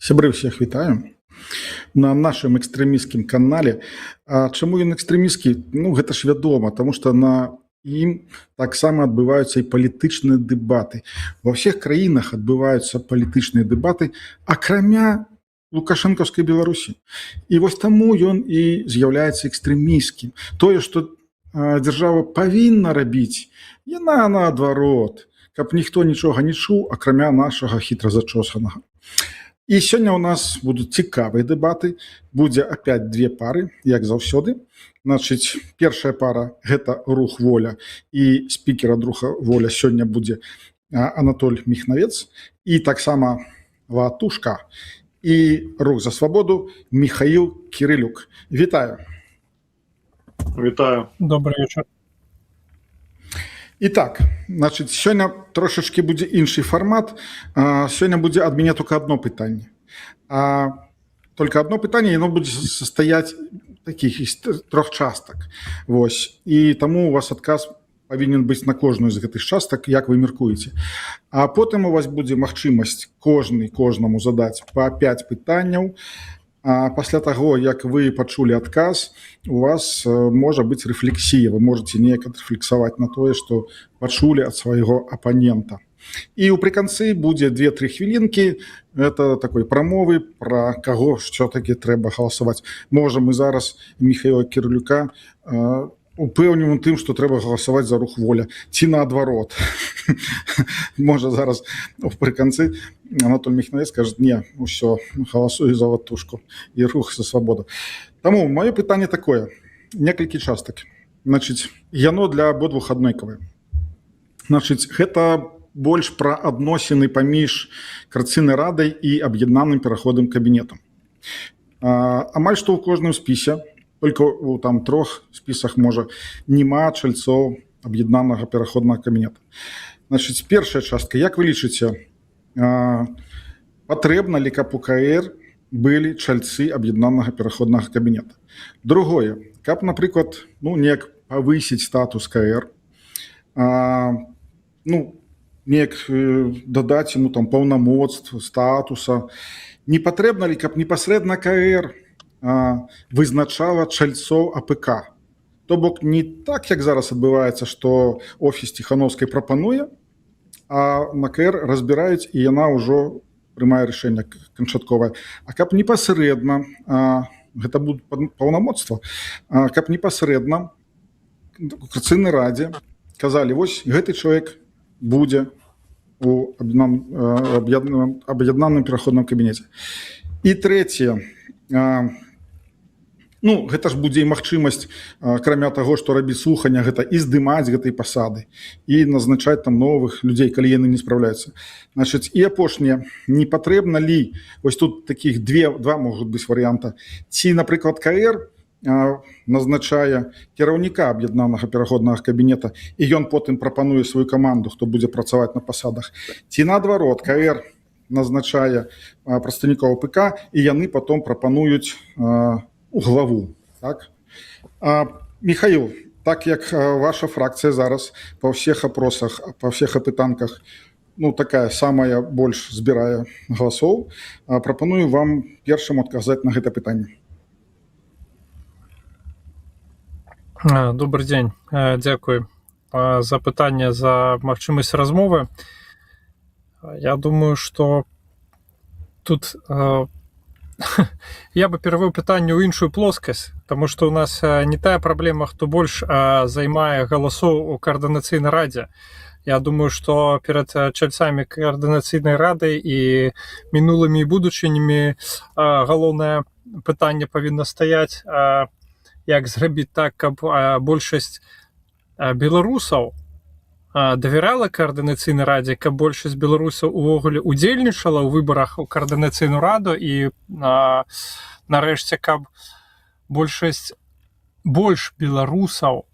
Сябры, всех вітаю на нашым экстрэміскім канале. А чаму ён экстрэмісцкі? Ну, гэта ж вядома, таму што на ім таксама адбываюцца і палітычныя дэбаты. Ва ўсіх краінах адбываюцца палітычныя дэбаты, акрамя лукашэнкаўскай Беларусі. І вось таму ён і з'яўляецца экстрэміскім. Тое, што дзяржава павінна рабіць, яна наадварот, каб ніхто нічога не чуў, акрамя нашага хітра зачосанага. І сёння ў нас будуць цікавыя дэбаты. Будзе апять две пары, як заўсёды. Значыць, першая пара – гэта рух «Воля» і спікер ад руха «Воля» сёння будзе Анатоль Міхнавец і таксама Ватушка і рух «За свабоду» Михаил Кирилюк. Вітаю. Вітаю. Добрый вечер. Итак, значит, сёння трошечки будзе іншы фармат. Сёння будзе ад мяне только одно пытанне. Только одно пытанне, яно будзе састаяць таких из трох частак. Вось. І таму у вас адказ павінен быць на кожную з гэтых частак, як вы мяркуеце. А потым у вас будзе магчымасць кожнаму задаць па 5 пытанняў. А пасля таго, як вы пачулі адказ, у вас можа быць рэфлексія. Вы можете неяк адрэфлексаваць на тое, што пачулі ад свайго апанента. І ў прыканцы будзе 2-3 хвілінкі. Это такой прамовы, пра каго ўсё-такі трэба галасаваць. Можа, мы зараз Михаила Кирилюка упэўнім у тым, што трэба галасаваць за рух «Воля». Ці наадварот. Можа, зараз прыканцы Анатоль Міхнавец скажа: не, усё, галасую за Ватушку і рух «За свабоду». Таму маё пытанне такое, некалькі частак. Значыць, яно для абодвух аднолькавае. Значыць, гэта больш пра адносіны паміж Коордынацыйнай радай і аб'яднаным пераходным кабінетам. Амаль што ў кожным спісе, только у там 3 спісах можа няма чальцоў аб'яднанага пераходнага кабінета. Значыць, першая частка. Як вы лічыце, патрэбна ли, каб у КР былі чальцы аб'яднанага пераходнага кабінета? Другое, каб, напрыклад, неяк павысіць статус КР, неяк дадаць ему там паўнамоцтв, статуса. Не патрэбна ли, каб непасрэдна КР вызначала чальцоў АПК? То бок не так, як зараз адбываецца, што офіс Ціхановскай прапануе, а на КР разбіраюць, і яна ўжо прымае рашэнне канчатковае. А каб непасрэдна, гэта будзе паўнамоцтва, каб непасрэдна у Коордынацыйнай радзе казалі: вось гэты чалавек будзе у аб'яднаным пераходным кабінеце. І трэцяе, гэта ж будзе і магчымасць, акрамя таго, што рабіць слухання, гэта і здымаць гэтай пасады, і назначаць там новых людзей, калі яны не спраўляюцца. Значыць, і апошняе, не патрэбна ли, вось тут такіх два могуць быць варыянта, ці, напрыклад, КР назначае кіраўніка аб'яднанага пераходнага кабінета, і ён потым прапануе сваю каманду, хто будзе працаваць на пасадах, ці наадварот, КР назначае прадстаўнікоў АПК, і яны потом прапануюць у главу. Так? Михаил, так як ваша фракцыя зараз па ўсіх апросах, па ўсіх апытанках такая самая больш збірае галасоў, прапаную вам першым адказаць на гэта пытанне. Добрый день. Дзякуй за пытанне, за магчымасць размовы. Я думаю, что тут я бы перавёў пытанне ў іншую плоскасць, тому что у нас не тая праблема, хто больш займае галасоў у Коордынацыйнай радзе. Я думаю, что перад чальцамі Коордынацыйнай рады і мінулымі і будучынямі галоўнае пытанне павінна стаяць, як зрабіць так, каб большасць беларусаў давярала Коордынацыйнай радзе, каб большасць беларусаў увогуле удзельнічала ў выбарах у Коордынацыйную раду, і нарэшце, каб больш беларусаў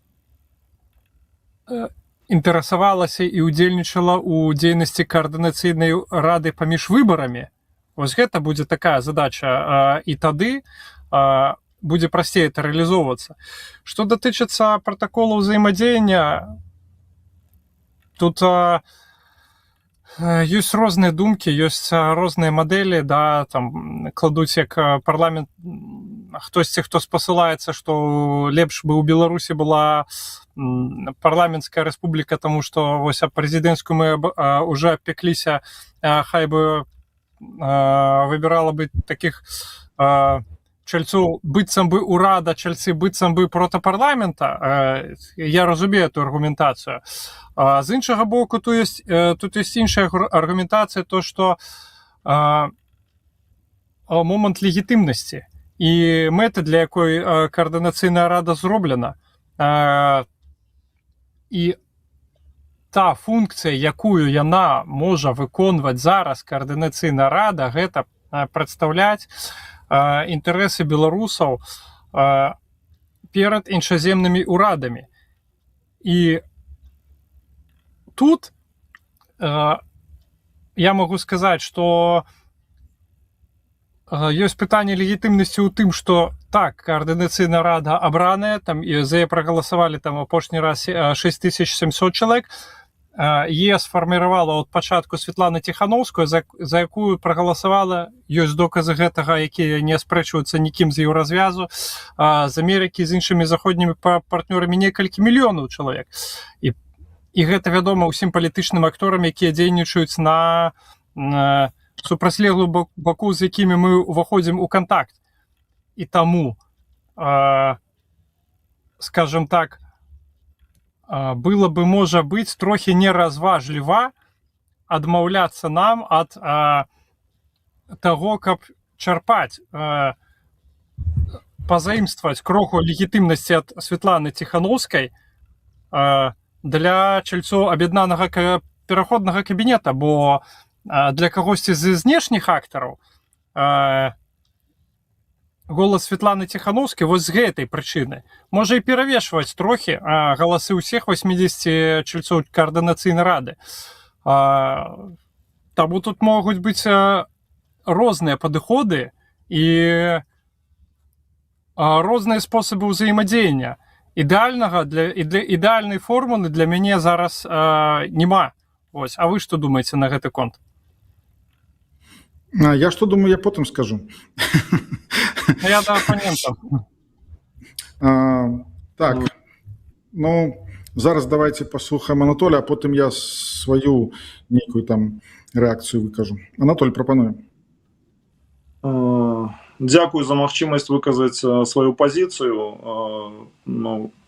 інтарэсавалася і удзельнічала ў дзейнасці Коордынацыйнай рады паміж выбарамі. Вось гэта будзе такая задача, і тады будзе прасцей это рэалізоўвацца. Што датычыцца пратаколу ўзаемадзеяння, тут Ёсць розныя думкі, ёсць розныя мадэлі, да, там кладуць як парламент, хтосьці, хто спасылаецца, што лепш бы ў Беларусі была парламенцкая рэспубліка, таму што вось прэзідэнцкую мы уже абпекліся, хай бы выбірала бы такіх чальцоў быццам бы урада, чальцы быццам бы прота парламента. Я разумею эту аргументацыю. З іншага боку, тут ёсць іншая аргументацыя, то што момант легітымнасці і мэты, для якой каардынацыйная рада зроблена, і та функцыя, якую яна можа выконваць зараз каардынацыйная рада, гэта прадстаўляць інтарэсы беларусаў перад іншаземнымі ўрадамі. І тут я могу сказаць, што ёсць пытанне легітымнасці ў тым, што так, каардынацыйная рада абраная, там і за яе прагаласавалі там апошні раз 6700 чалавек, е сфарміравала ад пачатку Святлана Ціхановскую, за якую прагаласавала, ёсць доказы гэтага, якія не аспрэчваюцца нікім з еўразвязу, з Амерыкі, з іншымі заходнімі партнёрамі некалькі мільёнаў чалавек. І гэта вядома ўсім палітычным акторам, якія дзейнічаюць на супрацьлеглую баку, з якімі мы ўваходзім у кантакт. І таму, скажем так, было бы, можа быць, трохі неразважліва адмаўляцца нам ад таго, каб чарпаць, пазаімстваваць кроху легітымнасці ад Святланы Ціхановскай для чальцоў аб'яднанага пераходнага кабінета, бо для кагосьці з знешніх актараў голас Святланы Ціхановскай вось з гэтай прычыны можа і перавешваць трохі галасы ўсіх 80 чальцоў каардынацыйнай рады. Таму тут могуць быць розныя падыходы і розныя спосабы ўзаемадзеяння. Ідэальнай формулы для мяне зараз няма. Вось. А вы што думаеце на гэты конт? Я што думаю, я потым скажу. Я да апанента. Так, ну, зараз давайте паслухаем Анатолія, а потым я сваю нейкую там рэакцыю выкажу. Анатоль, прапануем. Дзякую за магчымасць выказаць сваю пазіцыю.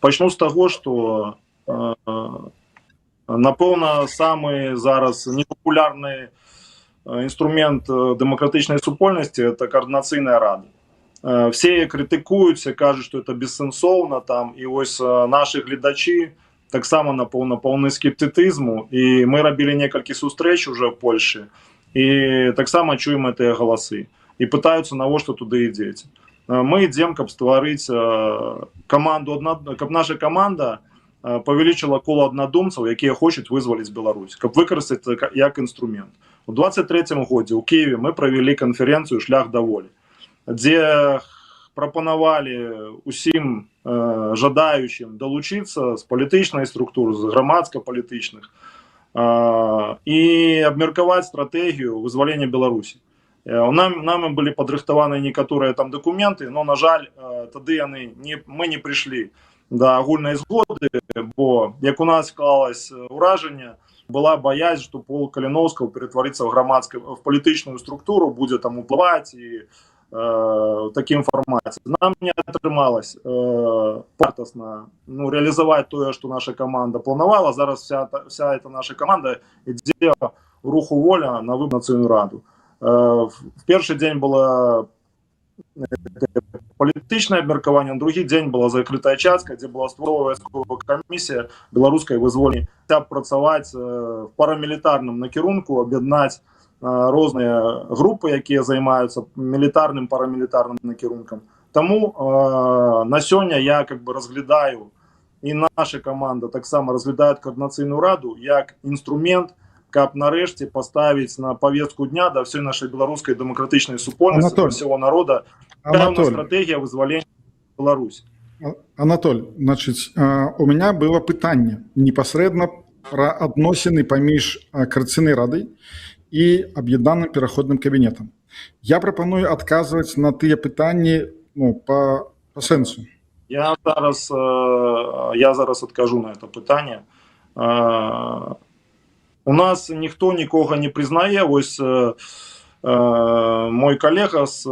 Пачну з таго, што напэўна самы зараз непапулярны інструмент дэмакратычнай супольнасці — это каардынацыйная рада. Все крытыкуюць, кажуць, што это бессэнсоўна там, і вось нашы гледачы таксама напэўна паўны скептыцызму, і мы рабілі некалькі сустрэч уже в Польшы, і таксама чуем гэтыя галасы і пытаюцца, навошта туды ідзець. Мы ідзем, каб стварыць каманду, каб наша каманда павялічыла кола аднадумцаў, якія хочуць вызваліць Беларусь, каб выкарыстаць як інструмент. У 23-м годзе ў Киеве мы правялі канферэнцыю «Шлях да волі», дзе прапанавалі усім жадаючым далучыцца з палітычнай структуры, з грамадска-палітычных і абмеркаваць стратэгію вызвалення Беларусі. Нам былі падрыхтаваны некаторыя там дакументы, но, на жаль, тады мы не прыйшлі да агульнай згоды, бо, як у нас склалось ўражанне, была боязнь, что Пол Калиновского перетворится в палітычную структуру, будет там уплывать и в таким формате. Нам не атрымалось партасно реализовать то, что наша команда планувала. Зараз вся эта наша команда ідзе в руху воля на выборную раду. В перший день было палітычнае абмеркаванне, на другі дзень была закрытая частка, дзе была створана вайсковая камісія беларускай вызволення, працаваць в парамілітарным накірунку, аб'яднаць розныя групы, якія займаюцца мілітарным, парамілітарным накірункам. Таму на сёння я разглядаю, і наша каманда таксама разглядае каардынацыйную раду як інструмент, каб нарэшце паставіць на повестку дня да всей нашей беларускай дэмакратычнай супольнасці, да всего народа, стратегия вызволения Беларуси. Анатоль, значит, у меня было пытанне непосредственно пра адносіны паміж Коордынацыйнай радай і аб'яднаным пераходным кабінетам. Я прапаную адказваць на тыя пытанні па сэнсу. Я зараз адкажу на это пытанне. У нас ніхто нікога не прызнае. Вось мой калега з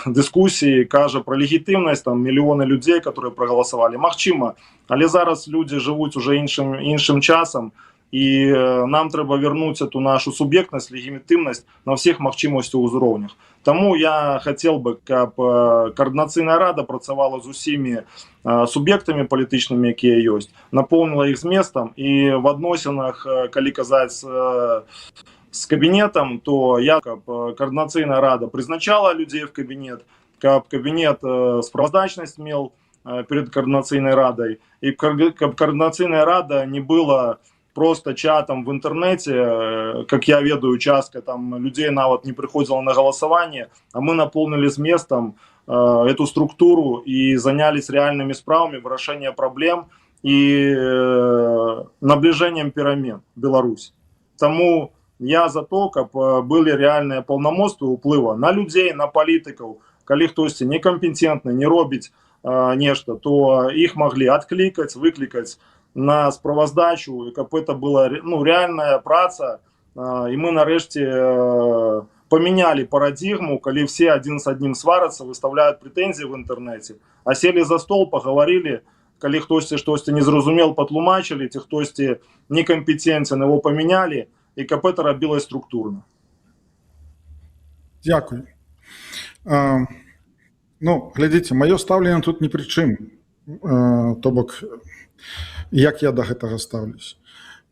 дыскусіі кажа пра легітымнасць, там мільёны людзей, которые прагаласавалі. Магчыма, але зараз людзі жывуць уже іншым часам, і нам трэба вярнуць эту нашу суб'ектнасць, легітымнасць на ўсіх магчымасцях узроўнях. Таму я хацеў бы, каб Коордынацыйная рада працавала з усімі суб'ектамі палітычнымі, якія ёсць, напоўніла іх зместам, і в адносінах, калі казаць з кабінетам, то я, каб Коордынацыйная рада прызначала людзей в кабінет, каб кабінет справаздачнасць меў перед Коордынацыйнай радай, і каб Коордынацыйная рада не была просто чатом в интернете, как я ведаю, часто там людей нават не приходило на голосование, а мы наполнили с местом эту структуру и занялись реальными справами, вырашением проблем и наближением перемен в Беларусь. Тому я за то, каб были реальные полномочия уплыва на людей, на политиков. Калі хтосьці некомпетентны, не робіць нешта, то их могли откликать, выкликать на справаздачу, каб это была реальная праца, і мы нарэшце памянялі парадигму, калі все один с одним сварацца, выставляют претензии в интернете, а сели за стол, поговорили, калі хтосьці штосьці не зразумел, патлумачылі, ці хтосьці некомпетентен, его памянялі, і каб это рабілось структурна. Дякую. Глядзіце, маё стаўленне тут ні пры чым. То бок, як я да гэтага стаўлюсь.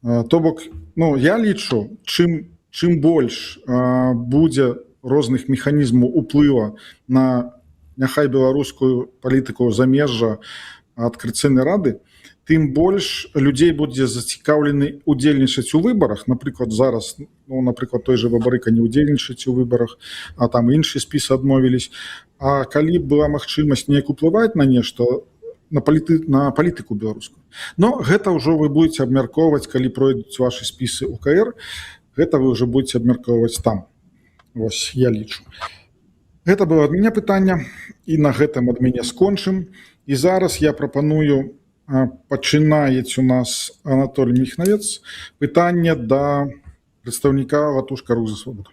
То бок, я лічу, чым больш будзе розных механізмаў уплыва на няхай беларускую палітыку замежжа ад Коордынацыйнай рады, тым больш людзей будзе зацікаўлены удзельнічаць у выбарах. Напрыклад, зараз, напрыклад, той же Бабарыка не удзельнічаць у выбарах, а там іншыя спісы адмовілись. А калі была магчымасць неяк уплываць на нешта, на палітыку беларускую. Но гэта ўжо вы будете абмяркоўваць, калі пройдуць ваши спісы УКР, гэта вы уже будете абмяркоўваць там. Вось, я лічу. Гэта было ад мяне пытанне, і на гэтым ад мяне скончым. І зараз я прапаную пачынаць у нас Анатолий Михнавец пытанне да прадстаўніка Ватушка Рух за свабоду.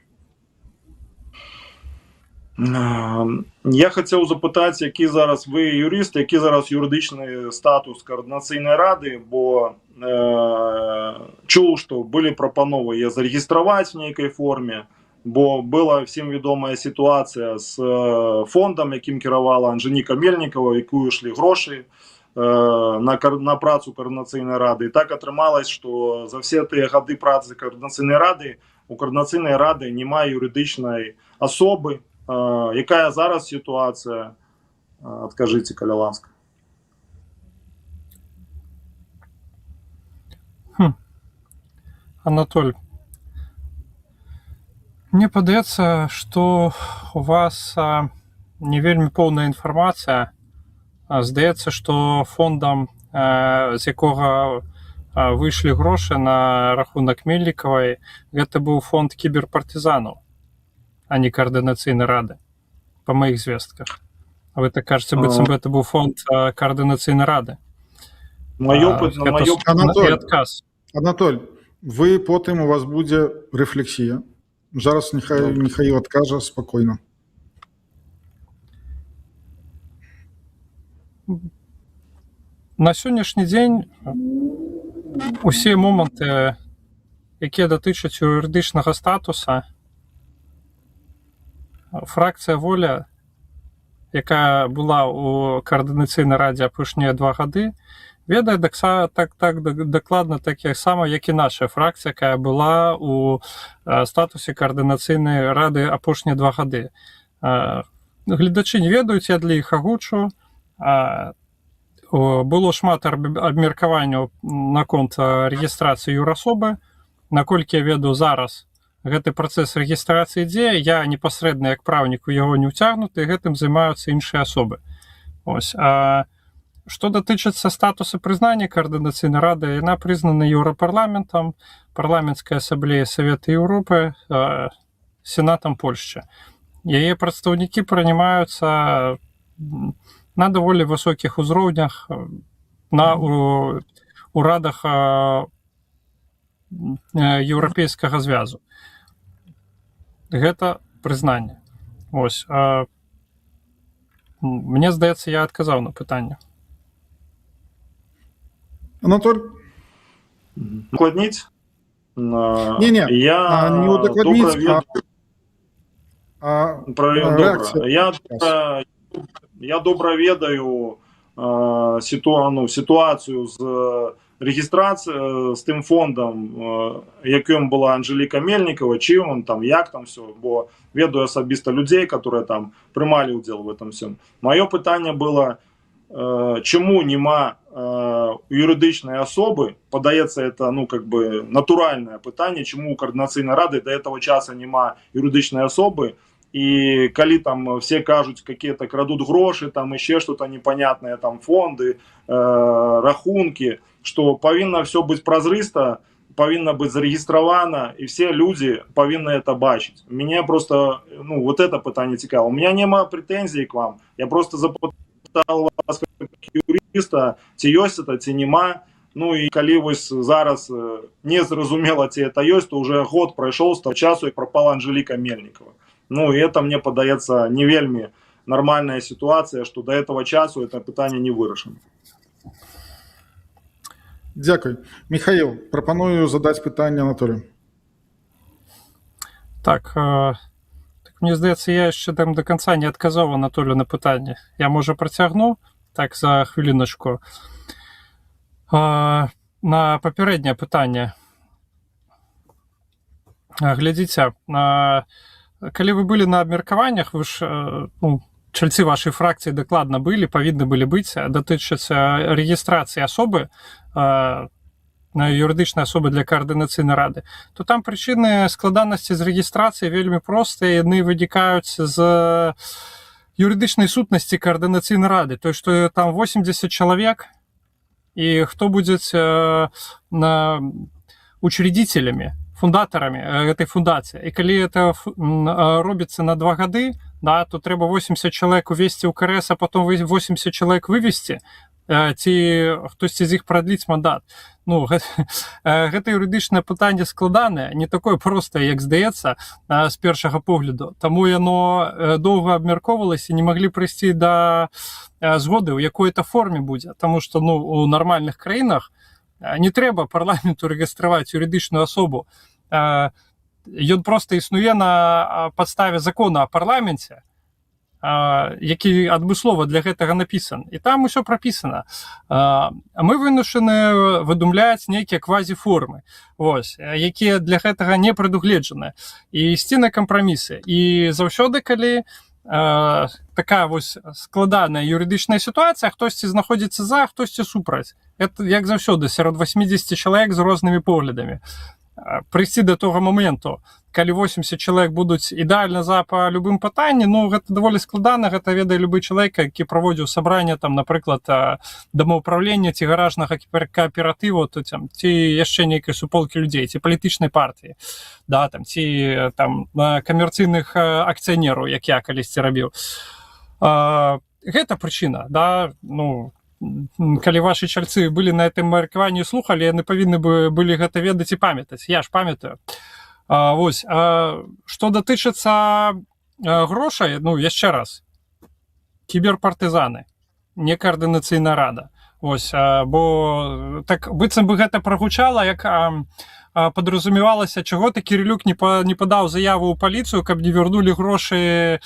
Я хотел запытаць, які зараз вы юрыст, які зараз юридичный статус Коордынацыйнай рады, бо чуў, што былі прапановы яе зарэгістраваць в нейкай форме, бо была всем вядомая ситуация с фондом, якім кіравала Анжэніка Мельнікава, якую ішлі грошы на працу Коордынацыйнай рады. І так атрымалось, што за все тыя гады працы Коордынацыйнай рады у Коордынацыйнай рады няма юридичнай асобы. Якая зараз ситуация? Откажите, каля ласка. Анатоль, мне падаецца, што у вас не вельмі поўная інфармацыя. Здаецца, што фондам, з якога выйшлі грошы на рахунак Мельнікавай, гэта быў фонд кіберпартызанаў, а не Коордынацыйнай рады, по моих звестках. А вы так кажете, быццам бы это был фонд Коордынацыйнай рады. Анатоль, вы потым у вас будзе рэфлексія. Зараз Михаил адкажа спокойно. На сённяшні дзень усе моманты, якія датычаць юрыдычнага статуса, фракцыя «Воля», якая была у Коордынацыйнай радзе апошнія 2 гады, ведае дакладна так само, як і наша фракцыя, якая была у статусе Коордынацыйнай рады апошнія 2 гады. Гледачы не ведаюць, я для іх агучу. Было шмат абмеркаванняў наконт рэгістрацыі юрасобы. Наколькі я ведаю зараз, гэты працэс рэгістрацыі ідзе, я непасрэдна як праўнік у яго не ўцягнуты, гэтым займаюцца іншыя асобы. Што датычыцца статуса прызнання Координацыйнай рады, яна прызнана Еўрапарламентам, парламенцкай асамблеяй Савета Еўропы, сенатам Польшчы. Яе прадстаўнікі прынимаюцца на даволі высокіх узроўнях на урадах Еўрапейскага звязу. Гэта прызнанне. Вось. Мне здаецца, я адказаў на пытанне. Анатоль? Укладніць? Не, Я не удакладніць, добра. Я добра ведаю сітуацыю з рэгістрацыяй, з тым фондам, якім была Анжеліка Мельнікова, чым он там, як там все, бо ведаю асабіста людзей, которые там прымалі ўдзел в этом всем. Маё пытанне было, чаму нема юридичной особы, подається это, ну, как бы, натуральное питання, чому у Координаційної ради до этого часу нема юридичної особи, і коли там все кажуть, какие-то крадуть гроші, там ще что-то непонятное, там фонди, рахунки, що повинно все бути прозристо, повинно бути зареєстровано, і всі люди повинні це бачити. Мене просто, ну, вот это питання цікаво. У мене немає претензій к вам, я просто запитав вас як юриста, ці ёсць это, ці нема. Ну і калі вось зараз не зразумела, ці это ёсць, то уже год пройшов з того часу, як пропала Анжеліка Мельникова. Ну і это, мне падаецца, не вельмі нормальная ситуация, что до этого часу это питание не вырашено. Дякую. Михаил, пропоную задать питание Анатолию. Так, мне здаецца, я яшчэ там до конца не адказаў Анатолію на пытанне. Я, можа, працягну, так, за хвіліначку. На папярэдняе пытанне. Глядзіце, калі вы былі на абмеркаваннях, вы ж, ну, чальцы вашай фракцыі дакладна былі, павінны былі быць, датычыцца рэгістрацыі асобы, юрыдычнай асобы для Координацыйнай рады, то там прычыны складанасці з рэгістрацыяй вельмі простыя, яны вынікаюць з юрыдычнай сутнасці Координацыйнай рады, то што там 80 чалавек, і хто будзе учредителями, фундатарамі гэтай фундацыі. І калі это робіцца на 2 гады, да, то трэба 80 чалавек увесці ў КРС, а потом 80 чалавек вывесці, ці хтосьці з іх прадліць мандат. Ну, гэта юрыдычнае пытанне складанае, не такое простае, як здаецца з першага погляду. Таму яно доўга абмяркоўвалася, не маглі прыйсці да згоды, у якой-то форме будзе. Таму што, ну, у нармальных краінах не трэба парламенту рэгістраваць юрыдычную асобу. Ён проста існуе на падставе закона о парламенце, які адмыслова для гэтага напісан. І там усё прапісана. Мы вымушаны выдумляць нейкія квазіформы, якія для гэтага не прадугледжаны, і ісці на кампрамісы. І заўсёды, калі такая вось складаная юрыдычная сітуацыя, хтосьці знаходзіцца за, хтосьці супраць. Это, як заўсёды, сярод 80 чалавек з рознымі поглядамі. Прыйсці да того моменту, калі 80 чалавек будуць ідэальна за па любым пытанні, ну, гэта даволі складана, гэта ведае любы чалавек, які праводзіў сабранне, там, напрыклад, домаўпраўлення ці гаражнага кааператыву, ці яшчэ нейкай суполкі людзей, ці палітычнай партыі, да, там, ці там камерцыйных акцыянераў, як я калісьці рабіў. Гэта прычына, да, ну, калі ваши чальцы былі на гэтым меркаванні, слухалі, яны павінны былі гэта ведаць і памятаць. Я ж памятаю. Вось, што датычыцца грошай, ну, яшчэ раз, кіберпартызаны, не Координацыйная рада. Вось, бо так быццам бы гэта прагучала, як падразумевалася, чаго ты, Кірылюк, не падаў заяву ў паліцыю, каб не вярнулі грошы.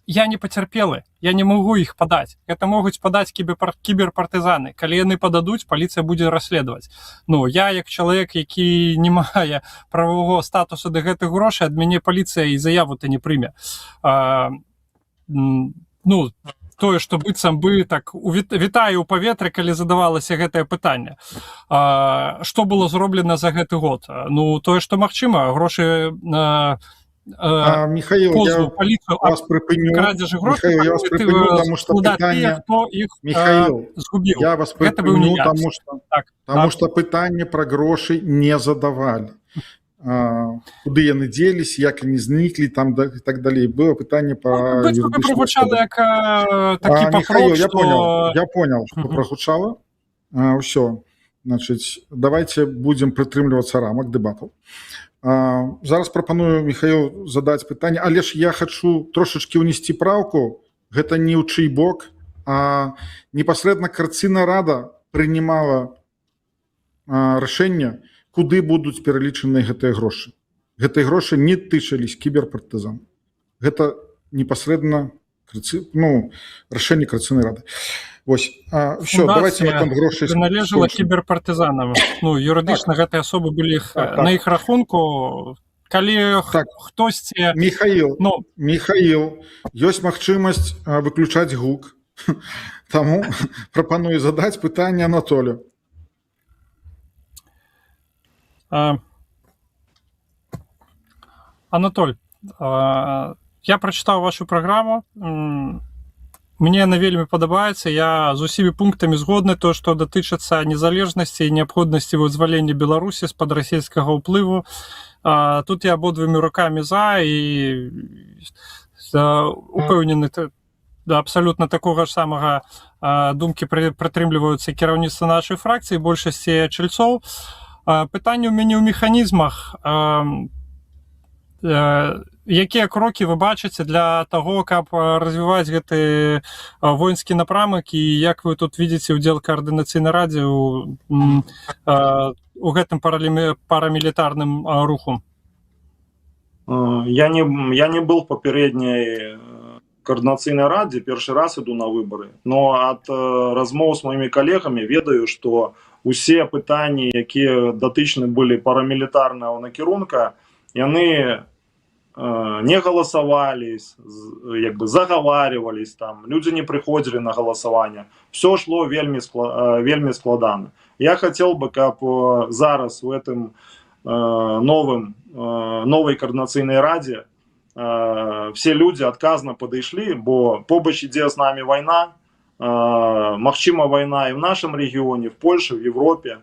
Я не пацярпелы, я не магу іх падаць. Гэта могуць падаць кіберпартызаны. Калі яны пададуць, паліцыя будзе расследаваць. Ну, я, як чалавек, які не мае правового статусу да гэтых грошай, ад мяне паліцыя і заяву-то не прыме. Ну, тое, што быццам бы так вітаю ў паветры, калі задавалася гэтае пытанне. Што было зроблена за гэты год? Ну, тое, што магчыма, грошы Михаил, позову я в поліцію вас припиню. крадзежы грошай, Михаил, я вас припиню, тому що питання... хто іх Михаил, згубіў. я вас Гэта быў не припиню, я. тому що питання про гроші не задавали. Куди яны делись, як яны зніклі, там і так далей. Было питання про Быццам бы прагучала як такі Михаил, папрок, што... я понял, что прагучала. Все, значит, давайте будем прытрымлівацца рамак дэбатаў. Зараз прапаную, Михаил, задаць пытанне, але ж я хочу трошачки унесці праўку. Гэта не ў чый бок, а непасрэдна Координацыйная рада прынимала рашэнне, куды будуць пералічаныя гэтыя грошы. Гэтыя грошы не тычылись кіберпартызан. Гэта непасрэдна рашэнне Координацыйнай рады. Вось, все, давайте наконт грошай належала кіберпартызанам. Ну, юрыдычна гэтыя асобы былі на іх рахунку. Калі хтосьці... Михаил, ёсць магчымасць выключаць гук. Таму прапаную задаць пытанне Анатолію. Анатоль, я прачытаў вашу праграму. Мне яна вельмі падабаецца. Я з усімі пунктамі згодны, то, што датычыцца незалежнасці і неабходнасці вызвалення Беларусі з-пад расійскага ўплыву. Тут я абодвымі рукамі за і упэўнены, абсалютна такога ж самага думкі прытрымліваюцца кіраўніцтва нашай фракцыі, большасці чальцоў. Пытанне ў мяне ў механізмах. Якія крокі вы бачыце для таго, каб развіваць гэты воінскі напрамак, і як вы тут видите ўдзел Координацыйнай радзе у гэтым парамілітарным руху? Я не был в попередней Координацыйнай радзе, першы раз иду на выборы, но от размоў с моими коллегами ведаю, что усе пытанні, якія датычны былі парамілітарнага накірунка, яны не голосовались, заговаривались, там, люди не приходили на голосование. Все шло вельми складано. Я хотел бы, как зараз в этом новой Координацыйнай раде все люди отказно подошли, бо побач ідзе с нами война, магчыма война и в нашем регионе, в Польше, в Европе.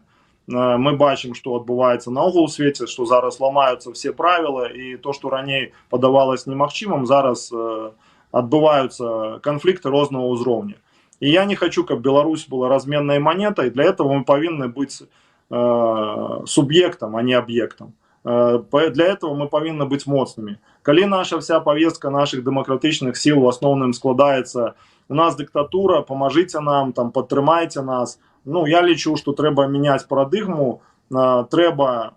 Мы бачым, что адбываецца наогул у свеце, что зараз ламаюцца все правила, и то, что раней падавалось немагчымым, зараз адбываюцца конфликты рознага ўзроўня. И я не хочу, каб Беларусь была разменной монетой. Для этого мы повинны быть субъектом, а не объектом. Для этого мы повинны быть моцнымі. Калі наша вся повестка наших демократычных сил в основном складаецца: у нас диктатура, поможите нам, там, падтрымайце нас. Ну, я лічу, что трэба менять парадыгму, трэба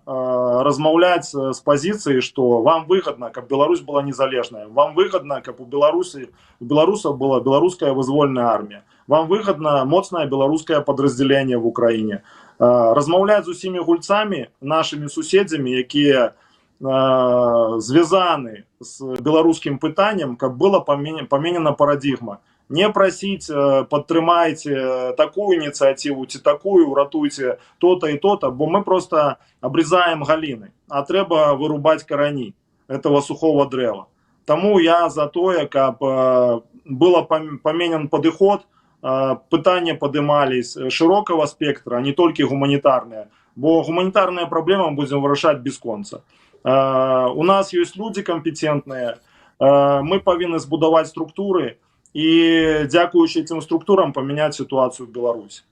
размаўляць с позиции, что вам выгодно, каб Беларусь была незалежная, вам выгодно, каб у беларусаў была беларуская вызвольная армия, вам выгодно моцнае беларускае подразделение в Украине. Размаўляць з усімі гульцамі, нашими суседзямі, якія звязаны с беларускім пытаннем, каб была поменена парадыгма. Не просить, подтрымайте такую инициативу, такую, уратуйте то-то и то-то, бо мы просто обрезаем галины, а трэба вырубать корони этого сухого древа. Тому я за тое, каб было поменен подыход, пытания подымались широкого спектра, а не только гуманитарные, бо гуманитарные проблемы мы будем вырашать без конца. У нас есть люди компетентные, мы повинны збудаваць структуры, и, дзякуючи этим структурам, поменять ситуацию в Беларуси.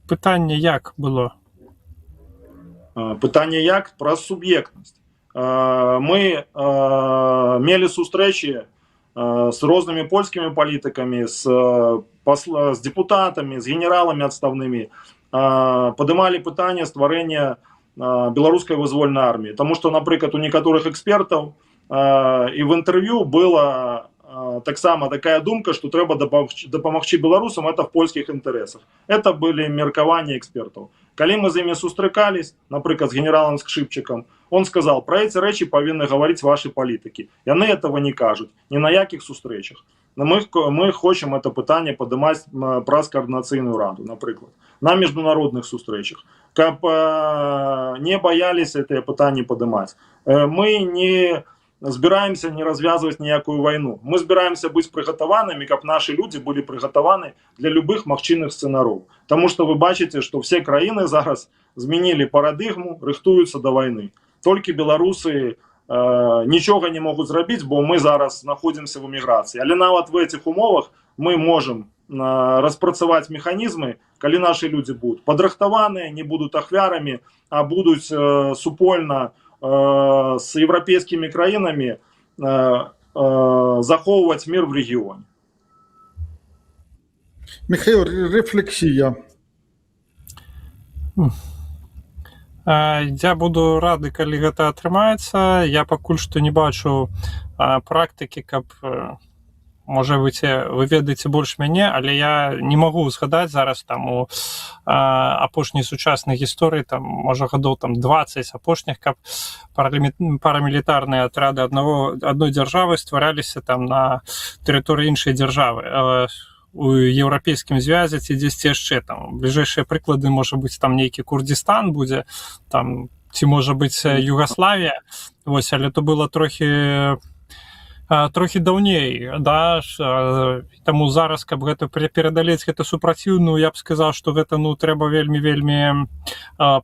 Пытанне як было? Пытанне як? Про субъектность. Мы мели сустрэчи с разными польскими политиками, с депутатами, с генералами отставными. Подымали пытанне стварэння беларускай вызвольнай армии. Потому что, например, у некоторых экспертов и в интервью была такая думка, что трэба дапамагчы беларусам, это в польских интересах. Это были меркаванні экспертов. Калі мы з імі сустракались, например, с генералом Скшипчиком, он сказал: про эти речи повинны говорить ваши политики. Яны этого не кажут, ни на яких сустрэчах. Ми хочемо це питання піднімати праз координаційну раду, наприклад, на міжнародних зустрічах, каб не боялися це питання піднімати. Ми не збираємося не розв'язувати ніяку війну. Ми збираємося бути приготованими, щоб наші люди були приготовані для будь-яких можливих сценаріїв. Тому що ви бачите, що всі країни зараз змінили парадигму, рихтуються до війни. Тільки білоруси нічого не можуть зробити, бо ми зараз знаходимося в еміграції. Але навіть в цих умовах ми можемо розпрацювати механізми, коли наші люди будуть підрихтовані, не будуть ахвярами, а будуть супольно з європейськими країнами заховувати мир в регіоні. Михаил, рефлексія. Я буду рады, калі гэта атрымаецца. Я пакуль што не бачу практыкі, каб, можа быць, вы ведаеце больш мяне, але я не магу згадаць зараз там у апошняй сучаснай гісторыі, там, можа, гадоў там 20 апошніх, каб парамілітарныя атрады адной дзяржавы ствараліся там на тэрыторыі іншай дзяржавы. У еўрапейскім звязе ці дзесьці яшчэ там бліжэйшыя прыклады, можа быць, там нейкі Курдзістан будзе, там ці можа быць Югаславія. Вось, але то было трохі даўней, да, таму зараз, каб гэта перадалець гэта супраціў, ну, я б сказаў, што гэта, ну, трэба вельмі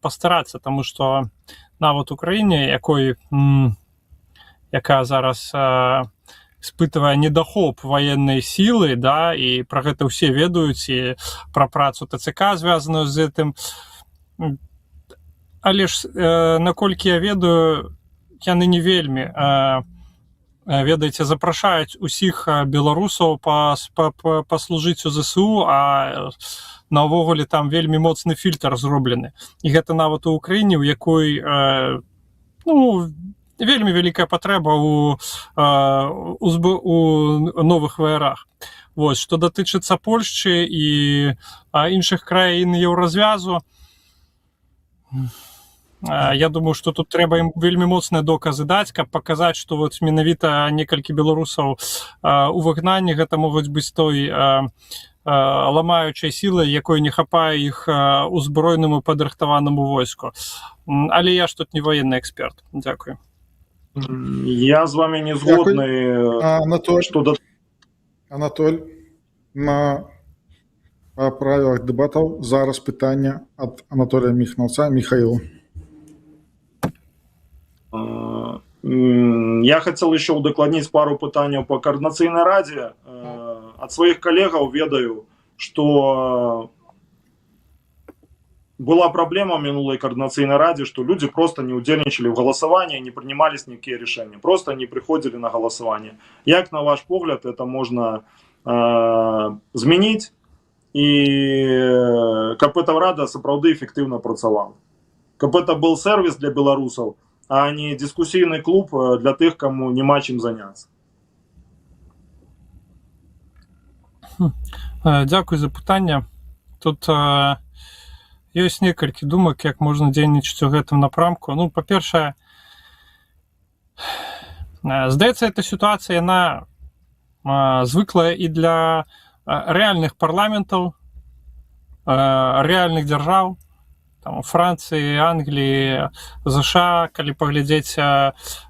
пастарацца, таму што нават у краіне, якая зараз испытывая недахоп военной силы, да, и про гэта все ведаюць, і про працу ТЦК, звязаную з гэтым. Але ж, наколькі я ведаю, яны не вельмі, ведаеце, запрашаюць усіх беларусаў паслужыць у ЗСУ, а навогуле там вельмі моцны фільтр зроблены. І гэта нават у Украіне, у якой, ну, вельмі вялікая патрэба у новых ВРах. Вось, што датычыцца Польшчы і іншых краін Еўразвязу, я думаю, што тут трэба ім вельмі моцныя доказы даць, каб паказаць, што вот менавіта некалькі беларусаў у выгнанні гэта могуць быць той ламаючай сілай, якой не хапае іх узброенаму падрыхтаванаму войску. Але я ж тут не военны эксперт. Дзякую. Я з вами не згодний. Анатоль, па правилах дебатаў зараз пытанне ад Анатолія Міхнаўца. Михаил. Я хотел еще удакладніць пару пытанняў по координацыйнай радзе. От своих коллегаў ведаю, что была проблема в минулой координационной раде, что люди просто не удельничали в голосовании, не принимались никакие решения, просто не приходили на голосование. Як, на ваш погляд, это можно змінить, и каб эта рада сапраўды эффективно працавала? Каб это был сервис для белорусов, а не дискуссийный клуб для тех, кому нема чим заняться? Дякую за пытанне. Тут ёсць некалькі думак, як можна дзейнічаць у гэтым напрамку. Ну, па-першае, здаецца, эта сітуацыя, яна звыклая і для рэальных парламентаў, рэальных дзяржаў, там, Францыі, Англіі, ЗША, калі паглядзець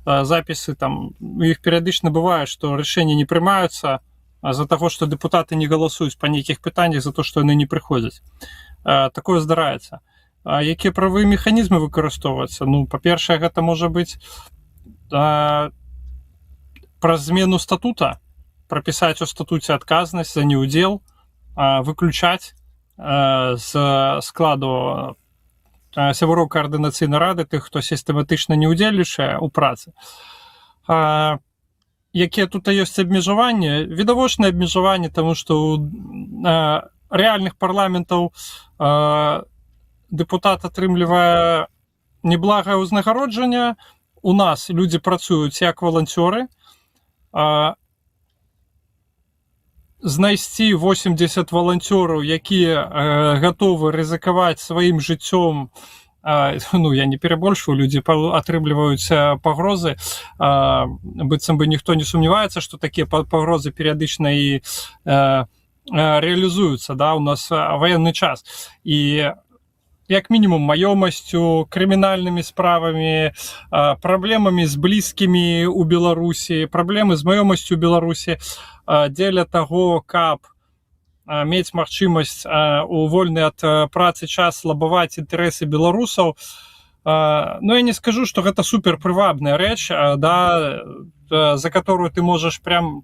запісы, там, у іх перыядычна бывае, што рашэнні не прымаюцца з-за таго, што дэпутаты не галасуюць па нейкіх пытаннях, за то, што яны не прыходзяць. Такое здараецца. Якія правыя механізмы выкарыстоўваюцца? Ну, па-першае, гэта можа быць праз змену статута, прапісаць у статуце адказнасць за неудзел, выключаць з складу сяброў координацыйнай рады тых, хто сістэматычна не ўдзельнічае ў працы. Якія тут ёсць абмежаванні? Відавочныя абмежаванні, таму што у рэальных парламентаў дэпутат атрымлівае неблагае ўзнагароджанне. У нас людзі працуюць як валанцёры. Знайсці 80 валанцёраў, якія гатовы рызыкаваць сваім жыццём ну, я не перабольшваю, людзі атрымліваюць пагрозы, быццам бы ніхто не сумняваецца, што такія пагрозы перыядычна і реалізуюцца, да, у нас ваенны час. І як мінімум маёмасцю, крымінальнымі справамі, праблемамі з блізкімі ў Беларусі, праблемы з маёмасцю ў Беларусі дзеля таго, каб мець магчымасць у вольны ад працы час лабаваць інтарэсы беларусаў. Ну, я не скажу, што гэта супер прывабная рэч, да, за которую ты можаш прям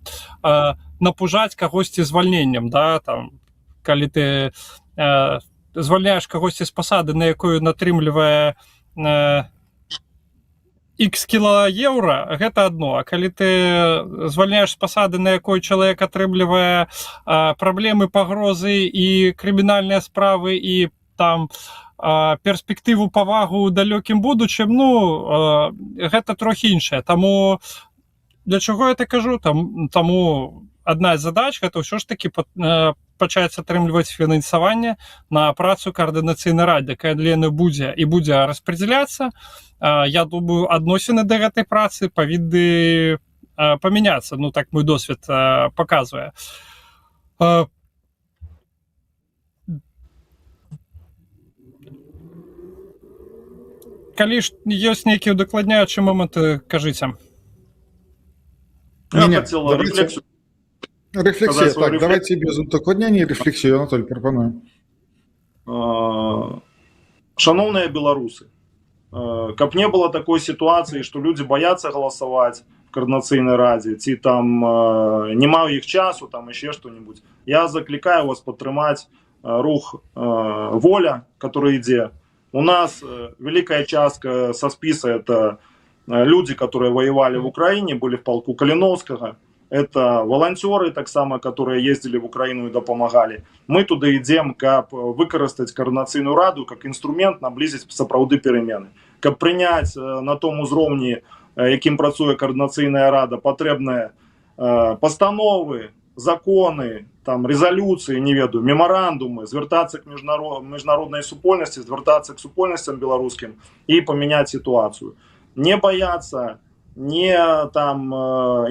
напужаць кагосьці звальненнем, да, там, калі ты звальняеш кагосьці з пасады, на якую натрымлівае X кілаеўра, гэта адно. А калі ты звальняеш з пасады, на якой чалавек атрымлівае праблемы, пагрозы і крымінальныя справы, і там перспектыву павагу ў далёкім будучым, ну, гэта трохі іншае. Таму для чаго я так кажу? Таму адна з задач гэта ўсё ж такі пачаць атрымліваць фінансаванне на працу каардынацыйнай радзе. Калі яно будзе і будзе распределяцца, я думаю, адносіны да гэтай працы павінны памяняцца. Ну, так мой досвед паказвае. Калі ж ёсць нейкія удакладняючыя моманты, кажыце. Я Не, хотел давайте- рефлексию. Рефлексія, Сказати свою так, давайте без удакладнення рефлексію, Анатолій, пропоную. Шановные белорусы, каб не было такой ситуации, что люди боятся голосовать в координаційній раді, ці там нема їх часу, там еще что-нибудь, я закликаю вас підтримати рух «Воля», который идет. У нас великая частка со списка — это люди, которые воевали в Украине, были в полку Калиновского. Это волонтеры, так само, которые ездили в Украину и допомагали. Мы туда идем, как використати координаційну раду как інструмент наблизити сапраўды перемены. Как принять на тому уровне, яким працує координаційна рада, потрібні постанови, закони, там, резолюції, не веду, меморандуми, звертатися к міжнародній супольності, звертатися к супольностям білоруським і поміняти ситуацію. Не бояться, не там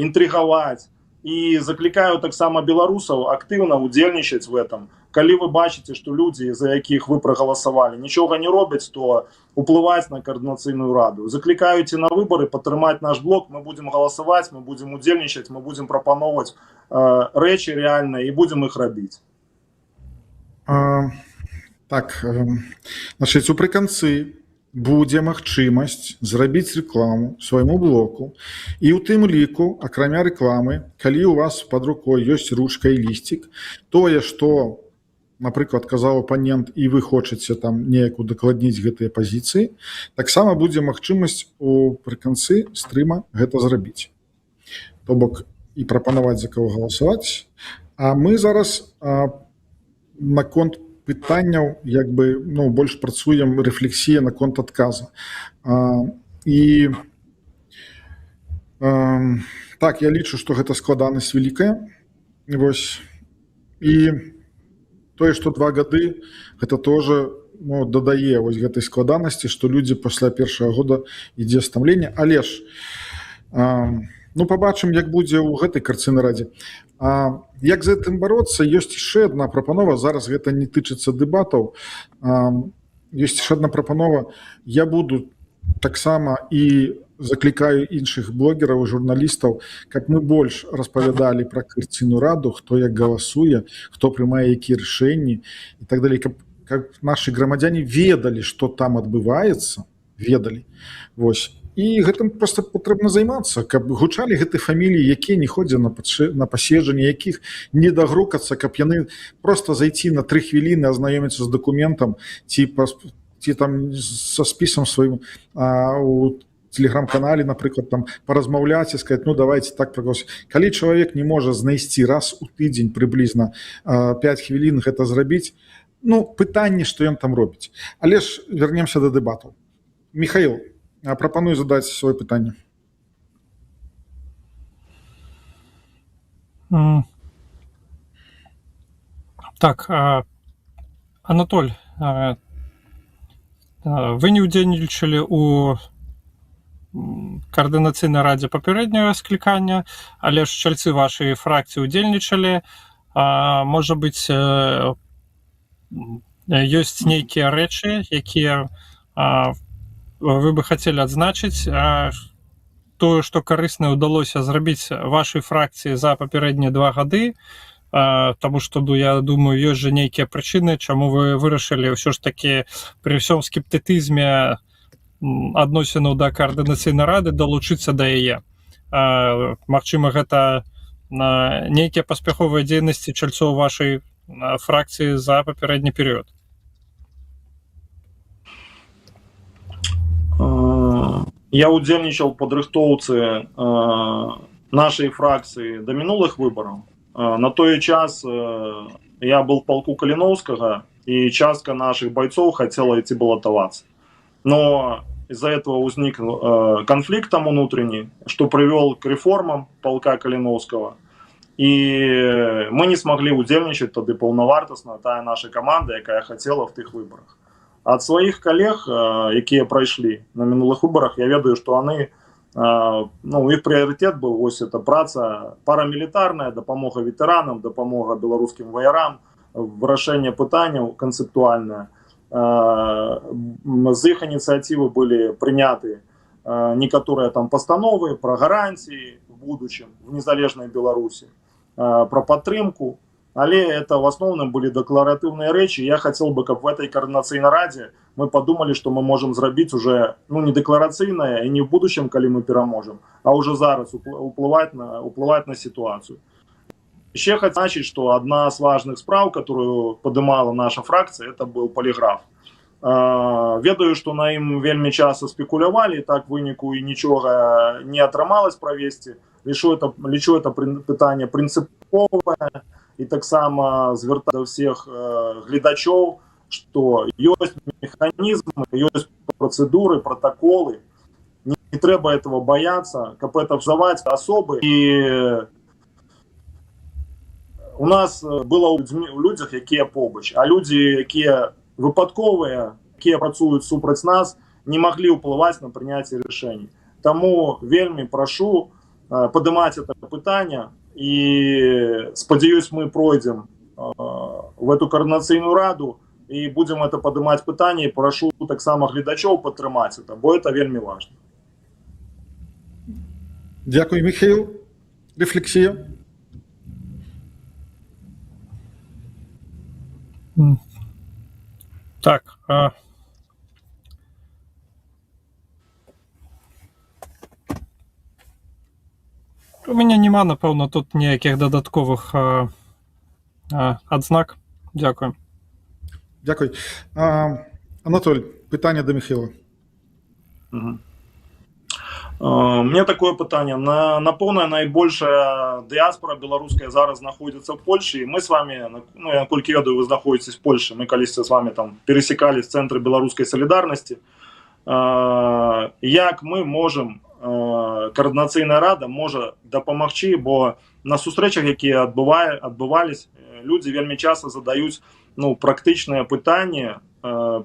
інтригувати. І закликаю так само білорусів активно удельничать в этом. Коли ви бачите, що люди, за яких ви проголосували, нічого не роблять, то впливайте на координаційну раду. Закликаю йти на вибори, підтримати наш блок, ми будемо голосувати, ми будемо удельничати, ми будемо пропонувати речі реальні і будемо їх робити. Так, значить, упрыканцы будзе магчымасць зрабіць рэкламу свайму блоку, і ў тым ліку, акрамя рэкламы, калі у вас под рукой ёсць ручка і лісцік, тое, што, напрыклад, казаў апанент, і вы хочаце там неяк удакладніць гэтыя пазіцыі, таксама будзе магчымасць упрыканцы стрыма гэта зрабіць. То бок і прапанаваць, за каго галасаваць. А мы зараз наконт пытанняў, як бы, ну, больш працуем рэфлексія наконт адказа. І так, я лічу, што гэта складанасць вялікая. Вось. І тое, што 2 гады, гэта тоже, ну, дадае вось гэтай складанасці, што людзі пасля першага года ідзе стамленне. Але ж, ну, пабачым, як будзе ў гэтай карціннай радзе. Як з гэтым бароцца, ёсць яшчэ адна прапанова, зараз гэта не тычыцца дэбатаў, ёсць яшчэ адна прапанова. Я буду таксама і заклікаю іншых блогераў і журналістаў, каб мы больш распавядалі пра карцінную раду, хто як галасуе, хто прымае якія рашэнні і так далей, каб нашы грамадзяне ведалі, што там адбываецца, ведалі. Вось. І гэтым проста патрэбна займацца, каб гучалі гэты фаміліі, якія не ходзяць на паседжанні, якіх не дагрукацца, каб яны проста зайці на 3 хвіліны, азнаёміцца з дакументам ці там са спісам сваім у телеграм-канале, напрыклад, там паразмаўляць і сказаць, ну, давайте так праголосуем. Калі чалавек не можа знайсці раз у тыдзень прыблізна 5 хвілін гэта зрабіць, ну, пытанне, што ён там робіць. Але ж вернемся да дэбатаў. Михаил, прапаную задаць сваё пытанне. Так, Анатоль, Вы не ўдзельнічалі ў каардынацыйнай радзе папярэдняга склікання, але ж чальцы вашай фракцыі ўдзельнічалі. Можа быць, ёсць нейкія рэчы, якія вы бы хацелі адзначыць, тое, што карысна ўдалося зрабіць вашай фракцыі за папярэднія 2 гады, таму што, я думаю, ёсць жа нейкія прычыны, чаму вы вырашылі ўсё ж такі пры ўсём скептыцызме адносінаў да каардынацыйнай рады далучыцца да яе. Магчыма, гэта нейкія паспяховыя дзейнасці чальцоў вашай фракцыі за папярэдні перыяд. Я удзельнічаў падрыхтоўцы нашай фракцыі да мінулых выбараў. На той час я был в полку Калиновского, и частка наших бойцов хотела идти баллотоваться. Но из-за этого возник конфликт там внутренний, что привел к реформам полка Калиновского. И мы не смогли удзельнічаць тады паўнавартасна, тая наша команда, якая хотела в тых выборах. Ад своих коллег, якія прайшлі на мінулых выборах, я ведаю, что они, их приоритет был ось это праца парамілітарная, дапамога ветэранам, дапамога беларускім ваярам, вырашэнне пытанняў канцэптуальнае. З іх ініцыятывы былі прыняты некаторыя там пастановы пра гарантіі в будучым в незалежнай Беларусі, пра падтрымку. Але это в основном были декларативные речи. Я хотел бы, как в этой координационной раде, мы подумали, что мы можем сделать уже, не декларационное и не в будущем, когда мы переможем, а уже зараз уплывать на ситуацию. Еще хочу значить, что одна из важных справ, которую поднимала наша фракция, это был полиграф. Ведаю, что на ім вельмі часто спекулявали, и так выніку и ничего не атрымалось провести. Лічу это питание принциповое. І таксама звертаю до всіх глядачів, що є механізми, є процедури, протоколи. Не треба цього боятися, каб це вживати особи. І у нас було у людях, які побач, а люди, які випадкові, які працюють супроти нас, не могли впливати на прийняття рішень. Тому вельми прошу піднімати це питання. И сподіваюсь, мы пройдем в эту координаційну раду и будем это поднимать питання, и прошу так само глядачів підтримати це, бо це вельми важливо. Дякую, Михаил. Рефлексия? Так, у меня нема, напевно, тут ніяких додаткових адзнак. Дякую. Дякую. Анатоль, питання до Михайла. Мне такое питання. Напевно, найбільша діаспора білоруська зараз знаходиться в Польщі. І ми з вами, я наскільки ведаю, ви знаходитесь в Польщі. Ми колись з вами там пересікались в Центрі Білоруської Солідарності. Як ми можемо, координаційна рада може допомогти, бо на зустрічах, які відбувались, люди вельми часто задають практичне питання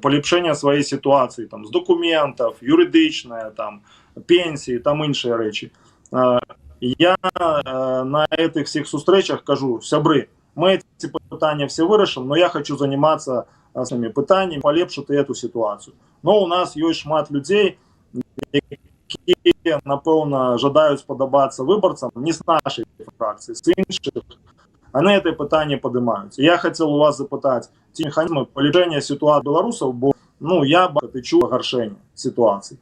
поліпшення своєї ситуації, там, з документів, юридичне, там, пенсії, там інші речі. Я на цих всіх зустрічах кажу: сябри, ми ці питання всі вирішимо, але я хочу займатися цими питаннями, поліпшити цю ситуацію. Но у нас є шмат людей, які, напевно, жадають сподобатися виборцям не з нашої фракції, з інших. Вони це питання піднімають. Я хотів у вас запитати ті механізми поліпшення ситуації білорусів, бо я бачу, чую погіршення ситуації.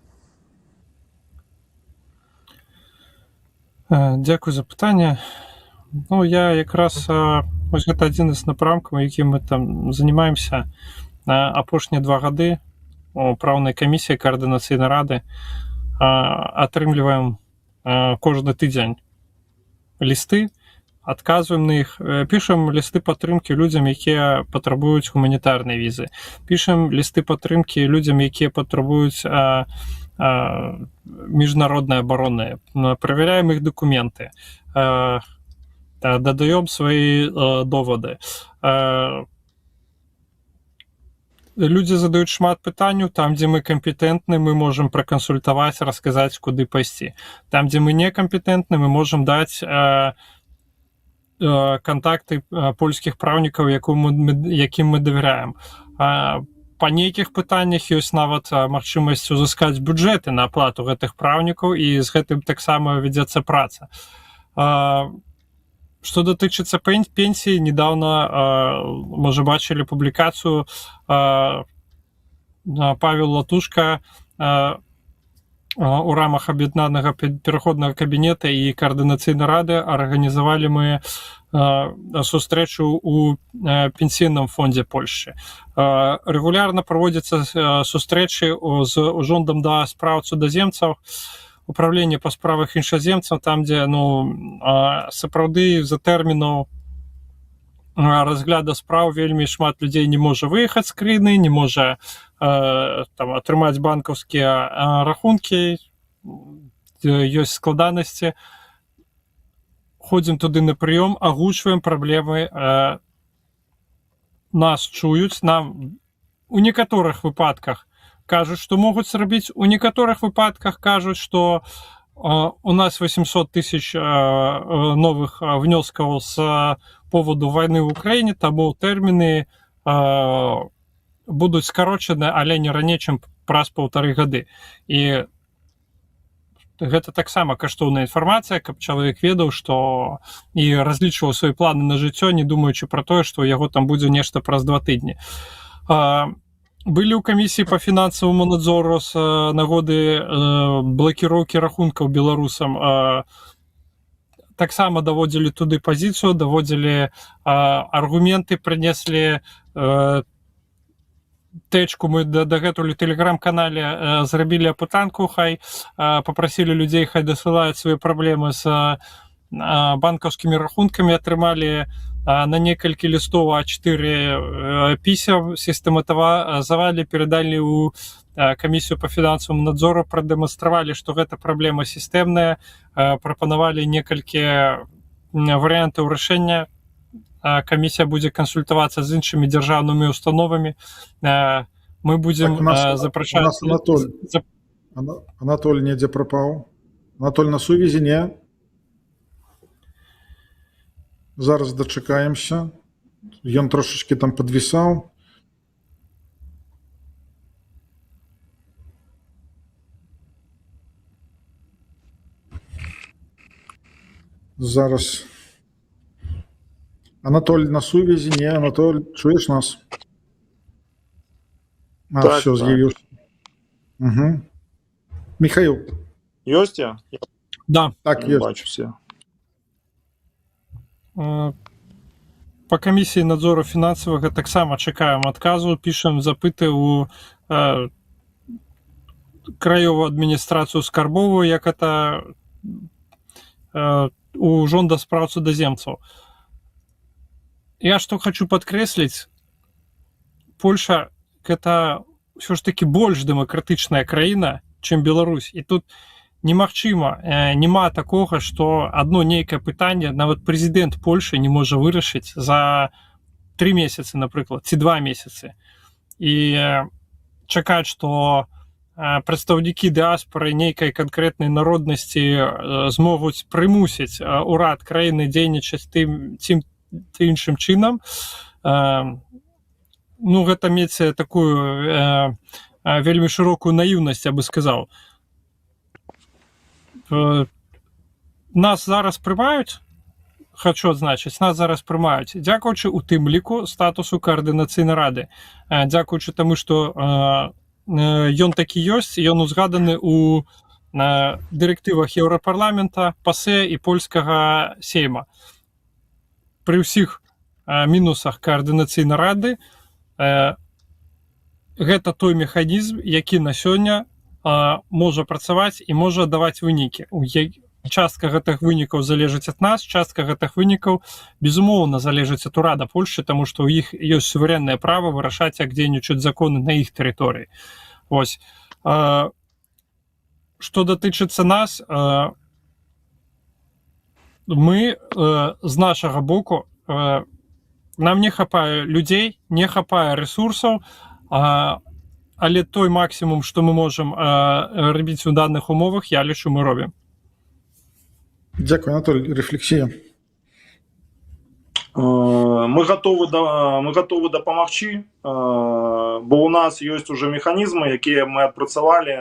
Дякую за питання. Я якраз, ось гэта адзін з напрамкаў, якім мы там занимаемся апошнія 2 гады у праўнай камісіі координаційнай рады. Атрымліваем кожны тыдзень лісты, адказваем на іх, пішам лісты падтрымкі людзям, якія патрабуюць гуманітарнай візы, пішам лісты падтрымкі людзям, якія патрабуюць міжнароднай абароны, правяраем іх дакументы, дадаём свае довады. людзі задаюць шмат пытанняў, там дзе мы кампетэнтны, мы можам пракансультаваць, расказаць, куды пайсці. Там дзе мы некампетэнтны, мы можам даць кантакты польскіх праўнікаў, якім мы давяряем. Па нейкіх пытаннях ёсць нават магчымасць узыскаць бюджэты на аплату гэтых праўнікаў, і з гэтым таксама вядзецца праца. Што датычыцца пенсіі, недавно, можа, бачылі публікацыю, Павел Латушка у рамах аб'яднанага пераходнага кабінета і каардынацыйнай рады арганізавалі мы сустрэчу у пенсійным фондзе Польшчы. Рэгулярна праводзяцца сустрэчы з Ужондам да спраў цудаземцаў, управление па справах іншаземцаў, там, дзе сапраўды за тэрмінаў разгляду спраў вельмі шмат людзей не можа выехаць з краіны, не можа атрымаць банкаўскія рахункі, ёсць складанасці. Ходзім туды на прыём, агучваем праблемы, нас чуюць, нам у некаторых выпадках кажуць, што могуць зрабіць, у некаторых выпадках кажуць, што у нас 800 тысяч новых внёскаў з поводу вайны ў Украіне, таму тэрміны будуць скарочаны, але не раней, чым праз 1,5 гады. І гэта таксама каштоўная інфармацыя, каб чалавек ведаў, што і разлічваў свае планы на жыццё, не думаючы пра тое, што ў яго там будзе нешта праз 2 тыдні. Былі ў камісіі па фінансаваму надзору з нагоды блакіроўкі рахункаў беларусам. Таксама даводзілі туды пазіцыю, даводзілі аргументы, прынеслі тэчку, мы дагэтуль у тэлеграм-канале зрабілі апытанку, хай папрасілі людзей, хай дасылаюць свае праблемы з банкаўскімі рахункамі, атрымалі на некалькі лістов А4 пісем, сістэматызавалі, перадалі ў камісію па фінансаваму надзору, прадэманстравалі, што гэта праблема сістэмная, прапанавалі некалькі варыянтаў рашэння. Камісія будзе кансультавацца з іншымі дзяржаўнымі установамі. Мы будзем запрашаць... Анатоль недзе прапаў. Анатоль на сувязі, не? Зараз дачакаемся. Ён трошачкі там падвісаў. Зараз. Анатоль на сувязі, не? Анатоль, чуеш нас? Так, все, з'явіўся. Угу. Михаил. Ёсць я? Да. Так, Не ёсць. бачу все. Па камісіі надзору фінансавага таксама чакаем адказу, пішам запыты ў краёвую адміністрацыю скарбовую, як это у Жонда спраў цудаземцаў. Я што хочу падкрэсліць, Польша гэта ўсё ж такі больш дэмакратычная краіна, чым Беларусь. І тут немагчыма, няма такога, што адно нейкае пытанне нават прэзідэнт Польшы не можа вырашыць за 3 месяцы, напрыклад, ці 2 месяцы. І чакаць, што прадстаўнікі дыаспары нейкай канкрэтнай народнасці змогуць прымусіць урад краіны дзейнічаць тым ці іншым чынам, ну, гэта мець такую вельмі шырокую наіўнасць, я бы сказаў. Нас зараз прымаюць, хочу адзначыць, нас зараз прымаюць, дзякуючы у тым ліку статусу каардынацыйнай рады, дзякуючы таму, што ён такі ёсць, ён узгаданы у дырэктывах Еўрапарламента, ПАСЕ і польскага сейма. Пры ўсіх мінусах каардынацыйнай рады гэта той механізм, які на сёння можа працаваць і можа даваць вынікі. Частка гэтых вынікаў залежыць ад нас, частка гэтых вынікаў, безумоўна, залежыць ад урада Польшчы, таму што ў іх ёсць суверэннае права вырашаць, як дзейнічаюць законы на іх тэрыторыі. Вось. Што датычыцца нас, мы з нашага боку, нам не хапае людзей, не хапае рэсурсаў, Але той максімум, што мы можам рабіць у даных умовах, я лічу, мы робім. Дякую, Анатолій. Рефлексія. Мы готовы дапамагчы, бо у нас ёсць уже механізмы, якія мы адпрацавалі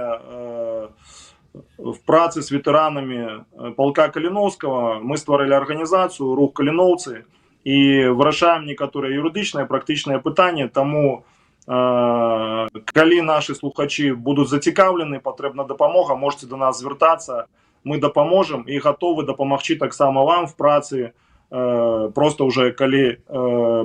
в працы з ветэранамі палка Каліноўскага. Мы стварылі арганізацыю рух каліноўцы і вырашаем некаторыя юрыдычныя практычныя пытанні. Таму калі нашы слухачы будуць зацікаўлены, патрэбна дапамога, можете до нас звяртацца, мы дапаможам і готовы дапамагчы таксама вам в працы. Просто уже калі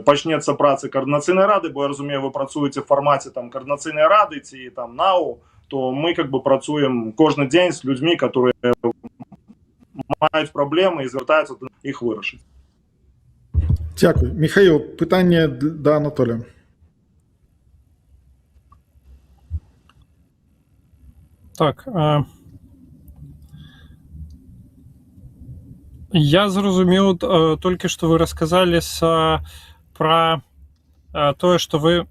пачнецца праца координацыйнай рады, бо я разумею, вы працуеце в фармаце там координацыйнай рады ці там НАУ, то мы как бы працуем кожны дзень з людзьмі, которые маюць праблемы і звяртаюцца іх вырашыць. Дякую. Михаил, пытанне да Анатолія. Так, я зразумеў толькі што вы расказалі пра тое, што вы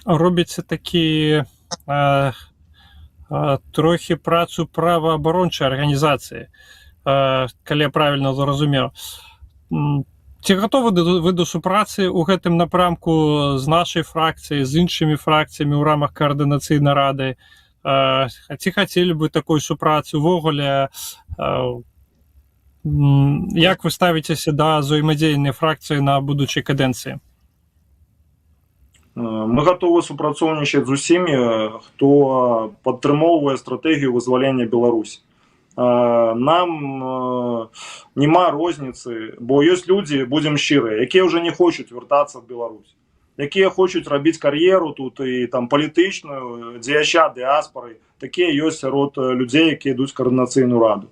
робіце такі трохі працу праваабарончай арганізацыі, калі я правільна зразумеў. Ці гатовы вы да супрацы ў гэтым напрамку з нашай фракцыяй, з іншымі фракцыямі ў рамах координацыйнай рады? Ці хацелі бы такой супрацы увогуле? Як вы ставіцеся да ўзаемадзеяння фракцыі на будучай кадэнцыі? Мы готовы супрацоўнічаць з усімі, хто падтрымоўвае стратэгію вызвалення Беларусі. Нам нема розніцы, бо ёсць людзі, будзем шчырыя, якія ўжо не хочуць вяртацца в Беларусь, якія хочуць рабіць кар'еру тут і там палітычную, дзеяча дыаспары, такія ёсць сярод людзей, якія ідуць координацыйную раду.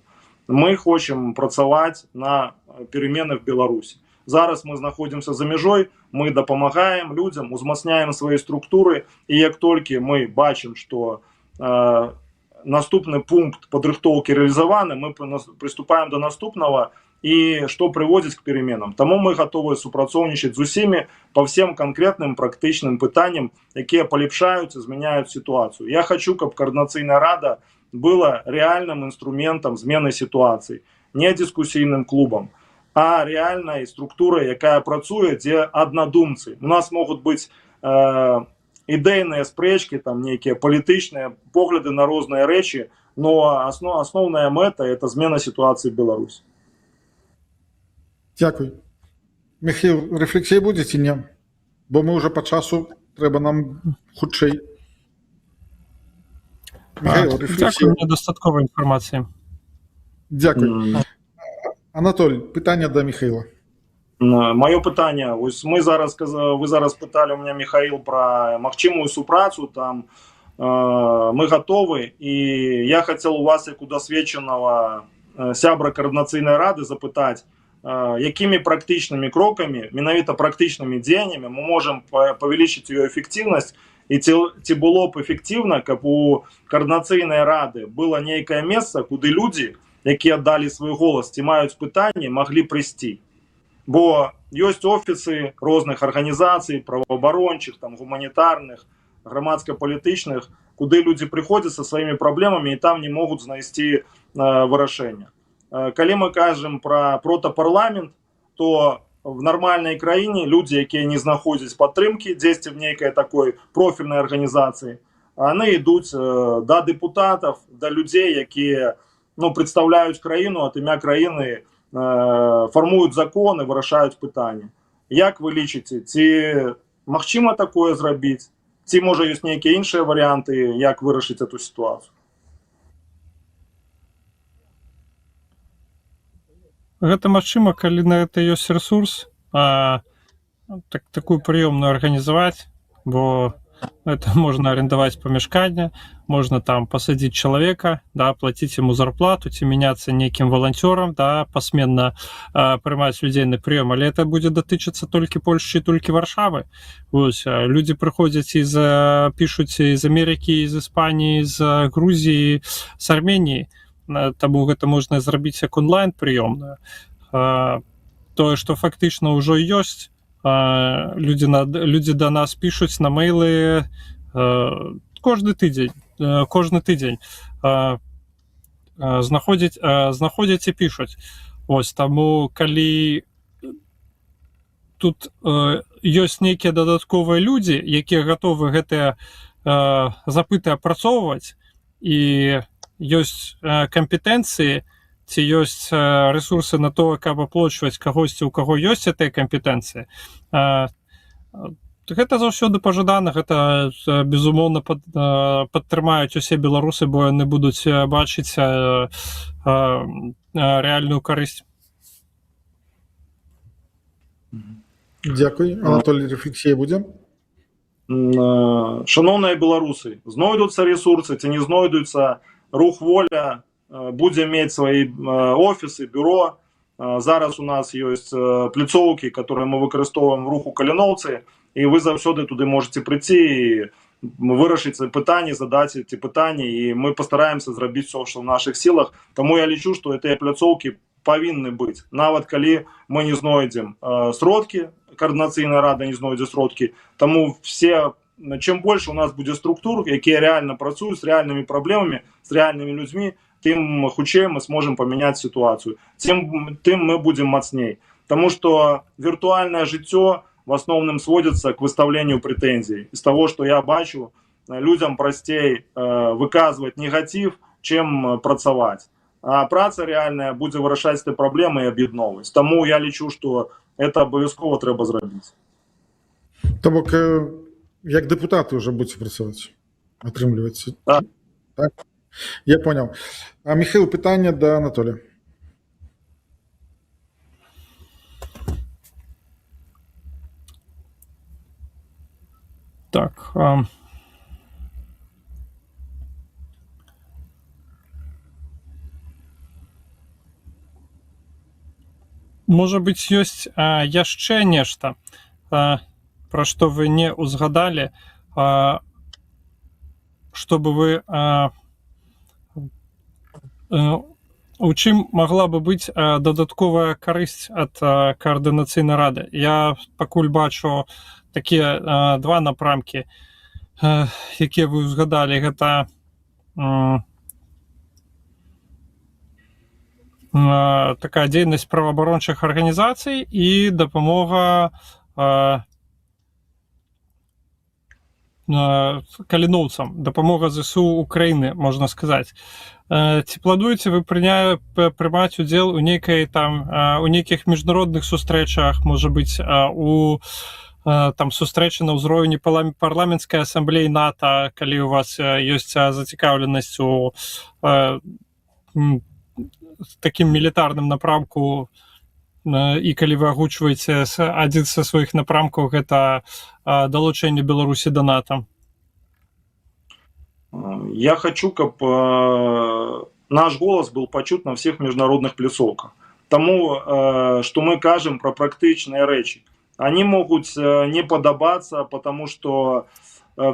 Мы хочам працаваць на перемены в Беларусі. Зараз мы знаходзімся за мяжой, мы дапамагаем людзям, узмацняем свае структуры, і як толькі мы бачым, што наступны пункт падрыхтоўкі рэалізаваны, мы приступаем до наступного, і што прыводзіць к переменам. Таму мы готовы супрацоўнічаць з усімі па всем канкрэтным практычным пытанням, якія палепшаюць і змяняюць сітуацыю. Я хочу, каб координацыйная рада была реальным инструментом змены ситуации, не дискуссийным клубом, а реальной структурой, якая працуе, дзе аднадумцы. У нас могут быть ідэйныя спрэчкі, там некие палітычныя погляды на розныя рэчы, но основная мэта — это змена ситуации в Беларуси. Дякую. Михаил, рефлексія будзе ці не? Бо мы уже по часу, трэба нам хутчэй. Михаил, дякую, мне дастаткова інфармацыі. Дякую. Анатоль, пытанне да Михаила. Маё пытанне, ось вы зараз пыталі у меня, Михаил, про магчымую супрацу, там мы готовы, і я хотел у вас, як у досведчанага сябра координацыйнай рады, запытаць, якімі практычнымі крокамі, менавіта практычнымі дзеяннямі мы можам павялічыць ее эффективнасць, і ці было б эфектыўна, каб у координацыйнай рады было нейкае месца, куды людзі, якія далі свой голас ці маюць пытанні, маглі прыйсці. Бо ёсць офісы розных арганізацый, праваабарончых, там гуманітарных, грамадска-палітычных, куды людзі прыходзяць са сваімі праблемамі і там не могуць знайсці вырашэння. Калі мы кажам про протапарламент, то в нормальной краіне людзі, якія не знаходзяць падтрымкі дзесьці в нейкай такой профільнай арганізацыі, яны ідуць да дэпутатаў, да людзей, якія прадстаўляюць краіну, ад імя краіны фармуюць законы, вырашаюць пытанні. Як вы лічыце, ці магчыма такое зрабіць? Ці можа ёсць нейкія іншыя варыянты, як вырашыць эту сітуацыю? Гэта магчыма, калі на гэта ёсць ресурс, такую прыёмную арганізаваць, бо это можна арендаваць памяшканне, можна там пасадзіць чалавека, плаціць яму зарплату, ці мяняцца нейкім валанцёрам, пасменна прымаць людзей на прыём, але это будзе датычыцца толькі Польшчы, толькі Варшавы. Людзі прыходзяць пішуць з Амерыкі, з Іспаніі, з Грузіі, з Арменіі. Таму гэта можна зрабіць як онлайн прыёмную. Тое, што фактычна ўжо ёсць, Людзі да нас пішуць на мэйлы кожны тыдзень знаходзяць і пішуць. Вось, таму калі тут ёсць нейкія дадатковыя людзі, якія гатовы гэтыя запыты апрацоўваць, і ёсць кампетэнцыі, ці ёсць рэсурсы на то, каб аплочваць кагосьці, у каго ёсць гэтыя кампетэнцыі, гэта заўсёды пажадана, гэта безумоўна падтрымаюць усе беларусы, бо яны будуць бачыць рэальную карысць. Дзякуй. Анатолій, рэфлексія будзе? Шановныя беларусы, знойдуцца ресурсы ці не знойдуцца, рух воля будзе мець свае офісы, бюро. Зараз у нас ёсць пляцоўкі, которые мы выкарыстоўваем в руху Каліноўцы, і вы заўсёды туды можете прыйти і вырашыць пытанні, задаць эти пытанні, і мы пастараемся зрабіць все, што в наших силах. Таму я лічу, што гэтыя пляцоўкі павінны быць. Нават калі мы не знойдзем сродкі, координаційная рада не знойдзе сродкі, таму все, чым больше у нас будзе структур, якія реально працуюць з реальнымі праблемамі, з реальнымі людзьмі, тым хутчэй мы сможем памяняць сітуацыю, тым мы будем мацней. Таму што віртуальнае жыццё в основном сводится к выставлению претензий. Из того, что я бачу, людям простей выказывать негатив, чем працаваць. А праца реальная будзе вырашаць эти проблемы и аб'ядноўваць. Таму я лічу, что это абавязкова трэба зрабіць. То бок, як депутаты уже будете працаваць, атрымліваецца? Так. Так? Я понял. А Михаил, пытанне да Анатолія. Так. Можа быць, ёсць яшчэ нешта, пра што вы не ўзгадалі, чтобы вы у чым магла бы быць дадатковая карысць ад каардынацыйнай рады. Я пакуль бачу такія два напрамкі, якія вы ўзгадалі. Гэта такая дзейнасць праваабарончых арганізацый і дапамога каліноўцам, дапамога ЗСУ Украіны, можна сказаць. Ці плануеце вы прымаць удзел у нейкай там у нейкіх міжнародных сустрэчах, можа быць, у там сустрэчы на ўзроўні парламенцкай асамблеі НАТО, калі у вас ёсць зацікаўленасць у такім мілітарным напрамку, і калі вы агучваеце адзін са сваіх напрамкаў, гэта далучэнне Беларусі да НАТО? Я хочу, каб наш голос был почут на всех международных пляцоўках. Тому, что мы кажем про практычныя рэчы, они могут не подобаться, потому что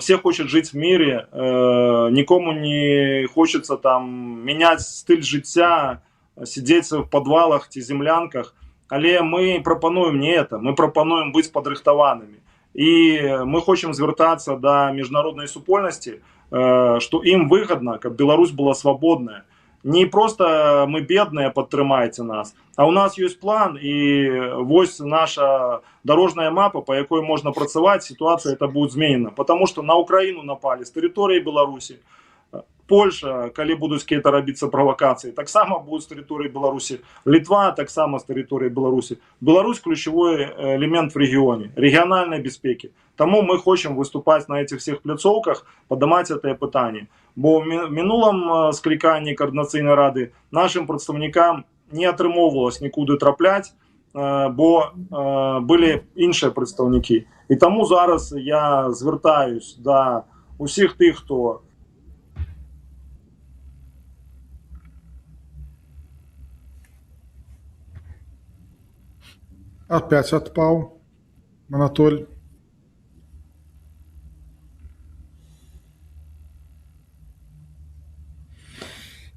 все хотят жить в мире, никому не хочется там менять стиль жыцця, сидеть в подвалах ці землянках, але мы прапануем не это, мы прапануем быць падрыхтаванымі. І мы хочам звяртацца да міжнароднай супольнасці, што ім выгадна, каб Беларусь была свабодная. Не просто мы бедныя, падтрымайце нас, а у нас ёсць план, і вось наша дорожная мапа, по якой можна працаваць, ситуация это будет зменена. Потому что на Украину напали с территории Беларуси. Польша, калі будуць какие-то рабіцца правокации, таксама будут с территории Беларуси. Литва таксама с территории Беларуси. Беларусь ключевой элемент в регионе, региональной бяспеки. Тому мы хочам выступать на этих всех пляцоўках, падымаць гэтае пытанне. Бо в мінулым скліканні координацыйнай рады нашим прадстаўнікам не атрымоўвалось нікуды трапляць, бо былі іншыя прадстаўнікі. І таму зараз я звяртаюсь да усіх тых, хто Опять отпал Анатоль.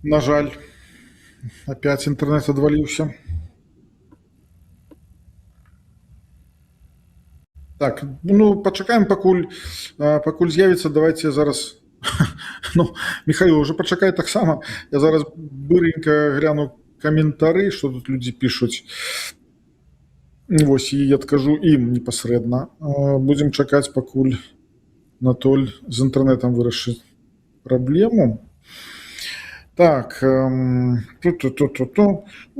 На жаль, опять интернет отвалился. Так, ну пачакаем пакуль з'явіцца, давайте я зараз ну, Михаил, уже пачакай таксама, я зараз быренька гляну каментары, што тут людзі пішуць. Вось, і я адкажу ім непасрэдна. Будзем чакаць, пакуль Анатоль з інтэрнэтам вырашыць праблему. Так, ну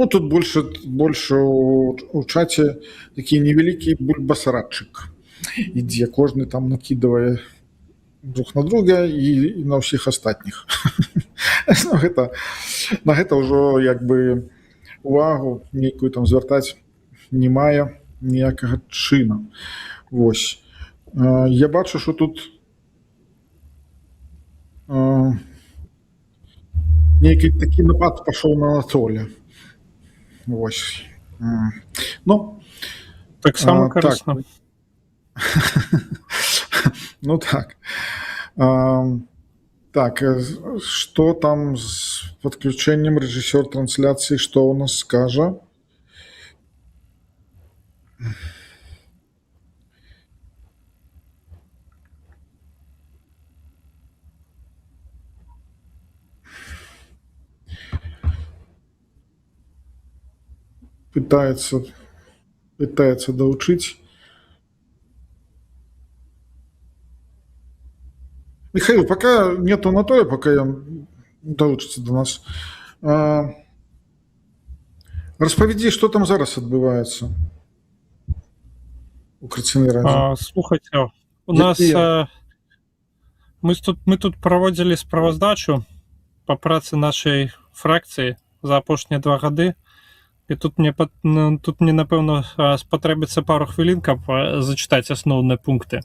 тут больше у чате такі невялікі бульбасарадчык ідзе, кожны там накидывае друг на друга і на ўсіх астатніх. На гэта ўжо як бы увагу нейкую там звяртаць не мае ніякага чына. Вось. Я бачу, што тут нейкі такі напад пашоў на Анатоля. Вось. Ну, Таксама карысна. Ну так. Так, что там с подключением режиссер трансляции, что у нас скажа? Пытается доучить. Михаил, пока нету Анатолия, пока он доучится до нас. Распавядзі, што там зараз адбываецца у Крыцінай радзе. Слухайце, у нас мы тут праводзілі справаздачу па працы нашай фракцыі за апошнія 2 гады, і тут мне напэўна спатрэбіцца пару хвілін, каб зачытаць асноўныя пункты.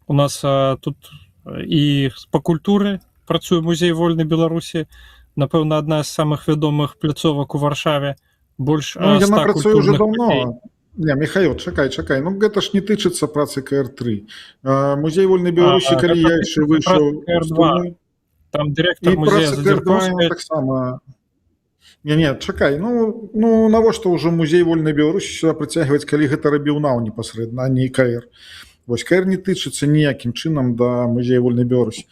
У нас тут і па культуры працуе музей вольнай Беларусі, напэўна, адна з самых вядомых пляцовак у Варшаве. Больш 100 яна працуе уже культурных падзей. давно. Не, Михаил, чакай. Ну гэта ж не тычыцца працы КР3. Музей вольнай Беларусі, калі я яшчэ выйшаў з турмы, Там і дырэктар музея праца КР2 Задзірковская. таксама. Не, чакай. Ну навошта ўжо музей вольнай Беларусі сюда прыцягваць, калі гэта рабіў НАУ непасрэдна, а не КР. Вось КР не тычыцца ніякім чынам да музея вольнай Беларусі.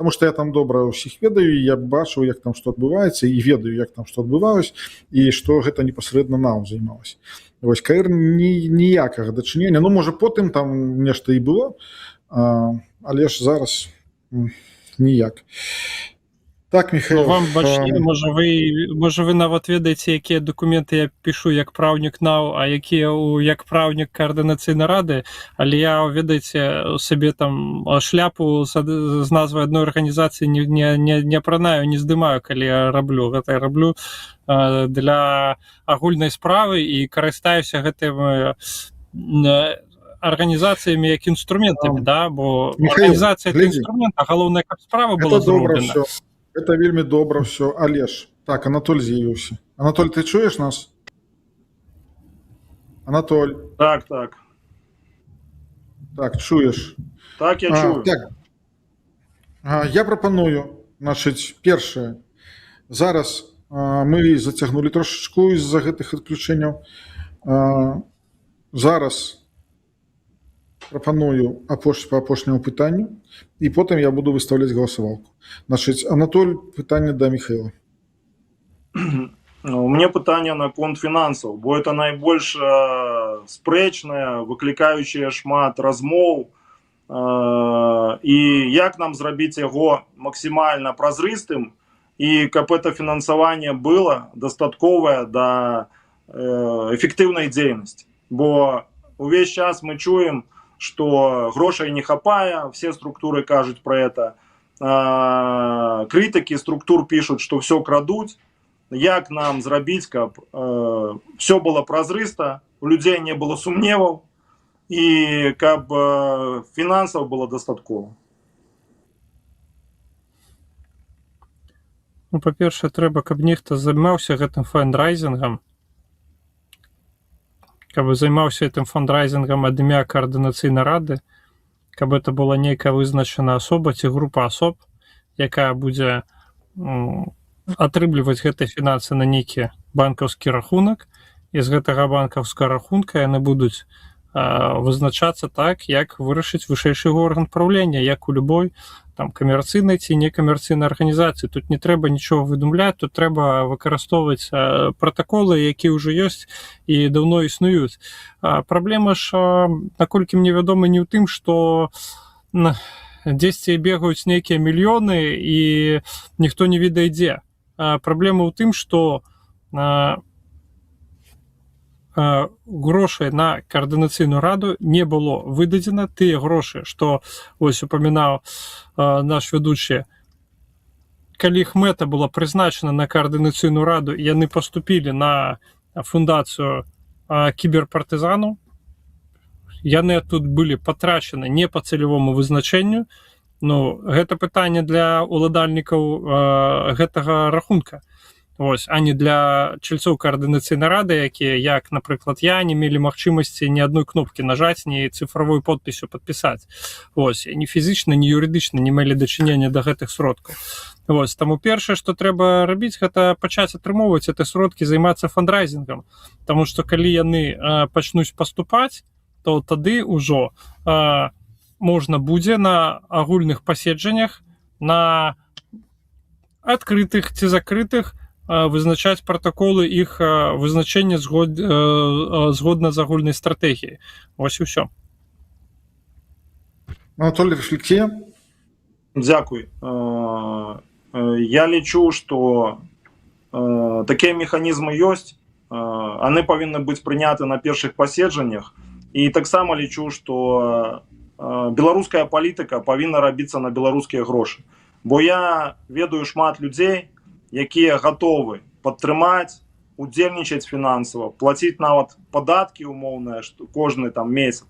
Таму што я там добра ўсіх ведаю, я бачыў, як там што адбываецца, і ведаю, як там што адбывалось, і што гэта непасрэдна НАУ займалася. Вось КР ніякага дачынення. Ну, можа, потым там нешта і было, але ж зараз ніяк. Так, Михаил. Вам бачней, можа вы нават ведаеце, якія дакументы я пішу як праўнік НАУ, а якія як праўнік каардынацыйнай рады, але я, ведаеце, сабе там шляпу з назвай адной арганізацыі не апранаю, не здымаю, калі я раблю. Гэта я раблю для агульнай справы і карыстаюся гэтымі арганізацыямі як інструментамі, да? Бо арганізацыя — это інструмент, а галоўнае, каб справа была зроблена. Это вельмі добра все. Алеш. Так, Анатоль з'явіўся. Анатоль, ты чуеш нас? Анатоль. Так, чуеш. Так, я чую. Так. Я прапаную, значыць, першае. Зараз мы зацягнули трошечку з-за гэтых адключэнняў. Зараз прапаную по апошняму пытанню, і потым я буду выставляць галасавалку. Значыць, Анатоль, пытанне да Михаила. У меня пытанне наконт фінансаў, бо это найбольш спрэчнае, выклікаючае шмат размоў, і як нам зрабіць яго максімальна празрыстым, і каб это фінансаванне было дастатковае да эфектыўнай дзейнасці. Бо увесь час мы чуем, что грошей не хапае, все структуры кажуць про это, критики структур пишут, что все крадуць. Як нам зрабіць, каб все было празрыста, у людей не было сумневаў, і каб фінансаў было дастаткова? Ну, па-першае, трэба, каб нехта займаўся гэтым фандрайзінгам, каб займаўся гэтым фандрайзінгам ад імя каардынацыйнай рады, каб это была нейкая вызначана асоба ці група асоб, якая будзе атрымліваць гэтыя фінансы на нейкі банкаўскі рахунак, і з гэтага банкаўскага рахунка яны будуць вызначацца так, як вырашыць вышэйшы орган правлення, як у любой там камерцыйнай ці некамерцыйнай арганізацыі. Тут не трэба нічого выдумляць, тут трэба выкарыстоўваць пратаколы, якія ўжо ёсць і даўно існуюць. Праблема ж, наколькі мне вядома, не ў тым, што дзесьці бегаюць нейкія мільёны і ніхто не ведае дзе. Праблема ў тым, што грошай на каардынацыйную раду не было выдадзена. Тыя грошы, што ось упамінаў наш вядучы, калі іх мэта была прызначана на каардынацыйную раду, яны паступілі на фундацыю кіберпартызану, яны тут былі патрачаны не па цэлявому вызначэнню. Ну, гэта пытанне для ўладальнікаў гэтага рахунка. Ось, а не для чальцоў каардынацыйнай рады, якія, як, напрыклад, я, не мелі магчымасці ні адной кнопкі нажаць, ні цифровой подпісю падпісаць. Ось, ні фізічна, ні юрыдычна не мелі дачынення да гэтых сродкаў. Ось, таму першае, што трэба рабіць, гэта пачаць атрымоўваць гэтыя сродкі, займацца фандрайзінгам. Таму што калі яны пачнуць паступаць, то тады ўжо можна будзе на агульных паседжаннях, на адкрытых ці закрытых, вызначаць пратаколы іх вызначэння згодна з агульнай стратэгіяй. Вось і ўсё. Анатолий, рэфлексія? Дзякуй. Я лічу, што такія механізмы ёсць, яны павінны быць прыняты на першых паседжаннях, і таксама лічу, што беларуская палітыка павінна рабіцца на беларускія грошы. Бо я ведаю шмат людзей, якія гатовы падтрымаць, удзельнічаць фінансава, плаціць нават падаткі умоўныя кожны там месяц.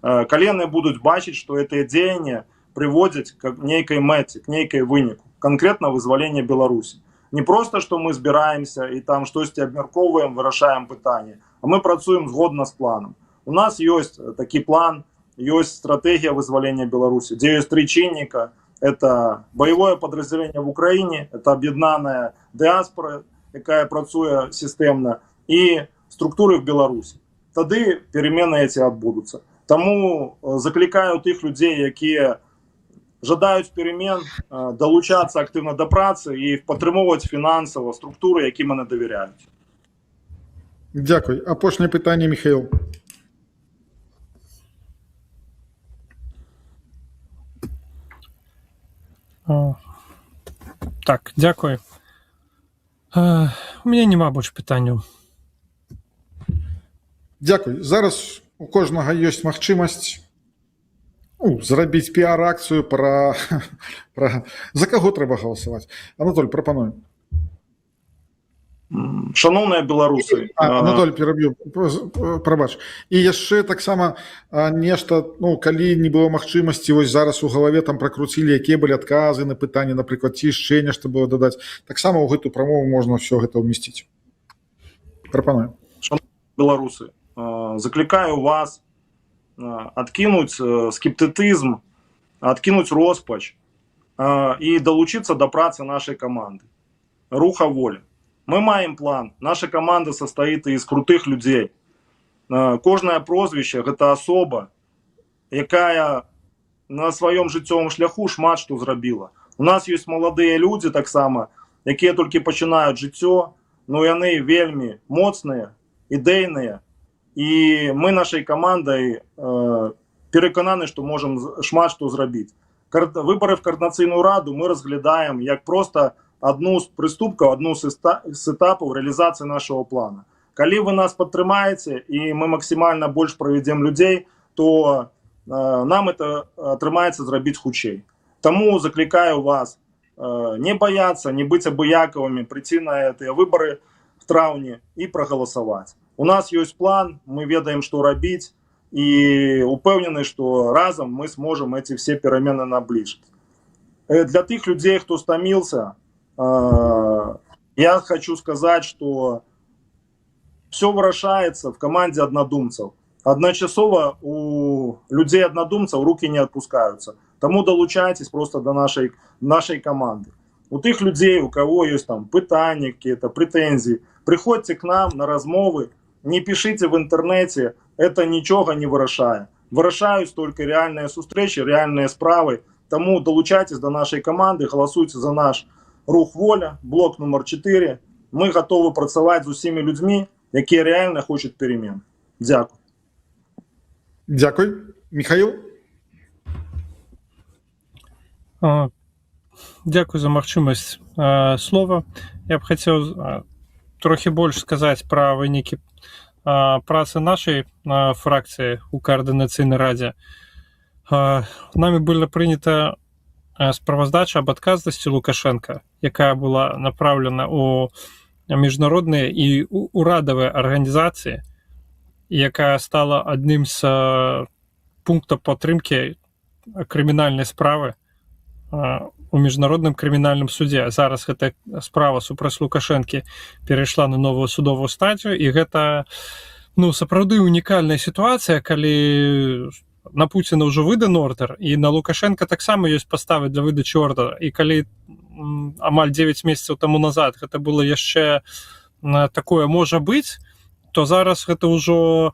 Калі яны будуць бачыць, што гэтыя дзеянні прыводзяць к нейкай мэце, к нейкай выніку, канкрэтна вызвалення Беларусі. Не проста, што мы збіраемся і там штосьці абмяркоўваем, вырашаем пытанне, а мы працуем згодна з планам. У нас ёсць такі план, ёсць стратэгія вызвалення Беларусі, дзе ёсць 3 чынніка. Это боевое подразделение в Украине, это объединенная диаспора, якая працуе системно, и структуры в Беларуси. Тады перемены эти отбудутся. Тому закликаю тых людей, якія жадаюць перемен, долучаться активно до працы и падтрымоўваць фінансава структуры, якім яны давяряюць. Дякую. Апошняе пытанне, Михаил. Так, дзякуй. У мяне няма больш пытанняў. Дякуй. Зараз у кожнага ёсць магчымасць зрабіць піар-акцыю пра за каго трэба галасаваць. Анатоль, прапануем. Шановныя беларусы, Анатоль, пераб'ю, прабач. І яшчэ таксама нешта, калі не было магчымасці, вось зараз у галаве там пракруцілі, якія былі адказы на пытанні, напрыклад, ці яшчэ нешта было дадаць. Таксама ў гэту прамову можна ўсё гэта ўмесціць. Прапануем. Шановныя беларусы, закликаю вас адкінуць скептыцызм, адкінуць роспач і далучыцца да працы нашай каманды. Руха воля. Мы маем план. Наша команда состоит из крутых людей. Кожное прозвище – это особа, якая на своем жыццёвым шляху шмат што зрабіла. У нас есть молодые люди таксама, якія толькі пачынаюць жыццё, но яны вельмі моцныя, ідэйныя. І мы нашай камандай перакананы, што можам шмат што зрабіць. Выборы в координацыйную раду мы разглядаем як просто одну з прыступкаў, одну з этапаў рэалізацыі нашего плана. Калі вы нас падтрымаеце і мы максімальна больш правядзем людзей, то нам это атрымаецца зрабіць хутчэй. Таму закликаю вас не бояться, не быть абыякавымі, прийти на гэтыя выборы в траўні і прагаласаваць. У нас ёсць план, мы ведаем, што рабіць, і упэўнены, што разам мы сможем эти все перамены наближить. Для тых людзей, хто стаміўся, я хочу сказать, что все вырашается в команде однодумцев. Одночасово у людей-однодумцев руки не отпускаются. Тому долучайтесь просто до нашей команды. У тех людей, у кого есть там пытания, какие-то претензии, приходите к нам на размовы, не пишите в интернете, это ничего не вырашае. Вырашаюць только реальные сустрэчы, реальные справы. Тому долучайтесь до нашей команды, голосуйте за наш рух «Воля», блок номер 4. Мы готовы працаваць з усімі людзьмі, якія реально хочуць перемен. Дякую. Дякую. Михаил? Дякую за магчымасць слова. Я б хацеў трохі больш сказаць пра вынікі працы нашай фракцыі у Координаційнай радзе. Нами была прынята справаздача аб адказнасці Лукашенка, якая была направлена ў міжнародныя і урадавыя арганізацыі, якая стала адным з пунктаў падтрымкі крымінальнай справы у міжнародным крымінальным судзе. Зараз гэта справа супраць Лукашэнкі перайшла на новую судовую стадію, і гэта сапраўды унікальная сітуацыя, калі на Пуціна ўжо выдан ордер, і на Лукашенка таксама ёсць паставы для выдачы ордера. І калі амаль 9 месяцаў таму назад гэта было яшчэ такое можа быць, то зараз гэта ўжо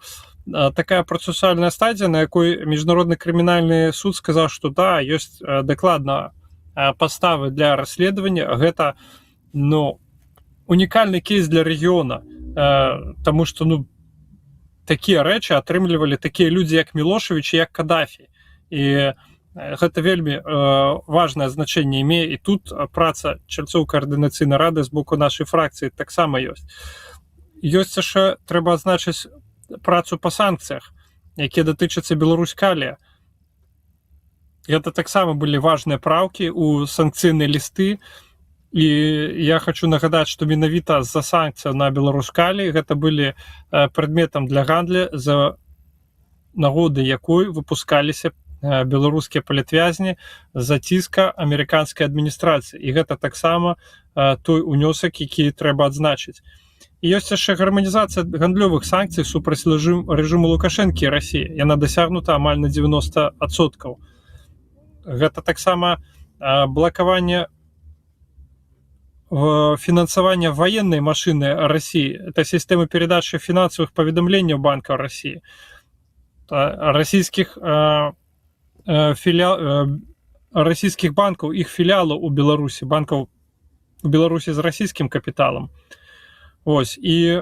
такая працэсуальная стадія, на якой міжнародны крымінальны суд сказаў, што да, ёсць дакладна падставы для расследавання. Гэта унікальны кейс для рэгіёна, таму што такія рэчы атрымлівалі такія людзі, як Мілошевіч і як Кадафі. І гэта вельмі важнае значэнне мае, і тут праца чальцоў Координаційнай рады з боку нашай фракцыі таксама ёсць. Ёсць яшчэ, трэба адзначыць, працу па санкцыях, якія датычацца Беларусь-Калія. Гэта таксама былі важныя праўкі ў санкцыйныя лісты, і я хочу нагадаць, што менавіта з-за санкцыяў на Беларусь-Каліі гэта былі прадметам для гандля, за нагоды якой выпускаліся беларускія палітвязні з-за ціска амерыканскай адміністрацыі. І гэта таксама той унёсак, які трэба адзначыць. І ёсць яшчэ гарманізацыя гандлёвых санкцый супраць рэжыму Лукашэнкі і Расіі. Яна дасягнута амаль на 90%. Гэта таксама блакаванне фінансавання военной машины России. Это система передачи финансовых поведомлений банков России. Российских банков, их филиалов у Беларуси, банков у Беларуси с российским капиталом. Ось. И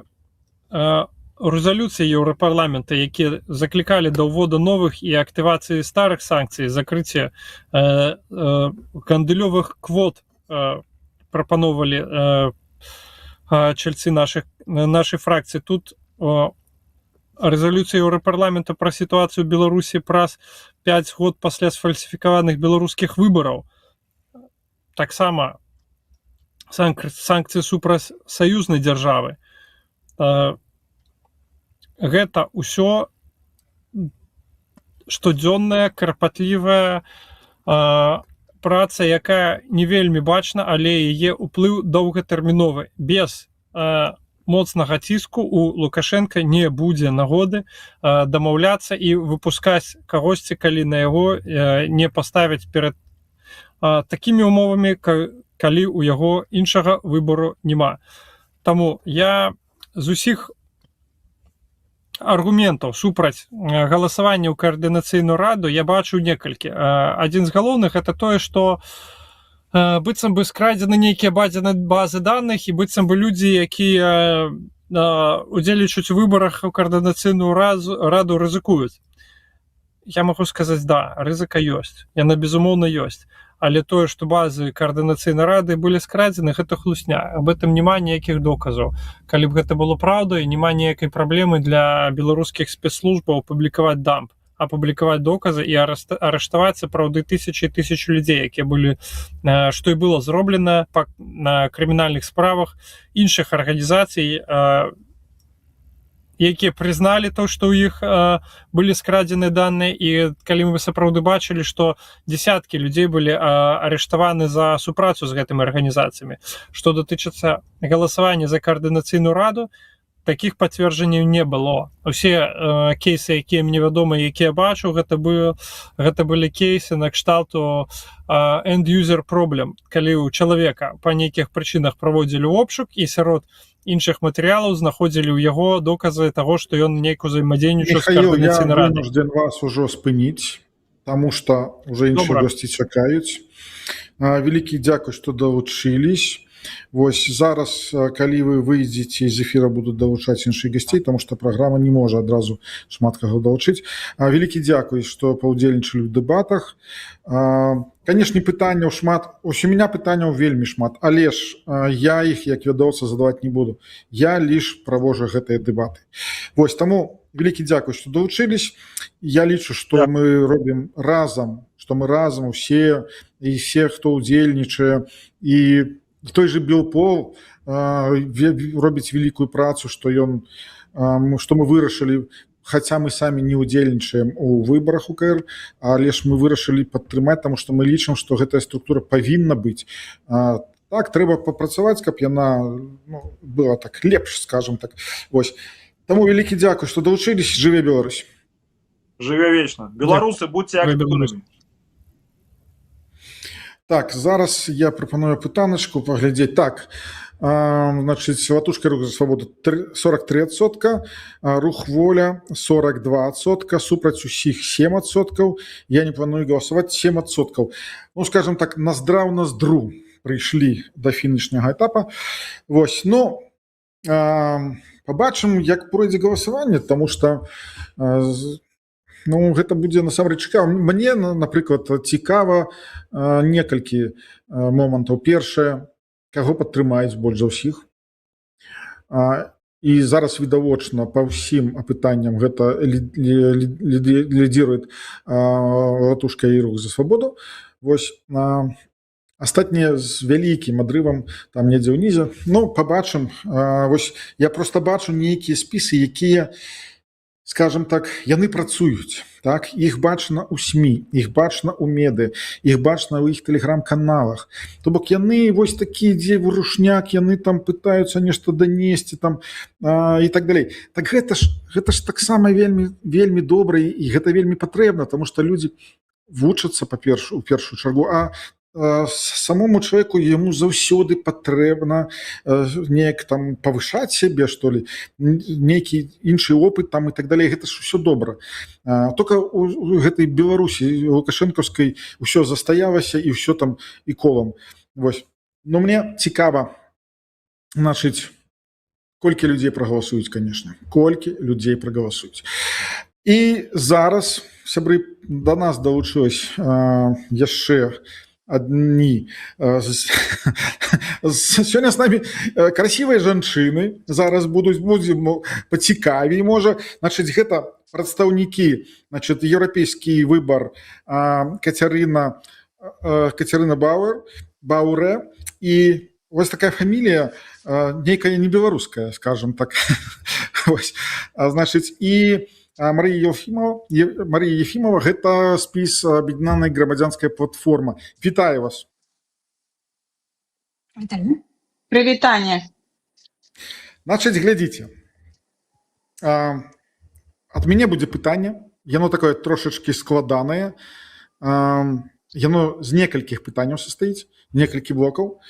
резолюции Европарламента, які закликали до вводу новых и активации старых санкций, закрытия гандлёвых квот, прапановали чальцы нашей фракции. Тут резолюция Европарламента про ситуацию в Беларуси праз 5 год пасля сфальсифікаваных беларускіх выбораў. Таксама санкцыі супраць саюзнай дзяржавы. Гэта ўсё штодзённая, карпатлівая праца, якая не вельмі бачна, але яе ўплыў доўгатэрміновы. Без моцнага ціску у Лукашенка не будзе нагоды дамаўляцца і выпускаць кагосьці, калі на яго не паставяць перад такімі умовамі, калі ў яго іншага выбору няма. Таму я з усіх аргументаў супраць галасавання ў Координаційную раду я бачу некалькі. Адзін з галоўных это тое, што быццам бы скрадзены нейкія базы даных, і быццам бы людзі, якія удзельнічаюць у выбарах у Координаційную раду, рызыкуюць. Я магу сказаць, да, рызыка ёсць, яна безумоўна ёсць. Але тое, што базы Координаційнай рады былі скрадзены, гэта хлусня. Аб гэтым няма ніякіх доказаў. Калі б гэта было праўдай, няма ніякай праблемы для беларускіх спецслужбаў апублікаваць дамп, апублікаваць доказы і арыштаваць сапраўды тысячы і тысячы людзей, якія былі, што і было зроблена на крымінальных справах іншых арганізацый, якія прызналі то, што ў іх былі скрадзены даныя, і калі мы сапраўды бачылі, што десяткі людзей былі арыштаваны за супрацу з гэтымі арганізацыямі. Што датычыцца галасавання за Координаційную раду, такіх пацверджанняў не было. Усе кейсы, якія мне вядомы, якія бачу, гэта былі кейсы накшталту end-user problem, калі ў чалавека па нейкіх прычынах праводзілі обшук і сярод іншых матэрыялаў знаходзілі ў яго доказы таго, што ён нейкую взаимодзейнічаў з Михаил, я каардынацыйнай радай. вынужден вас ужо спыніць, таму што ўжо іншыя Добра. госці чакаюць. Вялікі дзякуй, што далучылись. Вось зараз, калі вы выйдзеце з эфіра, будуць далучаць іншых гасцей, таму што праграма не можа адразу шмат каго далучыць. Вялікі дзякуй, што паўдзельнічалі ў дэбатах. Канешне, пытанняў шмат, ось у меня пытанняў вельмі шмат, але ж я іх, як вядоўца, задаваць не буду. Я лишь правожу гэтыя дэбаты. Вось, таму вялікі дзякуй, што далучылись. Я лічу, што мы робім разам, усе, і все, хто ўдзельнічае, і той же Билл Пол робіць вялікую працу, што мы вырашылі, хаця мы самі не ўдзельнічаем у выбарах УКР, але ж мы вырашылі падтрымаць, таму што мы лічым, што гэтая структура павінна быць. Так, трэба папрацаваць, каб яна была так лепш, скажем так. Вось. Таму вялікі дзякуй, што далучылись. Жыве Беларусь. Жыве вечна. Беларусы, будьце актыўнымі. Так, зараз я прапаную пытаначку паглядзець. Так, значыць, Ватушка рух за свабоду 43%, рух воля 42%, супраць усіх 7%, я не планую галасаваць 7%. Ну, скажем так, наздраў прыйшлі да фінішняга этапа. Вось, пабачым, як пройдзе галасаванне, таму што гэта будзе насамрэч цікава. Мне, напрыклад, цікава некалькі момантаў. Першае, каго падтрымаюць больш за ўсіх. І зараз відавочна па ўсім апытанням гэта лідзіруе Ватушка і рух за свабоду. Вось, астатнія з вялікім адрывам там недзе ўнізе. Пабачым. Вось я проста бачу нейкія спісы, якія, скажем так, яны працуюць, так, іх бачна ў СМІ, іх бачна ў меды, іх бачна ў іх тэлеграм-каналах. То бок яны вось такія, дзе вырушняк, яны там пытаюцца нешта данесці там і так далей. Так гэта ж таксама вельмі добра і гэта вельмі патрэбна, таму што людзі вучацца у першую чаргу, а самому чалавеку яму заўсёды патрэбна неяк там павышаць сябе, што ли, нейкі іншы опыт там і так далей. Гэта ж усё добра. Только у гэтай Беларусі лукашэнкаўскай усё застаялася і ўсё там і колам. Вось. Мне цікава, значыць, колькі людзей прагаласуюць, канешне. Колькі людзей прагаласуюць. І зараз, сябры, да нас далучылась яшчэ одни. Сёння з намі красивыя жанчыны зараз будуць пацікавей, можа. Значыць, гэта прадстаўнікі, значыць, еўрапейскі выбар Кацярына Бауре. І вось такая фамілія, нейкая не беларуская, скажем так. Значыць, і Марія Ефімова, гэта спіс аб'яднаная грамадзянская платформа. Вітаю вас. Вітаю. Прывітанне. Значыць, глядзіце. Ад мяне будзе пытанне. Яно такое трошачкі складанае. Яно з некалькіх пытанняў састаіць, некалькі блокаў.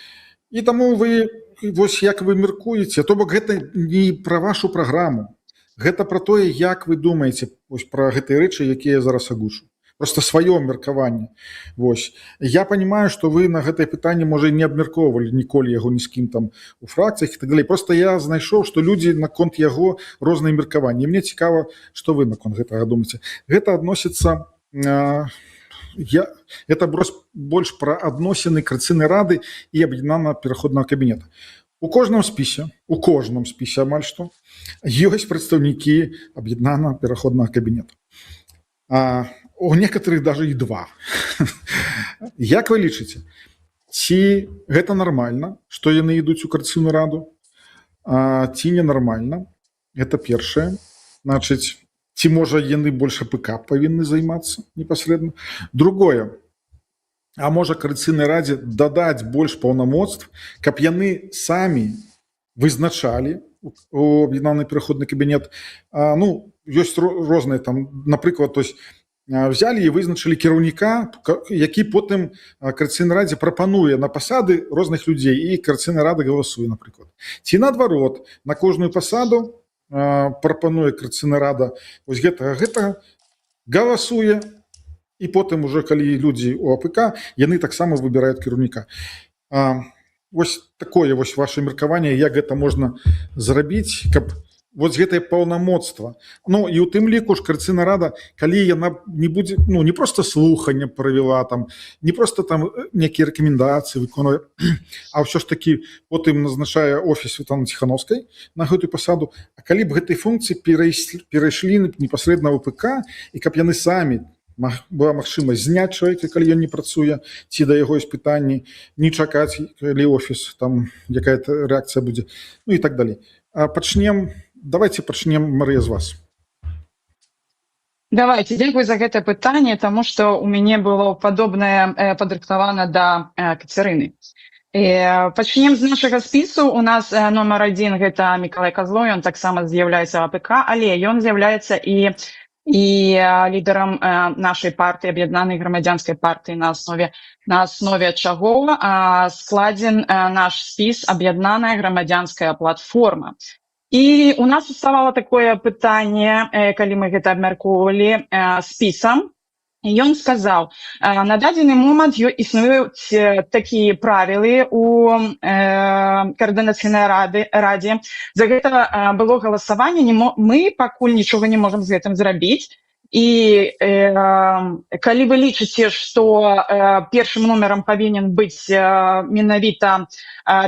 І таму вы, вось як вы меркуеце, то бок гэта не пра вашу праграму. Гэта пра тое, як вы думаеце пра гэтыя рэчы, якія я зараз агучу. Просто сваё меркаванне. Вось. Я панимаю, што вы на гэтае пытанне, можа, не абмяркоўвалі ніколі яго ні з кім там у фракцыях і так далей. Просто я знайшоў, што людзі наконт яго розныя меркаванні. Мне цікава, што вы наконт гэтага думаеце. Гэта адносіцца... Это больш пра адносіны Коаліцыйнай рады і аб'яднанага пераходнага кабінета. У кожным спісе амаль што, ёсць прадстаўнікі аб'яднанага пераходнага кабінета. У некаторых даже і два. Як вы лічыце, ці гэта нармальна, што яны ідуць у Коаліцыйную раду, ці ненармальна? Гэта першае. Значыць, ці можа яны больш АПК павінны займацца непасрэдна? Другое. А можа Коаліцыйнай радзе дадаць больш паўнамоцтв, каб яны самі вызначалі у аб'яднаны пераходны кабінет. Ну, ёсць розныя там, напрыклад, то есть взялі і вызначылі кіраўніка, які потым Координацыйнай радзе прапануе на пасады розных людзей, і Координацыйная рада галасуе, напрыклад. Ці наадварот, на кожную пасаду прапануе Координацыйная рада вось гэтага галасуе, і потым уже калі людзі у АПК, яны таксама выбіраюць кіраўніка. Вось такое вось ваше меркаванне, як гэта можна зрабіць, каб вот гэтае паўнамоцтва. Ну, і ў тым ліку ж Координацыйная рада, калі яна не будзе, ну, не проста слуханне правіла, там, не проста там некія рэкамендацыі выконвае, а ўсё ж такі потым назначае офіс Светланы Ціхановскай на гэтую пасаду. А калі б гэтай функцыі перайшлі непасрэдна ў АПК, і каб яны самі, была магчымасць зняць чалавека, калі ён не працуе, ці да яго ёсць пытанні, не чакаць, калі офіс, там, якая-то рэакцыя будзе, ну і так далей. Давайте пачнем, Марыя, з вас. Давайте, дзякуй за гэта пытанне, тому што у мяне было падобнае падрыхтавана да Кацярыны. Пачнем з нашага спісу. У нас номер 1 гэта Мікалай Казлой, ён таксама з'яўляецца АПК, але ён з'яўляецца і лідарам нашай партыі, аб'яднанай грамадзянскай партыі, на аснове чаго складзен наш спіс аб'яднаная грамадзянская платформа. І у нас уставала такое пытанне, калі мы гэта абмяркоўвалі спісам. Ён сказаў, на дадзены момант існуюць такія правілы у Координацыйнай радзе. За гэта было галасаванне, мы пакуль нічога не можам з гэтым зрабіць. І калі вы лічыце, што першым номерам павінен быць менавіта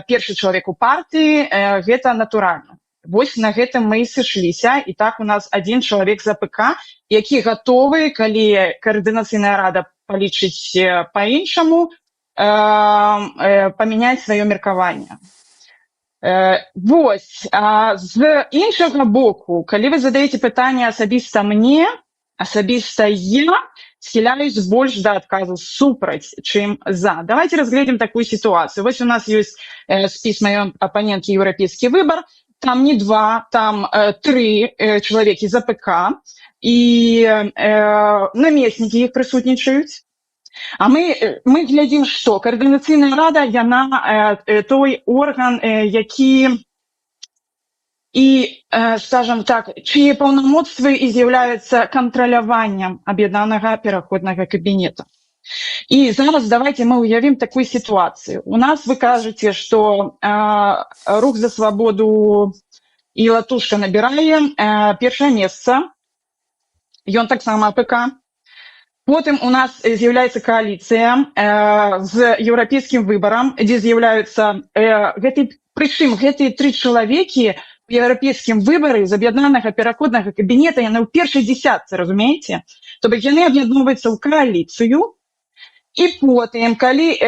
першы чалавек у партыі, гэта натуральна. Вось на гэтым мы і сышліся, і так у нас один чалавек з АПК, які гатовы, калі Координацыйная рада палічыць па-іншаму, памяняць сваё меркаванне. Вось, з іншага боку, калі вы задаеце пытанне асабіста мне, асабіста я схіляюсь больш да адказу супраць, чым за. Давайте разгледзім такую сітуацыю. Вось у нас ёсць спіс маёй апаненткі «Еўрапейскі выбар», там не 2, там 3 чалавекі з АПК, і намеснікі іх прысутнічаюць. А мы глядзім, што Координацыйная рада, яна той орган, які і, скажем так, чые паўнамоцтвы і з'яўляюцца кантраляваннем аб'яднанага пераходнага кабінета. І зараз давайте мы уявім такую сітуацыю. У нас вы кажаце, што рух за свабоду і Латушка набірае першае месца. Ён таксама АПК. Потым у нас з'яўляецца кааліцыя з еўрапейскім выбарам, дзе з'яўляюцца прычым гэтыя 3 чалавекі в еўрапейскім выбары з аб'яднанага пераходнага кабінета, яны ў першай дзесятцы, разумееце? То бок яны аб'ядноўваюцца ў кааліцыю. І потым, калі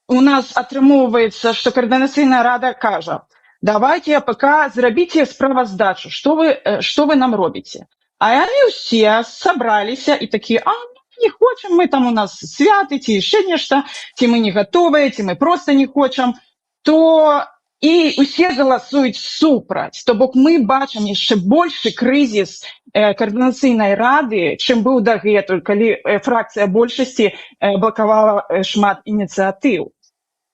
у нас атрымоўваецца, што Координацыйная рада кажа, давайте АПК, зрабіце справаздачу, што вы нам робіце. А яны ўсе сабраліся і такія, не хочам, мы там у нас святы, ці яшчэ нешта, ці мы не гатовыя, ці мы проста не хочам, то і усе галасуюць супраць. То бок мы бачым яшчэ большы крызіс Координацыйнай рады, чым быў дагэтуль, калі фракцыя большасці блакавала шмат ініцыятыў.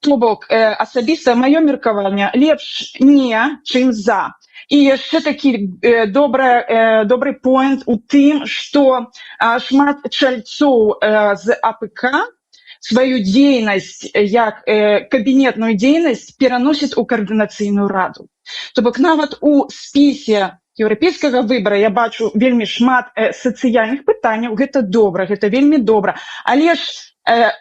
То бок асабіста маё меркаванне лепш не, чым за. І яшчэ такі добры поінт у тым, што шмат чальцоў з АПК сваю дзейнасць, як кабінетную дзейнасць, пераносіць у Координацыйную раду. То бок нават у спісе еўрапейскага выбара я бачу вельмі шмат сацыяльных пытанняў, гэта добра, гэта вельмі добра. Але ж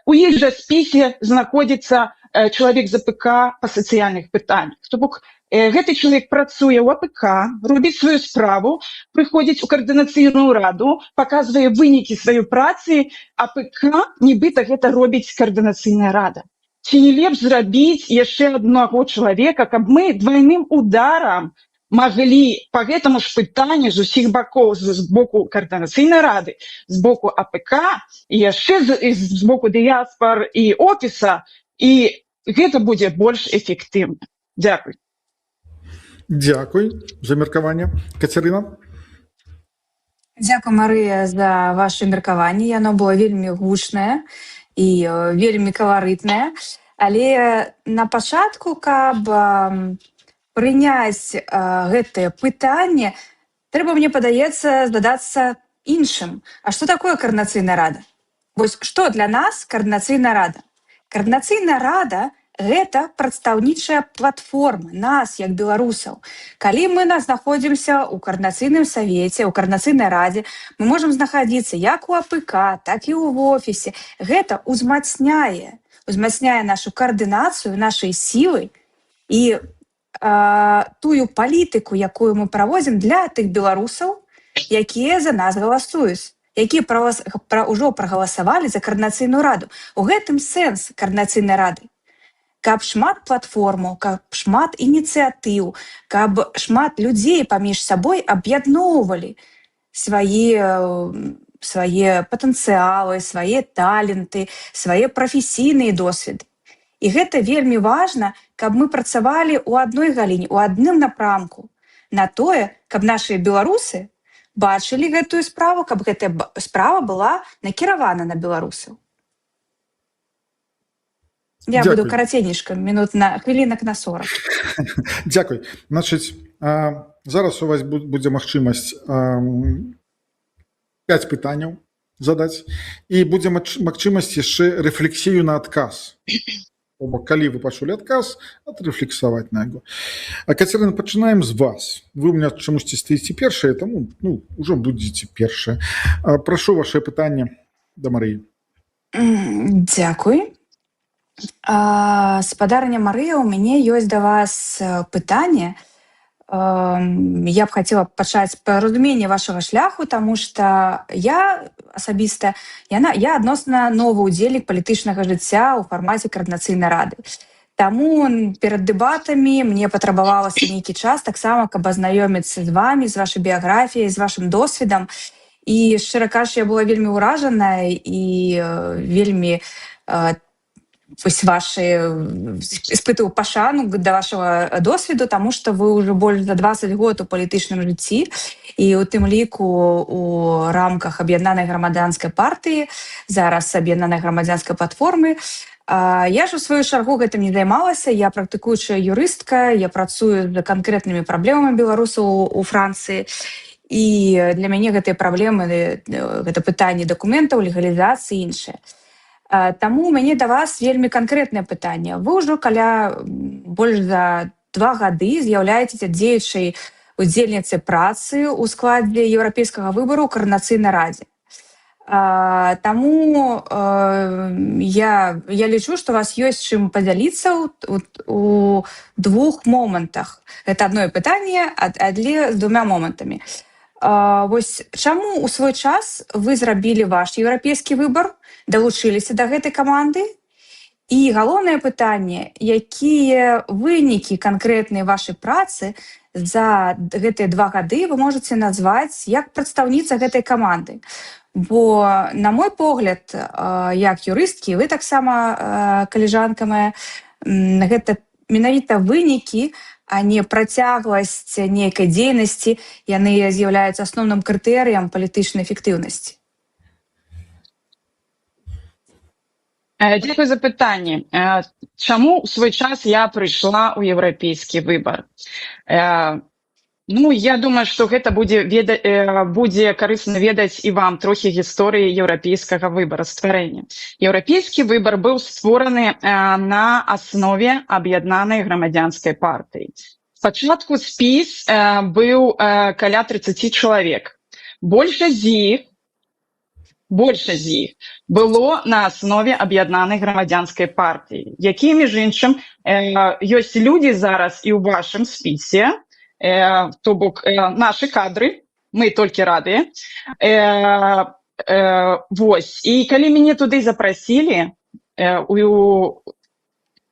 у іх жа спісе знаходзіцца чалавек з АПК па сацыяльных пытаннях. То бок гэты чалавек працуе ў АПК, робіць сваю справу, прыходзіць у Координацыйную раду, паказвае вынікі сваёй працы, АПК нібыта гэта робіць Координацыйная рада. Ці не лепш зрабіць яшчэ аднаго чалавека, каб мы двайным ударам маглі па гэтаму ж пытанню з усіх бакоў, з боку Координацыйнай рады, з боку АПК, і яшчэ з боку дыяспар і офіса, і гэта будзе больш эфектыўна. Дзякуй. Дзякуй за меркаванне. Кацярына? Дзякуй, Марыя, за ваше меркаванне. Яно было вельмі гучнае і вельмі каларытнае. Але на пачатку, каб прыняць гэтае пытанне, трэба, мне падаецца, задацца іншым. А што такое каардынацыйная рада? Вось што для нас каардынацыйная рада? Каардынацыйная рада – гэта прадстаўнічая платформа нас, як беларусаў. Калі мы знаходзімся ў каардынацыйным савеце, ў каардынацыйнай радзе, мы можам знаходзіцца як у АПК, так і ў офісе. Гэта узмацняе нашу каардынацыю, нашай сілы і тую палітыку, якую мы праводзім для тых беларусаў, якія за нас галасуюць, якія ўжо прагаласавалі за каардынацыйную раду. У гэтым сэнс каардынацыйнай рады. Каб шмат платформаў, каб шмат ініцыятыў, каб шмат людзей паміж сабой аб'ядноўвалі свае патэнцыялы, свае таленты, свае прафесійныя досведы. І гэта вельмі важна, каб мы працавалі ў адной галіне, у адным напрамку, на тое, каб нашыя беларусы бачылі гэтую справу, каб гэтая справа была накіравана на беларусаў. Я Дзякуй. буду караценечка, хвілінак на 40. Дзякуй. Значыць, зараз у вас будзе магчымасць 5 пытанняў задаць і будзе магчымасць яшчэ рэфлексію на адказ. Калі вы пачулі адказ, адрэфлексаваць на яго. А Кацярына, пачынаем з вас. Вы ў меня чамусьці стаіце першыя, таму ўжо будзеце першыя. Прашу ваше пытанне да Марыі. Дзякуй. Спадарня Марыя, у мяне ёсць да вас пытанне. Я б хацела пачаць па разуменні вашага шляху, таму што я асабіста, я адносна новы ўдзельнік палітычнага жыцця ў фармаце каардынацыйнай рады. Таму перад дэбатамі мне патрабавалася нейкі час таксама, каб азнаёміцца з вамі, з вашай біяграфіяй, з вашым досведам. І, шчыра кажучы, я была вельмі ўражаная і вельмі испытываю пашану да вашага досведу, таму што вы ўжо больш за 20 год у палітычным жыцці і ў тым ліку у рамках аб'яднанай грамадзянскай партыі, зараз аб'яднанай грамадзянскай платформы. Я ж у сваю чаргу гэтым не займалася, я практыкуючая юрыстка, я працую з канкрэтнымі праблемамі беларусаў у Францыі. І для мяне гэтыя праблемы, гэта пытанне дакументаў, легалізацыі і іншае. Таму у мяне да вас вельмі канкрэтнае пытанне. Вы ўжо каля больш за 2 гады з'яўляецеся дзеючай удзельніцай працы ў складзе еўрапейскага выбару ў каардынацыйнай радзе. Таму я лічу, што у вас ёсць чым падзяліцца у 2 момантах. Гэта адно пытанне, але з 2 момантамі. Вось чаму ў свой час вы зрабілі ваш еўрапейскі выбар, далучыліся да гэтай каманды? І галоўнае пытанне, якія вынікі канкрэтнай вашай працы за гэтыя 2 гады вы можаце назваць як прадстаўніца гэтай каманды? Бо, на мой погляд, як юрысткі, вы таксама, калежанка моя, гэта менавіта вынікі, а не працягласць нейкай дзейнасці, яны з'яўляюцца асноўным крытэрыям палітычнай эфектыўнасці. Дзякуй за пытанне. Чаму ў свой час я прыйшла ў еўрапейскі выбар? Я думаю, што гэта будзе карысна ведаць і вам трохі гісторыі еўрапейскага выбара, стварэння. Еўрапейскі выбар быў створаны на аснове аб'яднанай грамадзянскай партыі. Спачатку спіс быў каля 30 чалавек. Большасць з іх было на аснове аб'яднанай грамадзянскай партыі, якія, між іншым, ёсць людзі зараз і ў вашым спісе, то бок нашы кадры, мы толькі радыя. І калі мяне туды запрасілі у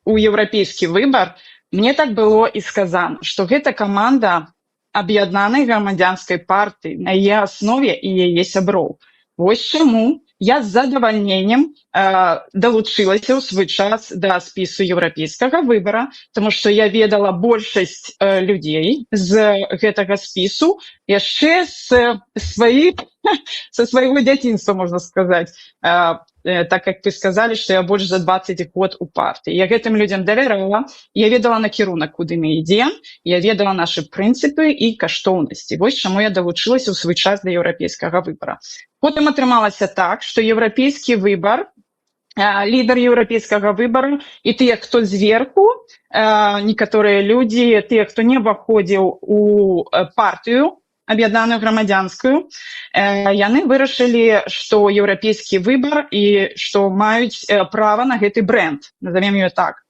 еўрапейскі выбар, мне так было і сказана, што гэта каманда аб'яднанай грамадзянскай партыі на яе аснове і яе сяброў. Вось чаму я з задавальненнем далучылася ў свой час да спісу еўрапейскага выбара, тому што я ведала большасць людзей з гэтага спісу яшчэ са свайго дзяцінства, можна сказаць. Так как вы сказали, что я больше за 20 год у партии. Я гэтым людям давярала, я ведала накірунак, куды мы ідзем, я ведала наши прынцыпы і каштоўнасці. Вось чаму я далучылася ў свой час да еўрапейскага выбара. Потым атрымалася так, што еўрапейскі выбар, лідар еўрапейскага выбару і тыя, хто зверху, некаторыя людзі, тыя, хто не ўваходзіў у партыю, аб'яднаную грамадзянскую, яны вырашылі, што еўрапейскі выбар і што маюць права на гэты бренд, назовем ее так.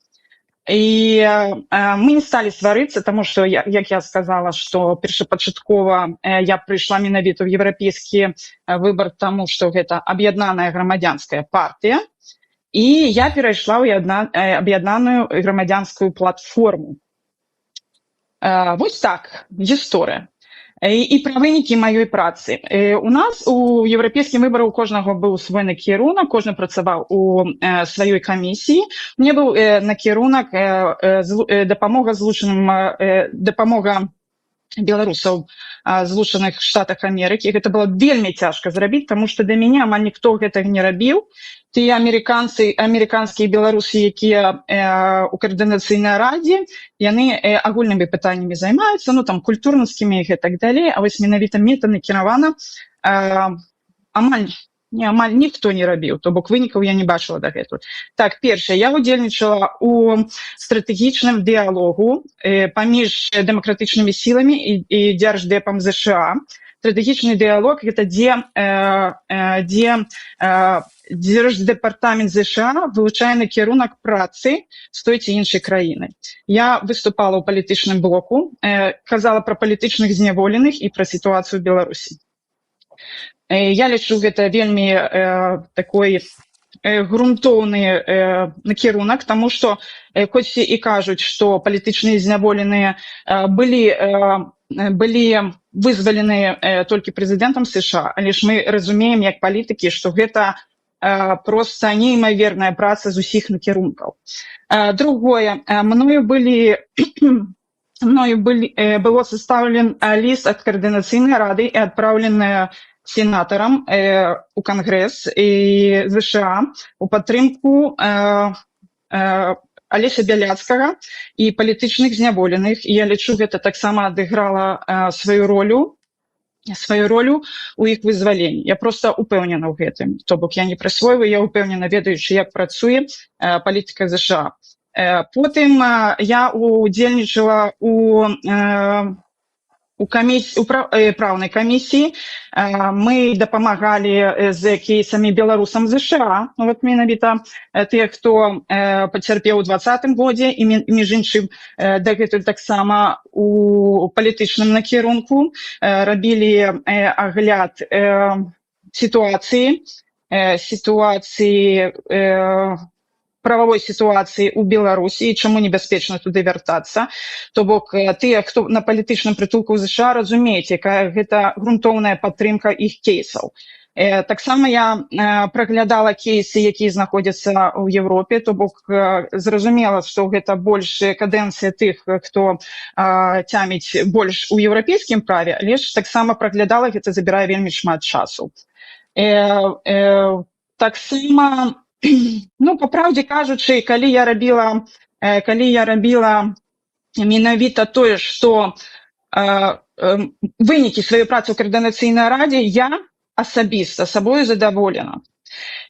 І мы не сталі сварыцца, таму што, як я сказала, што першапачаткова я прыйшла менавіта ў еўрапейскі выбар, таму што гэта аб'яднаная грамадзянская партыя, і я перайшла ў аб'яднаную грамадзянскую платформу. Вось так, гісторыя. І пра вынікі маёй працы. У нас у еўрапейскім выбары у кожнага быў свой накірунак, кожны працаваў у сваёй камісіі. Мне быў накірунак дапамога беларусаў Злучаных Штатах Амерыкі. Гэта было вельмі цяжка зрабіць, таму што да мяне амаль ніхто гэтага не рабіў. Тыя амерыканскія беларусы, якія у каардынацыйнай радзе, яны агульнымі пытаннямі займаюцца, ну там культурніцкімі і так далей, а вось менавіта метанакіравана амаль ніхто не рабіў, то бок вынікаў я не бачыла дагэтуль. Так, першае, я удзельнічала у стратэгічным дыялогу паміж дэмакратычнымі сіламі і дзярждэпам ЗША. Стратэгічны дыялог – гэта дзе Дзярждэпартамент ЗША вылучае накірунак працы з той ці іншай краіны. Я выступала ў палітычным блоку, казала пра палітычных зняволеных і пра сітуацыю ў Беларусі. Я лічу гэта вельмі такой грунтоўны накірунак, таму што хоць і кажуць, што палітычныя зняволеныя былі вызваленыя толькі прэзідэнтам США, але ж мы разумеем, як палітыкі, што гэта просто неймаверная праца з усіх накірункаў. Другое, мною было составлен ліст ад каардынацыйнай рады і адпраўлены сенатарам у Кангрэс і ЗША у падтрымку Алеся Бяляцкага і палітычных зняволеных. І я лічу, гэта таксама адыграла сваю ролю у іх вызваленні. Я проста упэўнена ў гэтым. То бок я не прысвойваю, я упэўнена, ведаючы, як працуе палітыка ЗША. Потым я удзельнічала у праўнай камісіі. Мы дапамагалі з кейсамі беларусам ЗША, вот менавіта тыя, хто пацярпеў у 2020 годзе, і між іншым дагэтуль таксама у палітычным накірунку рабілі агляд сітуацыі прававой сітуацыі ў Беларусі і чаму небяспечна туды вяртацца. То бок тыя, хто на палітычным прытулку ў ЗША, разумеюць, якая гэта грунтоўная падтрымка іх кейсаў. Таксама я праглядала кейсы, якія знаходзяцца ў Европе, то бок зразумела, што гэта больш кадэнцыя тых, хто цяміць больш у еўрапейскім праве, але ж таксама праглядала, гэта забірае вельмі шмат часу. Таксама, ну, па праўдзе кажучы, калі я рабіла менавіта тое, што вынікі сваёй працы ў каардынацыйнай радзе, я асабіста сабою задаволена.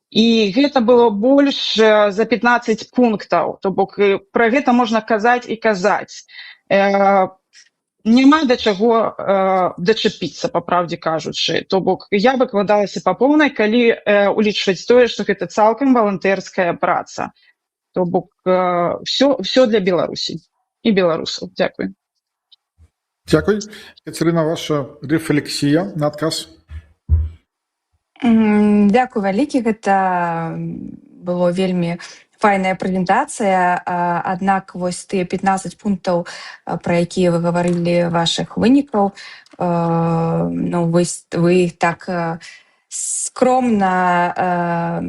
І гэта было больш за 15 пунктаў, то бок пра гэта можна казаць і казаць. Няма да чаго дачапіцца, па праўдзе кажучы. То бок я выкладалася па поўнай, калі улічваць тое, што гэта цалкам валантэрская праца. То бок все для Беларусі і беларусаў. Дзякуй. Дзякуй. Кацярына, ваша рэфлексія на адказ. Дзякуй вялікі, гэта было вельмі файная прэзентацыя, аднак вось тыя 15 пунктаў, пра якія вы гаварылі, вашых вынікаў, ну, вы так скромна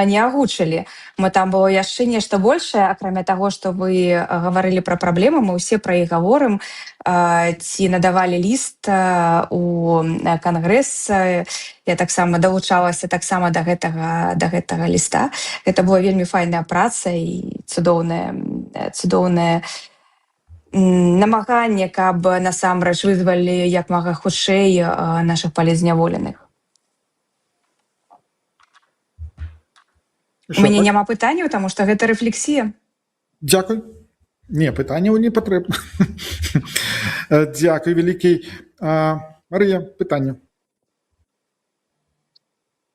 не агучылі. Мо там было яшчэ нешта большае, акрамя таго, што вы гаварылі пра праблемы, мы ўсе пра іх гаворым, ці надавалі ліст у кангрэс. Я таксама далучалася таксама да гэтага ліста. Гэта была вельмі файная праца і цудоўнае намаганне, каб насамрэч вызвалі як мага хутчэй нашых палізняволеных. У мяне няма пытанняў, таму што гэта рэфлексія. Дзякуй. Не, пытанняў не патрэбна. Дзякуй вялікі. Марыя, пытанне.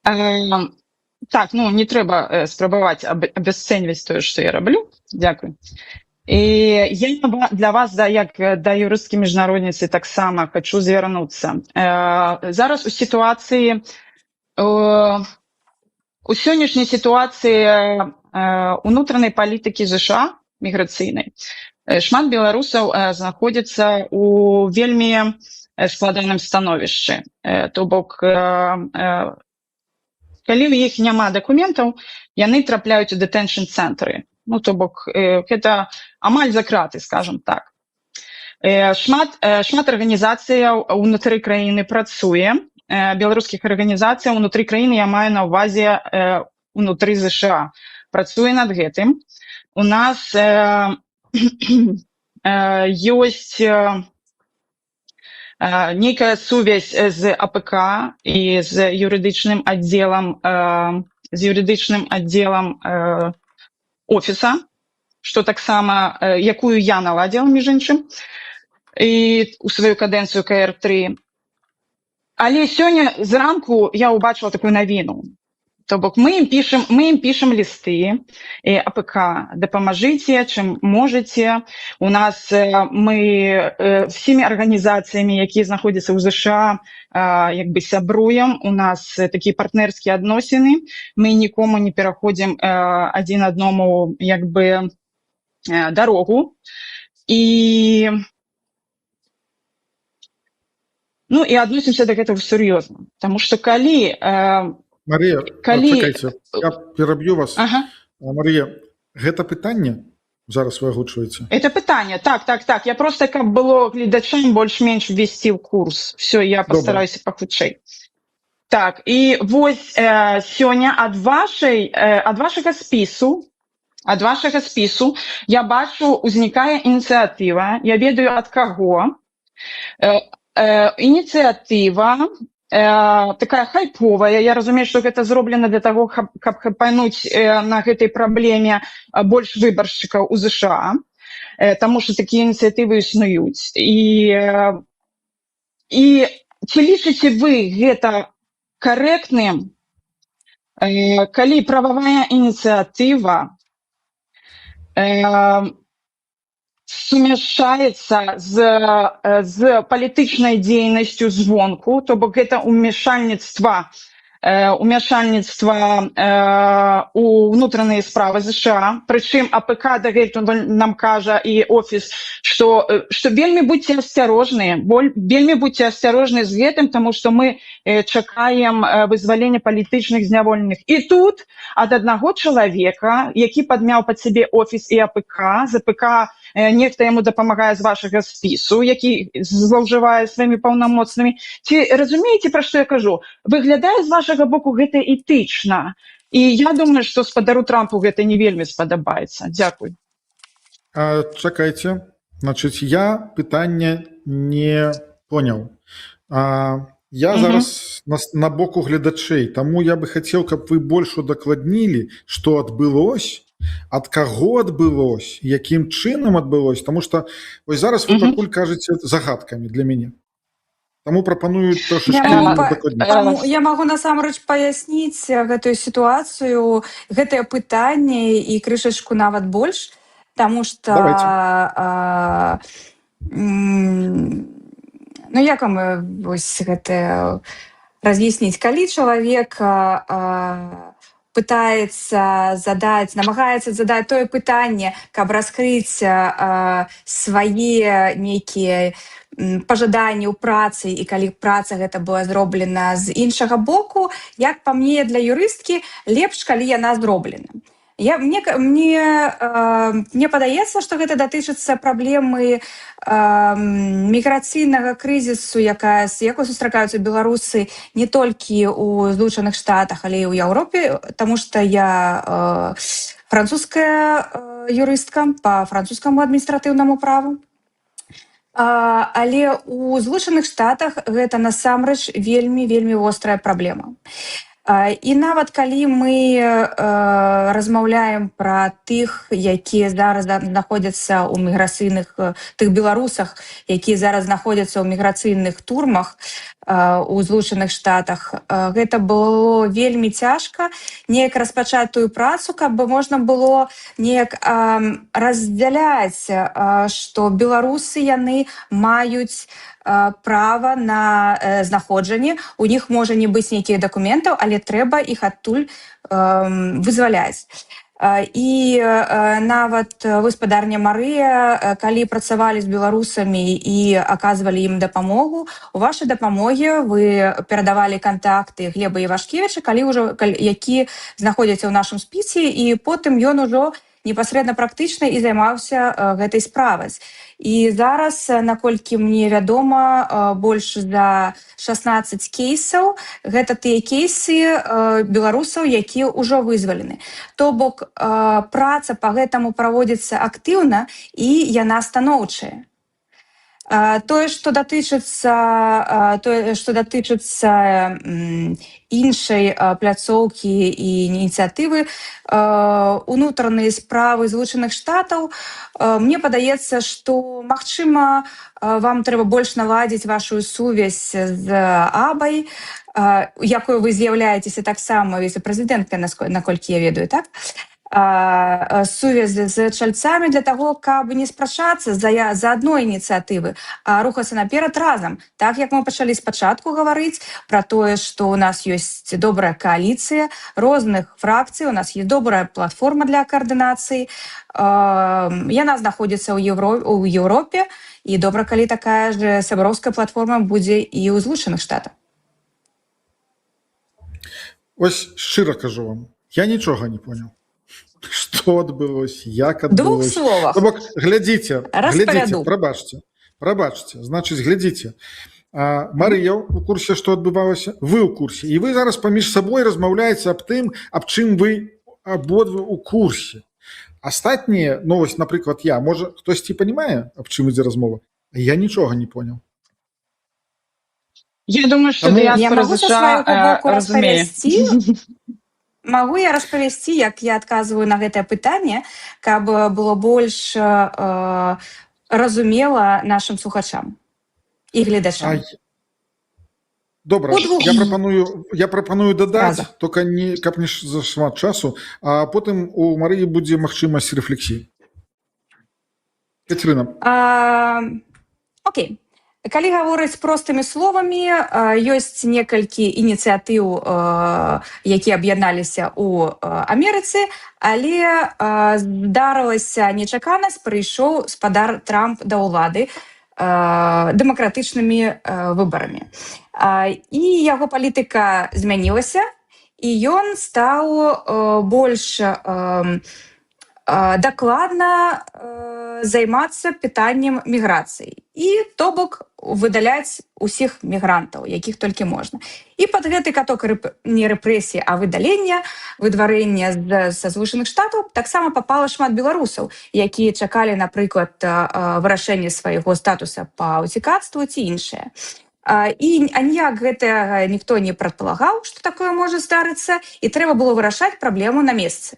Так, ну не трэба спрабаваць абясцэньваць тое, што я раблю. Дзякуй. І я для вас, як да юрысткі міжнародніцы, таксама хачу звярнуцца. Зараз у сітуацыі, у сённяшняй сітуацыі унутранай палітыкі ЗША, міграцыйнай, шмат беларусаў знаходзяцца у вельмі складаным становішчы. То бок, калі ў іх няма дакументаў, яны трапляюць у дэтэншн-цэнтры. Ну, то бок, гэта амаль за краты, скажам так. Шмат арганізацыяў унутры краіны працуе, беларускіх арганізацыяў унутры краіны, я маю на ўвазе унутры ЗША, працуе над гэтым. У нас ёсць нейкая сувязь з АПК і з юрыдычным аддзелам офіса, што таксама, якую я наладзіла, між іншым, і у сваю кадэнцыю КР3. Але сёння зранку я ўбачыла такую навіну. То бок мы ім пішам лісты, АПК, дапамажыце, чым можаце. У нас мы всімі арганізацыямі, якія знаходзяцца ў ЗША, як бы сябруем, у нас такія партнерскія адносіны, мы нікому не пераходзім адзін адному як бы дарогу. І ну і адносімся да гэтага сур'ёзна, таму што калі Марія, чакайце, я пераб'ю вас. Марія, гэта пытанне зараз вы агучваеце? Это пытанне, так. Я просто, каб было гледачам больш-менш ввесці ў курс. Все, я пастараюся пахутчэй. Так, і вось сёння ад вашага спісу я бачу, узнікае ініцыятыва, я ведаю ад каго. Ініцыятыва такая хайповая. Я разумею, што гэта зроблена для таго, каб хайпануць на гэтай праблеме больш выбаршчыкаў у ЗША, таму што такія ініцыятывы існуюць. І ці лічыце вы гэта карэктным, калі прававая ініцыятыва сумяшчаецца з палітычнай дзейнасцю звонку, то бок гэта ўмяшальніцтва у ўнутраныя справы ЗША. Прычым АПК дагэтуль нам кажа і офіс, што вельмі будьце асцярожныя з гэтым, таму што мы чакаем вызвалення палітычных зняволеных. І тут ад аднаго чалавека, які падмяў пад сябе офіс і АПК, з АПК нехта яму дапамагае з вашага спісу, які злоўжывае сваімі паўнамоцнымі. Ці разумееце, пра што я кажу? Выглядае з вашага боку гэта этычна. І я думаю, што спадару Трампу гэта не вельмі спадабаецца. Дзякуй. Чакайце. Значыць, я пытанне не понял. Я зараз на боку гледачэй, таму я бы хацеў, каб вы больш удакладнілі, што адбылось, ад каго адбылось, якім чынам адбылось, таму што вось зараз вы пакуль кажаце загадкамі для мяне. Таму прапаную трошачкі удакладніць. Я магу насамрэч паясніць гэтую сітуацыю, гэтае пытанне і крышачку нават больш, таму што ну як вам вось гэта раз'ясніць, калі чалавек намагаецца задаць тое пытанне, каб раскрыць свае нейкія пажаданняў працы і калі праца гэта была зроблена з іншага боку, як па мне, для юрысткі лепш, калі яна зроблена. Мне падаецца, што гэта датычыцца праблемы міграцыйнага крызісу, якую сустракаюцца беларусы не толькі ў Злучаных Штатах, але і ў Еўропе, таму што я французская юрыстка па французскаму адміністратыўнаму праву. Але ў Злучаных Штатах гэта насамрэч вельмі вострая праблема. І нават калі мы размаўляем пра тых, якія зараз знаходзяцца ў міграцыйных, тых беларусах, якія зараз знаходзяцца ў міграцыйных турмах у Злучаных Штатах, гэта было вельмі цяжка неяк распачаць тую працу, каб можна было неяк раздзяляць, што беларусы яны маюць права на знаходжанне, у них можа не быць нейкіх дакументаў, але трэба іх адтуль вызваляць. І нават вы, спадарня Марыя, калі працавалі з беларусамі і аказвалі ім дапамогу, у вашай дапамогі вы перадавалі кантакты Глеба Івашкевіча, які знаходзіцца ў нашым спісе, і потым ён ужо непасрэдна практычна і займаўся гэтай справай. І зараз, наколькі мне вядома, больш за 16 кейсаў, гэта тыя кейсы беларусаў, якія ўжо вызвалены. То бок праца па гэтаму праводзіцца актыўна і яна станоўчая. Тое, што датычыцца іншай пляцоўкі і ініцыятывы, унутраныя справы Злучаных Штатаў, мне падаецца, што, магчыма, вам трэба больш наладзіць вашу сувязь з АБАй, якой вы з'яўляецеся таксама віцэ-прэзідэнткай, наколькі я ведаю, так? Сувязь з чальцамі для таго, каб не спрачацца за адной ініцыятывы, а рухацца наперад разам. Так, як мы пачалі спачатку гаварыць пра тое, што ў нас ёсць добрая кааліцыя розных фракцый, у нас есть добрая платформа для каардынацыі, яна знаходзіцца ў Еўропе, і добра, калі такая ж сяброўская платформа будзе і ў Злучаных Штатах. Ось шчыра кажу вам, я нічога не понял. Что адбылось, як адбылось. Двух словах. Бок, глядзіце, прабачце, значыць, глядзіце. Марыя у курсе, што адбывалася, вы ў курсе, і вы зараз паміж сабой размаўляеце аб тым, аб чым вы абодва ў курсе. Астатнія новосць, напрыклад, можа, хтосьці панімае, аб чым ідзе размова? Я нічога не понял. Я думаю, что диаспора США разумее. Могу я распавесці, як я адказваю на гэтае пытанне, каб было больш разумела нашим слухачам і гледачам. Добра, я прапаную дадаць, только каб не зашмат часу, а потым у Марыі будзе магчымасць рэфлексіі. Кацярына. Окей. Калі гаворыць простымі словамі, ёсць некалькі ініцыятыў, якія аб'ядналіся ў Амерыцы, але здарылася нечаканасць, прыйшоў спадар Трамп да ўлады дэмакратычнымі выбарамі. І яго палітыка змянілася, і ён стаў больш дакладна займацца пытаннем міграцыі і, то бок, выдаляць усіх мігрантаў, якіх толькі можна. І пад гэты каток не рэпрэсіі, а выдварэння са Злучаных Штатаў таксама папала шмат беларусаў, якія чакалі, напрыклад, вырашэння свайго статуса па ўцікацтву ці іншае. І аніяк гэтага ніхто не прадпалагаў, што такое можа здарыцца, і трэба было вырашаць праблему на месцы.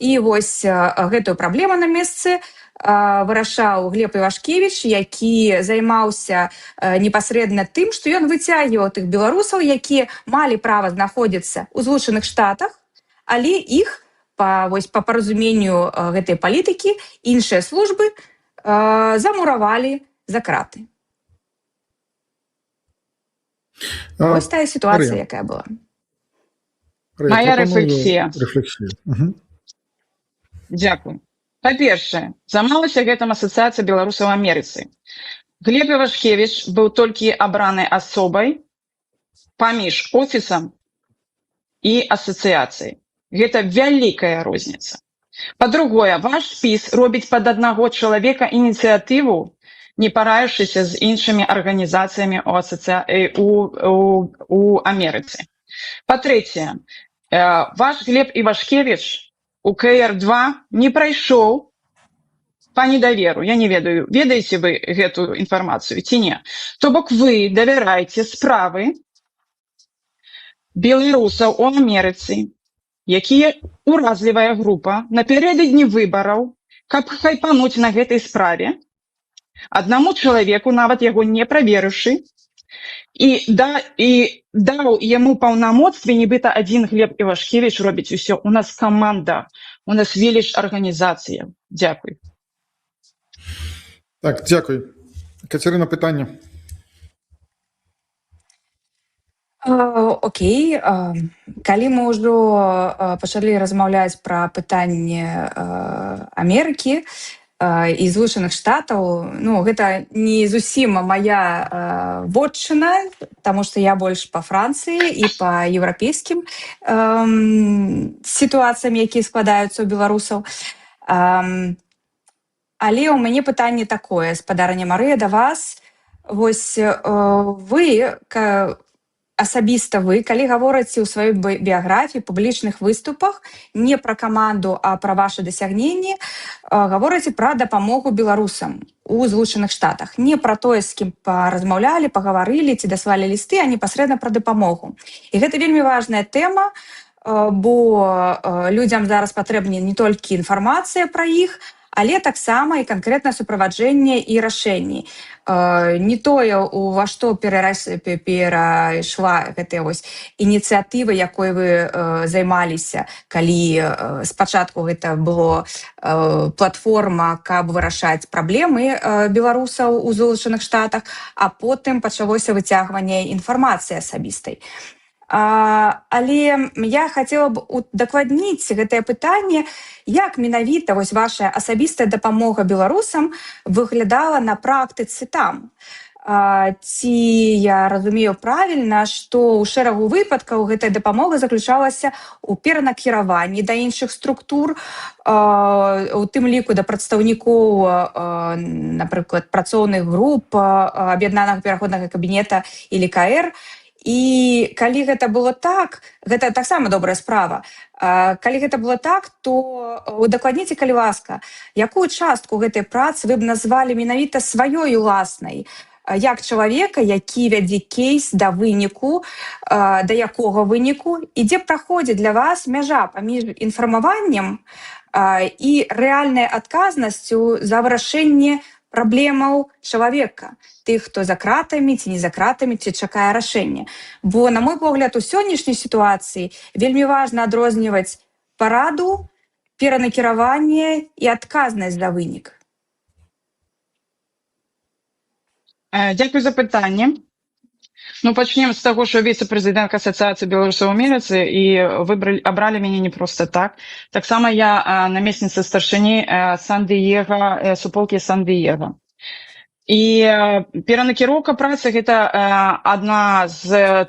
І вось гэтую праблему на месцы вырашаў Глеб Івашкевіч, які займаўся непасрэдна тым, што ён выцягваў тых беларусаў, якія малі права знаходзіцца ў Злучаных Штатах, але іх па паразуменню гэтай палітыкі іншыя службы замуравалі за краты. Вось тая сітуацыя, якая была. Моя рэфлексія. Дзякую. Па-першае, займалася гэтым асацыяцыя беларусаў у Амерыцы. Глеб Івашкевич быў толькі абраны асобай паміж офісам і асацыяцыяй. Гэта вялікая розніца. Па-другое, ваш спіс робіць пад аднаго чалавека ініцыятыву, не параіўшыся з іншымі арганізацыямі у Амерыцы. Па-трэцяе, ваш Глеб Івашкевич у КР-2 не прайшоў по недаверу. Я не ведаю, ведаеце вы гэтую інфармацыю ці не? То бок вы давяраеце справы беларусаў у Амерыцы, якія уразлівая група напярэдадні выбараў, каб хайпануць на гэтай справе, аднаму чалавеку, нават яго не праверыўшы, і даў яму паўнамоцтвы, нібыта адзін Глеб Івашкевич робіць усё. У нас каманда, у нас веліч арганізацыя. Дзякуй. Так, дзякуй. Кацярына, пытанне. Окей, калі мы ўжо пачалі размаўляць пра пытанне Амерыкі і Злучаных Штатаў, ну, гэта не зусім мая вотчына, таму што я больш па Францыі і па еўрапейскім сітуацыям, якія складаюцца ў беларусаў. Але ў мяне пытанне такое, спадарня Марыя, да вас. Вось вы, асабіста вы, калі гаворыце ў сваёй біяграфіі, публічных выступах, не пра каманду, а пра вашы дасягненні, гаворыце пра дапамогу беларусам у Злучаных Штатах. Не пра тое, з кім паразмаўлялі, пагаварылі ці даслалі лісты, а непасрэдна пра дапамогу. І гэта вельмі важная тэма, бо людзям зараз патрэбна не толькі інфармацыя пра іх, але таксама і канкрэтна суправаджэнне і рашэнні. Не тое, ува што перайшла гэтая ініцыятыва, якой вы займаліся, калі спачатку гэта было платформа, каб вырашаць праблемы беларусаў у Злучаных Штатах, а потым пачалося выцягванне інфармацыі асабістай. Але я хацела б удакладніць гэтае пытанне, як менавіта ваша асабістая дапамога беларусам выглядала на практыцы там. Ці я разумею правільна, што ў шэрагу выпадкаў гэтая дапамога заключалася ў перанакіраванні да іншых структур, у тым ліку да прадстаўнікоў, напрыклад, працоўных груп, аб'яднанага пераходнага кабінета или КР. І калі гэта было так, гэта таксама добрая справа. Калі гэта было так, то удакладніце, калі ласка, якую частку гэтай працы вы б назвалі менавіта сваёй уласнай, як чалавека, які вядзе кейс да выніку, да якога выніку, і дзе праходзіць для вас мяжа паміж інфармаваннем і рэальнай адказнасцю за вырашэнне праблемаў чалавека, тых, хто за кратамі, ці не за кратамі, ці чакае рашэння. Бо, на мой погляд, у сённяшняй сітуацыі вельмі важна адрозніваць параду, перанакіраванне і адказнасць за вынік. Дзякуй за пытанне. Ну, пачнем з таго, што віцэ-прэзідэнт Асацыяцыі беларусаў у Амерыцы і абралі мяне не проста так. Таксама я намесніца старшыні Сан-Дыега, суполкі Сан-Дыега. І перанакіроўка працы – гэта адна з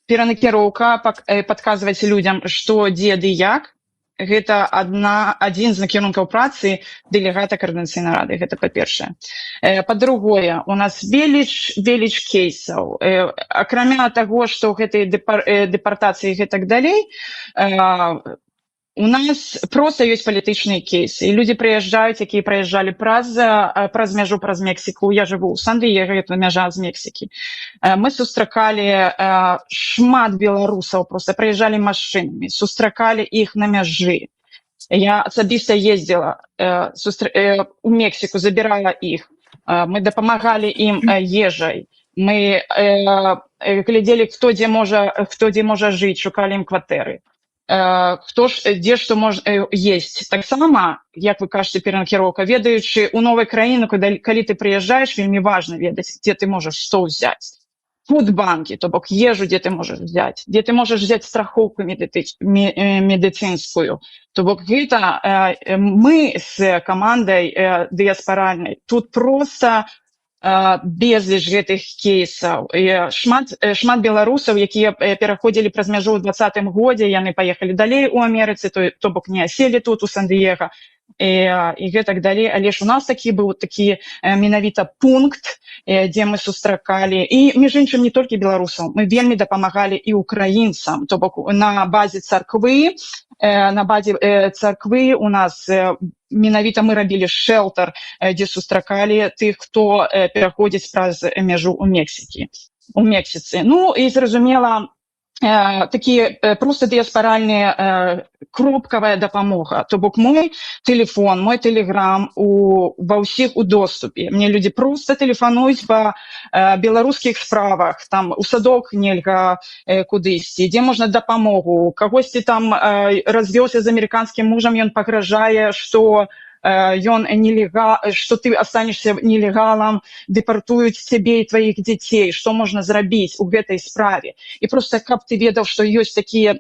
перанакіроўка, падказваць людзям, што, дзе ды як. Гэта адзін з накірункаў працы дэлегата Коордынацыйнай рады, гэта па-першае. Па-другое, у нас веліч кейсаў. Акрамя таго, што гэтай дэпартацыі і гэтак далей, у нас проста ёсць палітычныя кейсы. І людзі прыязджаюць, якія прыязджалі праз мяжу, праз Мексіку. Я жыву ў Сан-Дыега, гэта мяжа з Мексікі. Мы сустракалі шмат беларусаў, проста прыязджалі машынамі, сустракалі іх на мяжы. Я асабіста ездзіла у Мексіку, забірала іх. Мы дапамагалі ім ежай. Мы глядзелі, хто дзе можа жыць, шукалі ім кватэры. Хто ж, дзе што можа есць. Таксама, як вы кажаце, перанакіроўка, ведаючы ў новай краіны, калі ты прыязджаеш, вельмі важна ведаць, дзе ты можаш што ўзяць. Фудбанкі, то бок ежу, дзе ты можаш взяць, дзе ты можаш взяць страхоўку медыцынскую. То бок гэта мы з камандай дыяспаральнай тут проста безліч гэтых кейсаў. Шмат беларусаў, якія пераходзілі праз мяжу ў 2020 годзе, яны паехалі далей у Амерыцы, то бок не аселі тут у Сан-Дыега і гэтак далей. Але ж у нас быў такі менавіта пункт, дзе мы сустракалі, і між іншым не толькі беларусаў, мы вельмі дапамагалі і украінцам, то бок на базе царквы у нас менавіта мы рабілі шэлтар, дзе сустракалі тых, хто пераходзіць праз мяжу ў Мексіцы. Ну і зразумела, такія проста дыяспаральныя кропкавая дапамога. То бок мой телефон, мой телеграм ва ўсіх у доступе. Мне людзі проста тэлефануюць па беларускіх справах, там у садок нельга кудысьці, дзе можна дапамогу, кагосьці там развёўся з амерыканскім мужам, ён пагражае, што што ты астанешся нелегалам, дэпартуюць цябе і тваіх дзяцей, што можна зрабіць у гэтай справе. І проста каб ты ведаў, што ёсць такая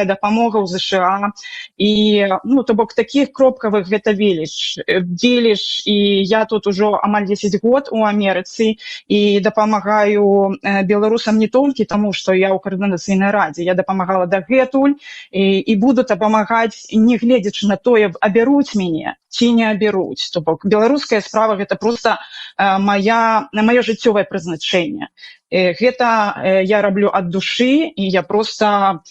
дапамога ў ЗША. І то бок такіх кропкавых гэта веліч. І я тут ужо амаль 10 год у Амерыцы і дапамагаю беларусам не толькі таму, што я ў Каардынацыйнай радзе, я дапамагала дагэтуль і буду дапамагаць, не гледзячы на тое, абяруць мяне ці не абяруць. То бок беларуская справа гэта проста маё жыццёвае прызначэнне. Гэта я раблю ад душы, і я проста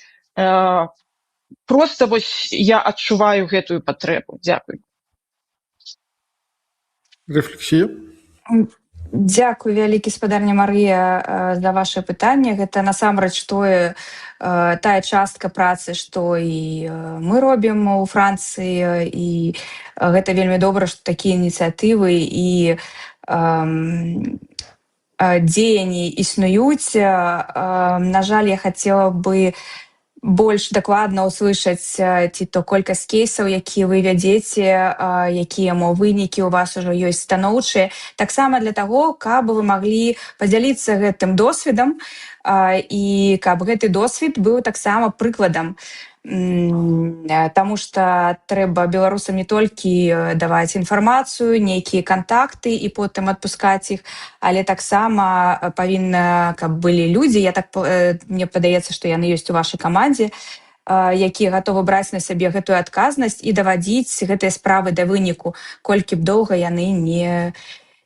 вось я адчуваю гэтую патрэбу. Дзякуй. Рэфлексія? Дзякуй вялікі, спадарня Марыя, за ваше пытанне. Гэта насамрэч тая частка працы, што і мы робім у Францыі, і гэта вельмі добра, што такія ініцыятывы і дзеянні існуюць. На жаль, я хацела бы больш дакладна ўслышаць ці то колькасць кейсаў, якія вы вядзеце, якія вынікі у вас ужо ёсць станоўчыя, таксама для таго, каб вы маглі падзяліцца гэтым досведам, і каб гэты досвед быў таксама прыкладам. Таму што трэба беларусам не толькі даваць інфармацыю, нейкія кантакты і потым адпускаць іх, але таксама павінна, каб былі людзі, мне падаецца, што яны ёсць у вашай камандзе, якія гатовы браць на сябе гэтую адказнасць і давадзіць гэтыя справы да выніку, колькі б доўга яны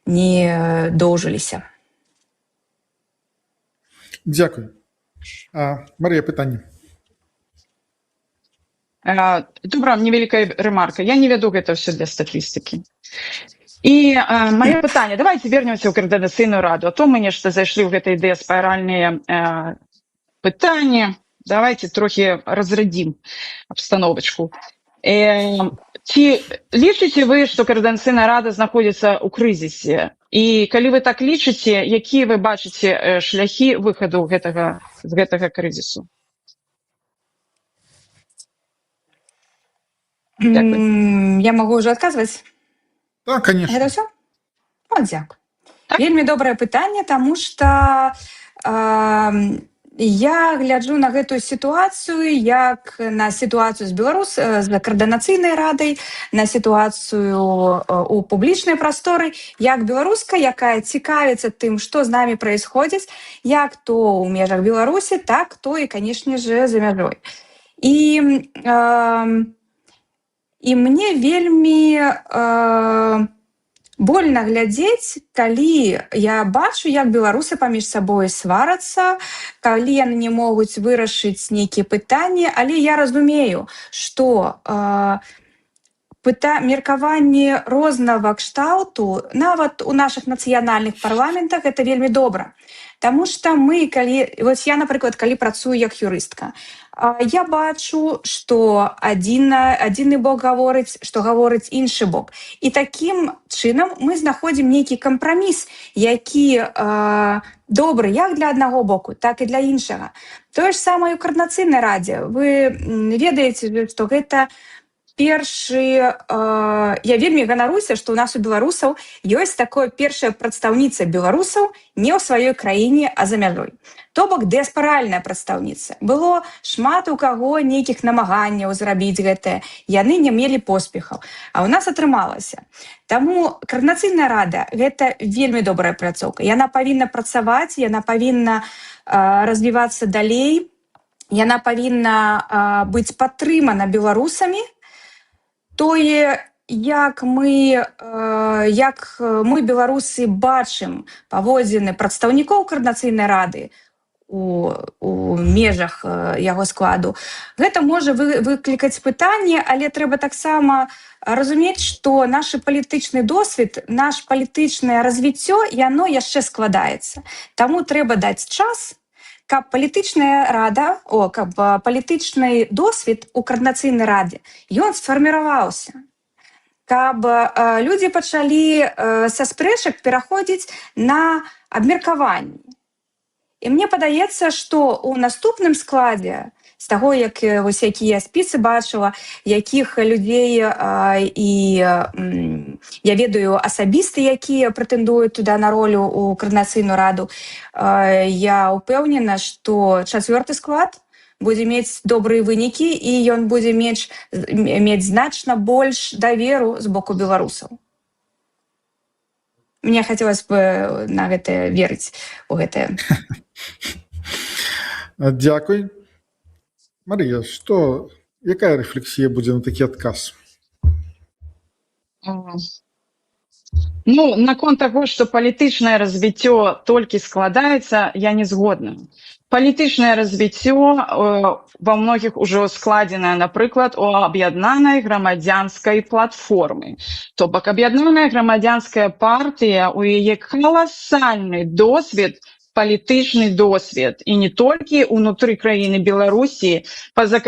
не доўжыліся. Дзякуй. Марыя, пытанне. Добра, невялікая рэмарка. Я не вяду гэта ўсё для статыстыкі. І маё пытанне, давайте вернемся ў Каардынацыйную раду, а то мы нешта зайшлі ў гэтыя дыяспаральныя пытанні. Давайте трохі разрадзім абстановачку. Ці лічыце вы, што Каардынацыйная рада знаходзіцца ў крызісе? І калі вы так лічыце, якія вы бачыце шляхі выхаду з гэтага крызісу? Я могу уже адказваць? Так, конечно. Гэта ўсё? Дзякуй. Вельмі добрае пытанне, таму што я гляджу на гэтую сітуацыю як на сітуацыю з Каардынацыйнай радай, на сітуацыю у публічнай прасторы, як беларуска, якая цікавіцца тым, што з намі праісходзіць, як то ў межах Беларусі, так то і, канешне же, за мяжой. І мне вельмі больно глядзець, калі я бачу, як беларусы паміж сабой сварацца, калі яны не могуць вырашыць нейкія пытанні, але я разумею, што меркаванне рознага кшталту нават у нашых нацыянальных парламентах гэта вельмі добра. Таму што вось я, напрыклад, калі працую як юрыстка, я бачу, што адзіны бок гаворыць, што гаворыць іншы бок. І такім чынам мы знаходзім нейкі кампраміс, які добры як для аднаго боку, так і для іншага. Тое ж самае ў Каардынацыйнай радзе. Вы ведаеце, што гэта я вельмі ганаруся, што ў нас у беларусаў ёсць такое першая прадстаўніца беларусаў не ў сваёй краіне, а за мяжой. То бок дыаспаральная прадстаўніца. Было шмат у каго нейкіх намаганняў зрабіць гэтае, яны не мелі поспехаў. А ў нас атрымалася. Таму Координацыйная рада – гэта вельмі добрая пляцоўка. Яна павінна працаваць, яна павінна развівацца далей, яна павінна быць падтрымана беларусамі. Тое, як мы беларусы, бачым паводзіны прадстаўнікоў Координацыйнай рады у межах яго складу, гэта можа выклікаць пытанне, але трэба таксама разумець, што наш палітычны досвед, наш палітычнае развіццё, яно яшчэ складаецца. Таму трэба даць час, каб палітычная рада, каб палітычны досвед у Координацыйнай радзе, ён сфарміраваўся. Каб людзі пачалі са спрэчак пераходзіць на абмеркаванні. І мне падаецца, што ў наступным складзе, з таго, якія спісы бачыла, якіх людзей я ведаю асабіста, якія прэтэндуюць туды на ролю ў Координацыйную раду, я ўпэўнена, што 4-й склад будзе мець добрыя вынікі, і ён будзе мець значна больш даверу з боку беларусаў. Мне хацелось бы на гэта верыць, у гэтае. Дзякуй. Марыя, якая рэфлексія будзе на такі адказ? Наконт таго, што палітычнае развіццё толькі складаецца, я не згодна. Палітычнае развіццё ва многіх ужо складзенае, напрыклад, у аб'яднанай грамадзянскай платформы. То бок аб'яднаная грамадзянская партыя, у яе каласальны досвед, палітычны досвед, і не толькі ўнутры краіны Беларусі, па-за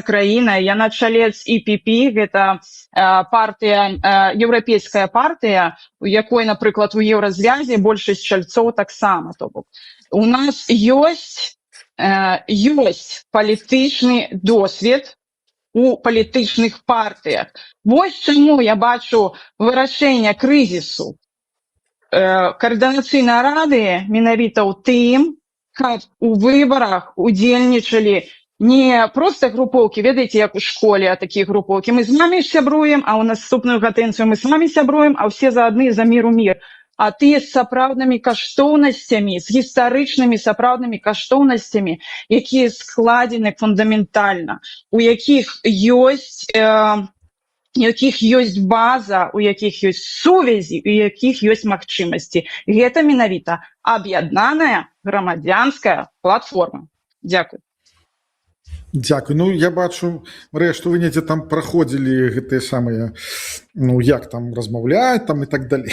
краінай. Я на чале з ІПП, гэта партыя, еўрапейская партыя, у якой, напрыклад, у еўразвязе большасць чальцоў таксама. То бок у нас ёсць палітычны досвед у палітычных партыях. Вось чаму я бачу вырашэнне крызісу Координацыйнай рады менавіта ў тым, каб у выбарах удзельнічалі не проста групоўкі, ведаеце, як у школе, а такія групоўкі. Мы з вамі сябруем, а ў наступную кадэнцыю мы з вамі сябруем, а ўсе заадны за мір у мір. А тыя з сапраўднымі каштоўнасцямі, з гістарычнымі сапраўднымі каштоўнасцямі, якія складзены фундаментальна, у якіх ёсць база, у якіх ёсць сувязі, у якіх ёсць магчымасці. Гэта менавіта аб'яднаная грамадзянская платформа. Дзякуй. Дзякуй. Я бачу, Марыя, што вы недзе там праходзілі гэтыя самыя, як там размаўляць там і так далей.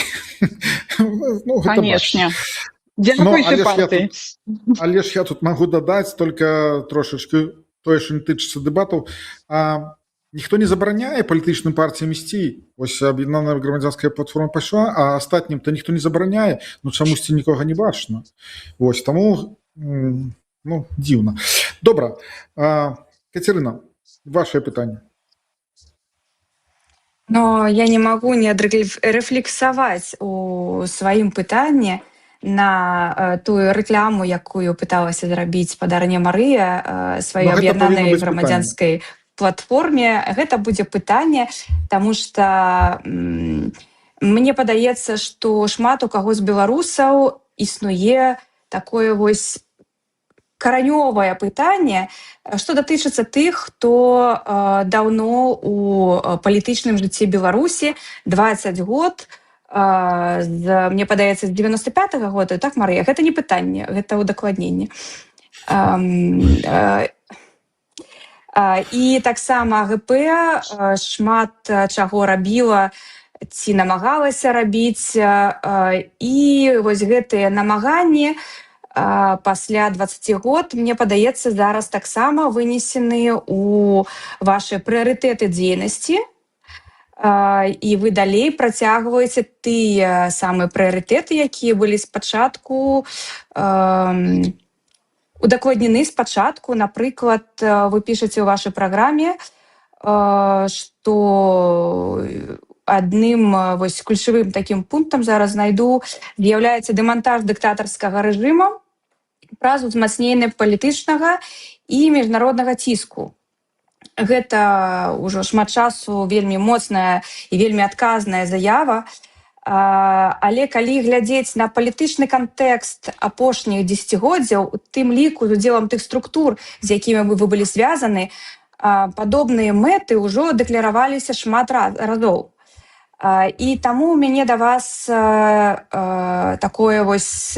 Канешне. Дзякуй, сімпатыі. Але ж я тут магу дадаць только трошачку тое, што не тычыцца дэбатаў. Ніхто не забараняе палітычным партыям ісці. Вось аб'яднаная грамадзянская платформа пайшла, а астатнім-то ніхто не забараняе, чамусьці нікога не бачна. Вось, таму, дзіўна. Добра. Кацярына, вашае пытанне. Я не магу не адрэфлексаваць у сваім пытанні на тую рэкляму, якую пыталася зрабіць спадарня Марыя сваёй аб'яднанай грамадзянскай платформе. Гэта будзе пытанне, таму што мне падаецца, што шмат у каго з беларусаў існуе такое вось каранёвае пытанне, што датычыцца тых, хто даўно у палітычным жыцці Беларусі, 20 год, мне падаецца, з 95-го года, так, Марыя? Гэта не пытанне, гэта удакладненне. І таксама ГП шмат чаго рабіла ці намагалася рабіць, і вось гэтыя намаганні пасля 20 год, мне падаецца, зараз таксама вынесены ў вашы прыярытэты дзейнасці, і вы далей працягваеце тыя самыя прыярытэты, якія былі спачатку удакладнены спачатку. Напрыклад, вы пішаце ў вашай праграме што адным вось ключавым такім пунктам зараз знайду з'яўляецца дэмантаж дыктатарскага рэжыма праз узмацненне палітычнага і міжнароднага ціску. Гэта ўжо шмат часу вельмі моцная і вельмі адказная заява, але калі глядзець на палітычны кантэкст апошніх дзесяцігоддзяў, у тым ліку з удзелам тых структур, з якімі вы былі звязаны, падобныя мэты ўжо дэклараваліся шмат разоў. І таму у мяне да вас такое вось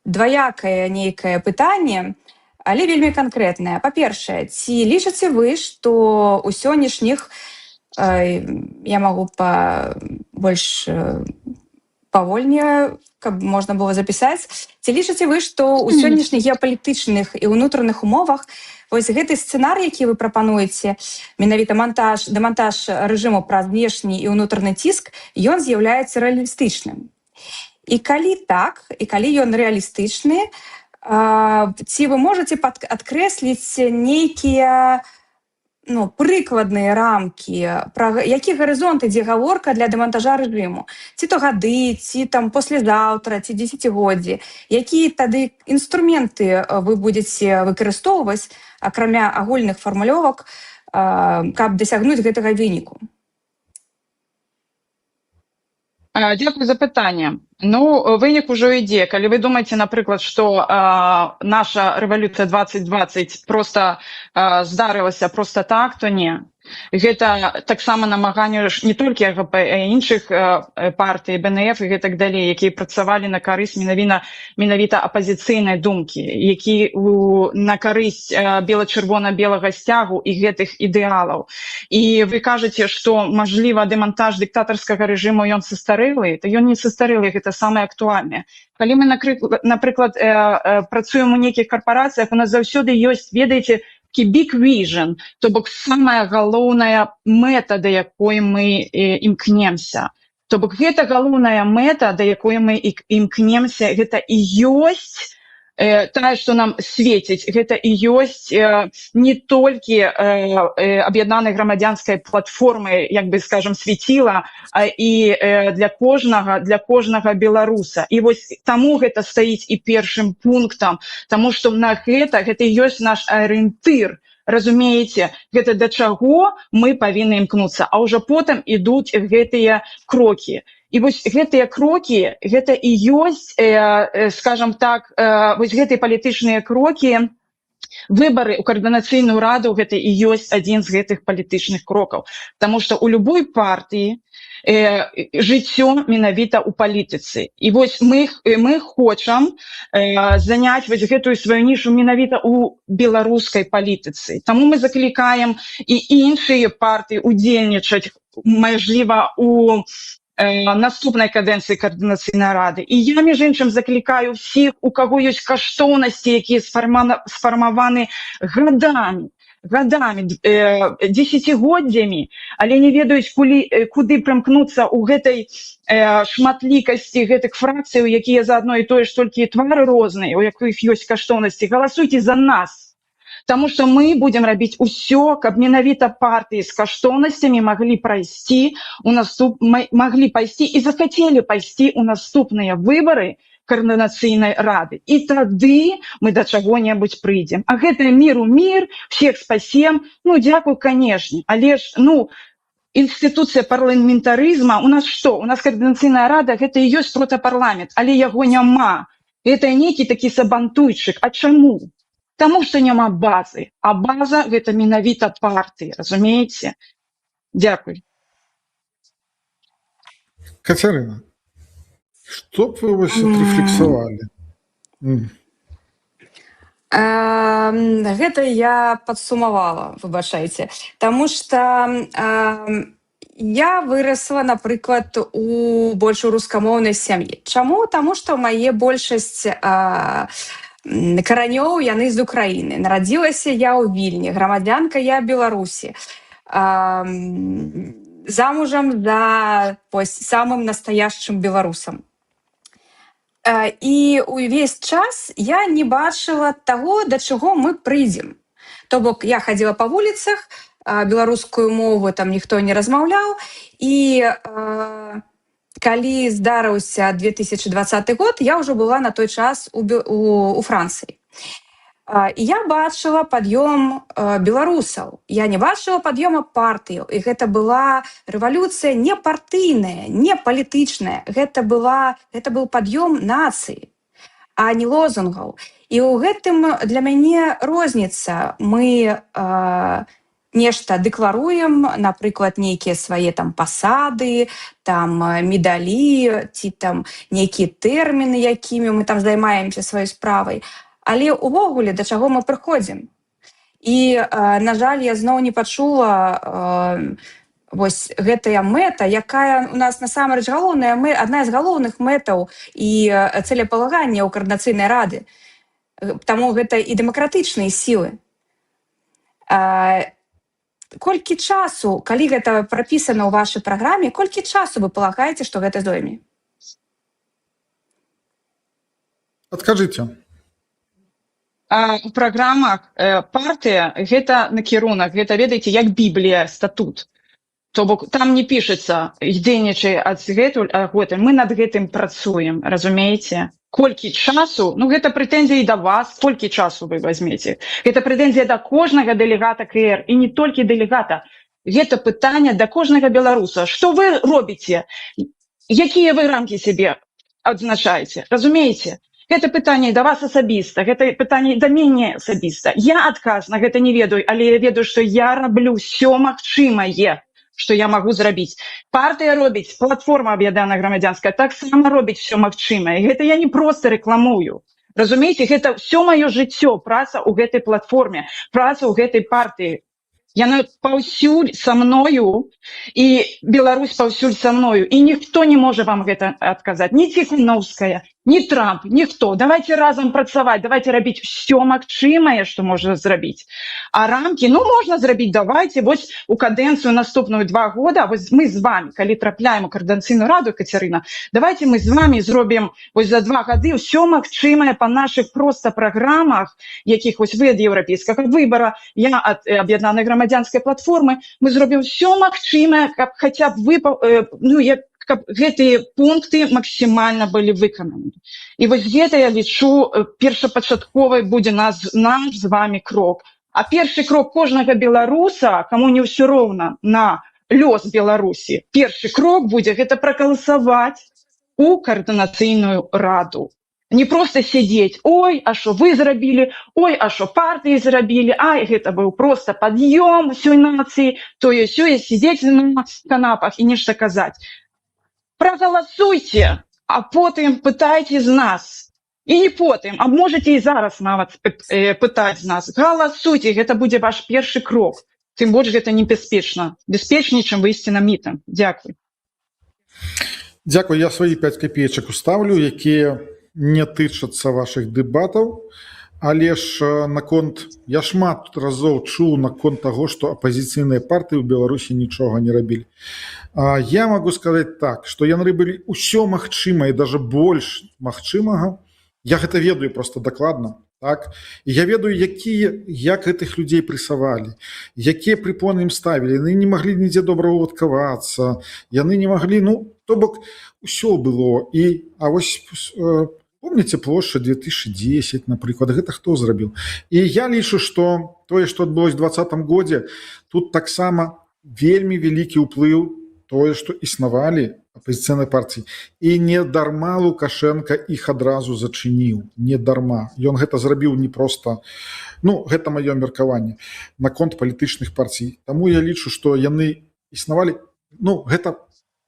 дваякае нейкае пытанне, але вельмі канкрэтнае. Па-першае, ці лічыце вы, што ў сённяшніх, я магу больш павольней, каб можна было запісаць, ці лічыце вы, што ў сённяшніх геапалітычных і ўнутраных умовах вось гэты сцэнарый, які вы прапануеце, менавіта дэмантаж рэжыму праз знешні і ўнутраны ціск, ён з'яўляецца рэалістычным. І калі так, і калі ён рэалістычны, ці вы можаце адкрэсліць нейкія прыкладныя рамкі, пра які гарызонт ідзе гаворка для дэмантажа рэжыму? Ці то гады, ці там послезаўтра, ці дзесяцігоддзі? Якія тады інструменты вы будзеце выкарыстоўваць, акрамя агульных фармулёвак, каб дасягнуць гэтага выніку? Дзякуй за пытанне. Вынік ужо ідзе. Калі вы думаеце, напрыклад, што наша рэвалюцыя 2020 проста здарылася проста так, то не. Гэта таксама намаганне не толькі АГП, а іншых партый, БНФ і гэтак далей, якія працавалі на карысць менавіта апазіцыйнай думкі, які на карысць бела-чырвона-белага сцягу і гэтых ідэалаў. І вы кажаце, што, мажліва, дэмантаж дыктатарскага рэжыму ён састарэлы, то ён не састарэлы, гэта самае актуальнае. Калі мы, напрыклад, працуем у нейкіх карпарацыях, у нас заўсёды ёсць, ведаеце, big vision, то бок самая галоўная мэта, да якой мы імкнемся. То бок гэта галоўная мэта, да якой мы імкнемся, гэта і ёсць тая, што нам свеціць, гэта і ёсць не толькі аб'яднанай грамадзянскай платформы, як бы, скажам, свеціла, і для кожнага беларуса. І вось таму гэта стаіць і першым пунктам, таму што на гэта і ёсць наш арыентыр. Разумееце, гэта да чаго мы павінны імкнуцца, а ўжо потым ідуць гэтыя крокі. І вось гэтыя крокі, гэта і ёсць, скажам так, вось гэтыя палітычныя крокі, выбары ў каардынацыйную раду, гэта і ёсць адзін з гэтых палітычных крокаў. Таму што ў любой партыі жыццё менавіта ў палітыцы. І вось мы хочам заняць вось гэтую сваю нішу менавіта ў беларускай палітыцы. Таму мы заклікаем і іншыя партыі удзельнічаць, мажліва, у наступнай кадэнцыі каардынацыйнай рады. І я, між іншым, заклікаю ўсіх, у каго ёсць каштоўнасці, якія сфармаваны гадамі, дзесяцігоддзямі, але не ведаюць, куды прымкнуцца ў гэтай шматлікасці гэтых фракцыяў, якія за адно і тое ж толькі твары розныя, у якіх ёсць каштоўнасці. Галасуйце за нас. Таму што мы будзем рабіць усё, каб менавіта партыі з каштоўнасцямі маглі пайсці і захацелі пайсці ў наступныя выбары каардынацыйнай рады. І тады мы да чаго-небудзь прыйдзем. А гэта міру мір, всех спасем, дзякуй, канешне. Але ж, інстытуцыя парламентарызма, у нас што? У нас каардынацыйная рада, гэта і ёсць протапарламент, але яго няма. Гэта нейкі такі сабантуйчык. А чаму? Таму што няма базы. А база – гэта менавіта партыі, разумееце? Дзякуй. Кацярына, што б вы вось рефлексавалі? Гэта я падсумавала, выбачайце. Таму што я вырасла, напрыклад, у больш рускамоўнай сям'і. Чаму? Таму што мае большасць каранёў, яны з Украіны. Нарадзілася я ў Вільні, грамадзянка я Беларусі. Замужам за самым настоящим беларусам. І увесь час я не бачыла таго, да чаго мы прыйдзем. То бок я хадзіла па вуліцах, беларускую мову там ніхто не размаўляў. І калі здарыўся 2020 год, я ўжо была на той час у Францыі. І я бачыла пад'ём беларусаў. Я не бачыла пад'ёма партыяў. І гэта была рэвалюцыя не партыйная, не палітычная. Гэта быў пад'ём нацыі, а не лозунгаў. І ў гэтым для мяне розніца. Мы нешта дэкларуем, напрыклад, нейкія свае там пасады, там медалі, ці там нейкія тэрміны, якімі мы там займаемся сваёй справай. Але ўвогуле, да чаго мы прыходзім? І, на жаль, я зноў не пачула вось гэтая мэта, якая у нас насамрэч галоўная, адна з галоўных мэтаў і цэлепалагання ў Каардынацыйнай рады. Таму гэта і дэмакратычныя сілы. Колькі часу, калі гэта прапісана ў вашай праграме, колькі часу вы палагаеце, што гэта зойме? Адкажыце. У праграмах партыя гэта накірунак, гэта, ведаеце, як Біблія, статут. То бок там не пішацца, дзейнічай адгэтуль, мы над гэтым працуем, разумееце? Колькі часу, ну гэта прэтэнзіі да вас, колькі часу вы возьмеце. Гэта прэтэнзія да кожнага дэлегата КР, і не толькі дэлегата. Гэта пытанне да кожнага беларуса. Што вы робіце? Якія вы рамкі сябе адзначаеце? Разумееце? Гэта пытанне да вас асабіста, гэта пытанне да мяне асабіста. Я адказ на гэта не ведаю, але я ведаю, што я раблю ўсё магчымае, што я магу зрабіць. Партыя робіць, платформа аб'яднаная грамадзянская таксама робіць ўсё магчымае. Гэта я не проста рэкламую. Разумееце, гэта ўсё маё жыццё, праца ў гэтай платформе, праца ў гэтай партыі. Яна паўсюль са мною, і Беларусь паўсюль са мною. І ніхто не можа вам гэта адказаць. Ні Ціхановская, ні Трамп, ніхто. Давайте разам працаваць, давайте рабіць ўсё магчымае, што можна зрабіць. А рамкі, можна зрабіць, давайте. Вось у кадэнцыю наступную 2 года, вось мы з вами, калі трапляем у Каардынацыйную раду, Кацярына, давайте мы з вами зробім вось за 2 гады ўсё магчымае па нашых проста праграмах, якіх вось вы ад еўрапейскага выбара, я ад аб'яднанай грамадзянскай платформы, мы зробім ўсё магчымае, каб хаця б каб гэтыя пункты максімальна былі выкананы. І вось гэта, я лічу, першапачатковай будзе наш з вами крок. А першы крок кожнага беларуса, каму не ўсё роўна на лёс Беларусі, першы крок будзе гэта прагаласаваць у Каардынацыйную раду. Не проста сядзець, ой, а што вы зрабілі, ой, а што партыі зрабілі, ай, гэта быў проста пад'ём усёй нацыі, тое-сёе, сядзець на канапах і нешта казаць. Прагаласуйце, а потым пытайце з нас. І не потым, а можаце і зараз нават пытаць з нас. Галасуйце, гэта будзе ваш першы крок. Тым больш гэта небяспечна. Бяспечней, чым выйсці на мітынг. Дзякуй. Дзякуй, я свае 5 капеечак уставлю, якія не тычацца вашых дэбатаў, але ж наконт, я шмат разоў чуў наконт таго, што апазіцыйныя партыі ў Беларусі нічога не рабілі. Я магу сказаць так, што яны рабілі ўсё магчымае, даже больш магчымага. Я гэта ведаю проста дакладна. Так? І я ведаю, як гэтых людзей прэсавалі, якія прыпоны ім ставілі. Яны не маглі нідзе добраўладкавацца, яны не маглі, то бок, усё было. А вось, помніце плошча 2010, напрыклад, гэта хто зрабіў? І я лічу, што тое, што адбылося ў 2020 годзе, тут таксама вельмі вялікі ўплыў тое, што існавалі апазіцыйныя партыі. І не дарма Лукашенко іх адразу зачыніў. Не дарма. Ён гэта зрабіў не проста, гэта маё меркаванне, наконт палітычных партый. Таму я лічу, што яны існавалі, гэта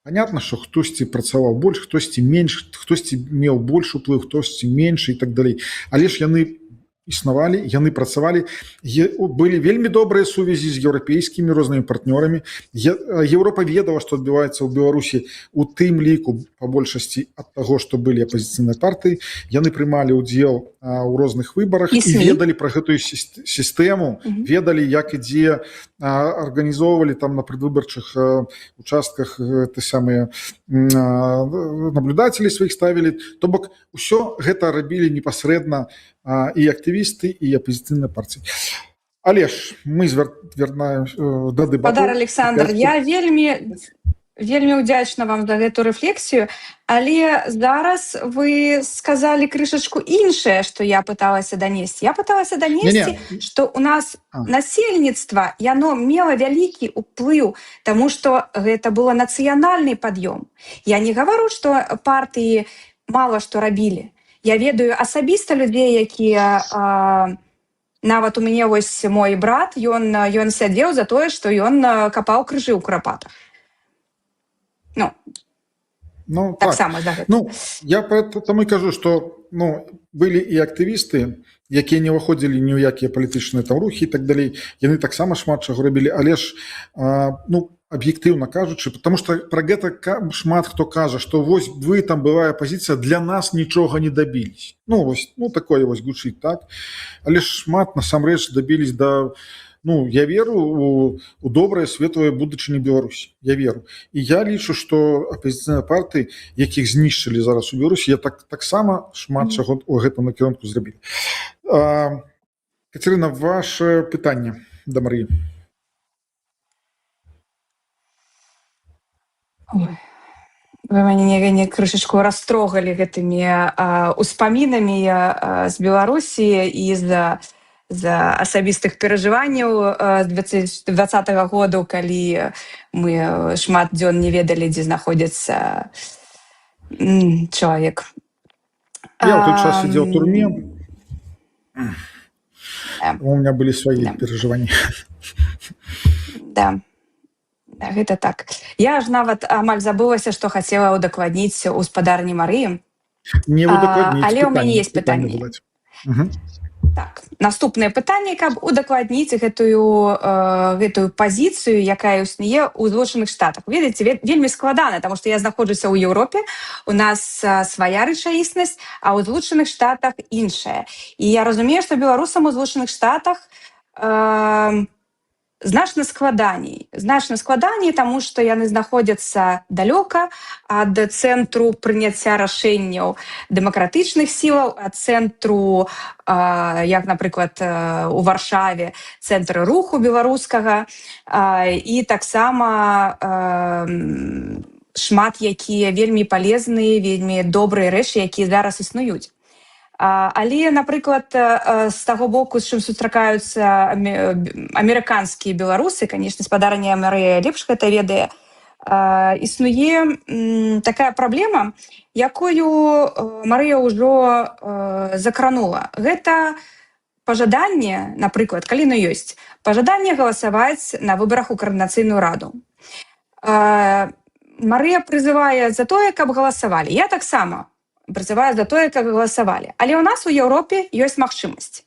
понятно, што хтосьці працаваў больш, хтосьці менш, хтосьці меў больш уплыў, хтосьці менш і так далей. Але ж яны існавалі, яны працавалі, былі вельмі добрыя сувязі з еўрапейскімі рознымі партнёрамі. Еўропа ведала, што адбываецца ў Беларусі у тым ліку па большасці ад таго, што былі апазіцыйныя партыі. Яны прымалі ўдзел у розных выбарах і ведалі пра гэтую сістэму, ведалі, як ідзе, арганізоўвалі там на предвыбарчых участках ты самыя наблюдателі сваіх ставілі. То бок, усё гэта рабілі непасрэдна і актывісты, і апазіцыйныя партыі. Але ж мы вярнаем да дэбатаў. Спадар Александр, я вельмі ўдзячна вам за гэту рэфлексію, але зараз вы сказалі крышачку іншае, што я пыталася данесці. Я пыталася данесці, што у нас насельніцтва, яно мела вялікі ўплыў, таму што гэта было нацыянальны пад'ём. Я не гавару, што партыі мала што рабілі. Я ведаю асабіста людзей, якія... Нават у мяне вось мой брат, ён сядзеў за тое, што ён капаў крыжы ў курапатах. Так само за гэта. Я таму і кажу, што былі і актывісты, якія не ўваходзілі ні ў якія палітычныя там рухі і так далей. Яны таксама шмат чаго рабілі, але ж аб'ектыўна кажучы, потому што пра гэта шмат хто кажа, што вось вы там бывая пазіцыя, для нас нічога не дабілись. Такое вось гучыць, так? Але ж шмат насамрэч дабілись да... я веру у добрае светлае будучыні Беларусі. Я веру. І я лічу, што апазіцыйныя партыі, якіх знішчылі зараз у Беларусі, я таксама шмат чаго ў гэтым накірунку зрабілі. Кацярына, ваше пытанне да Марыі. Вы мяне крышачку растрогалі гэтымі успамінамі з Беларусі і з асабістых перажыванняў з 2020 году, калі мы шмат дзён не ведалі, дзе знаходзіцца чалавек. Я ў той час сидзеў у турме. У меня былі свае перажыванні. Да. Гэта так. Я ж нават амаль забылася, што хацела ўдакладніць у спадарні Марыі. Не ўдакладніць. Але ў мяне ёсць пытанне. Так, наступнае пытанне, каб удакладніць гэтую пазіцыю, якая існуе ў Злучаных Штатах. Ведаеце, вельмі складана, таму што я знаходжуся ў Еўропе, у нас свая рэчаіснасць, а ў Злучаных Штатах іншая. І я разумею, што беларусам у Злучаных Штатах значна складаней, таму што яны знаходзяцца далёка ад цэнтру прыняцця рашэнняў дэмакратычных сілаў, ад цэнтру, як, напрыклад, у Варшаве, цэнтр руху беларускага, і таксама шмат якія вельмі палезныя, вельмі добрыя рэчы, якія зараз існуюць. Але, напрыклад, з таго боку, з чым сустракаюцца амерыканскія беларусы, канешне, спадарня Марыя лепш гэта ведае, існуе такая праблема, якую Марыя ўжо закранула. Гэта пажаданне, напрыклад, калі яно ёсць, пажаданне галасаваць на выбарах у Каардынацыйную раду. Марыя прызывае за тое, каб галасавалі. Я таксама прызываю за тое, каб галасавалі. Але ў нас у Еўропе ёсць магчымасць.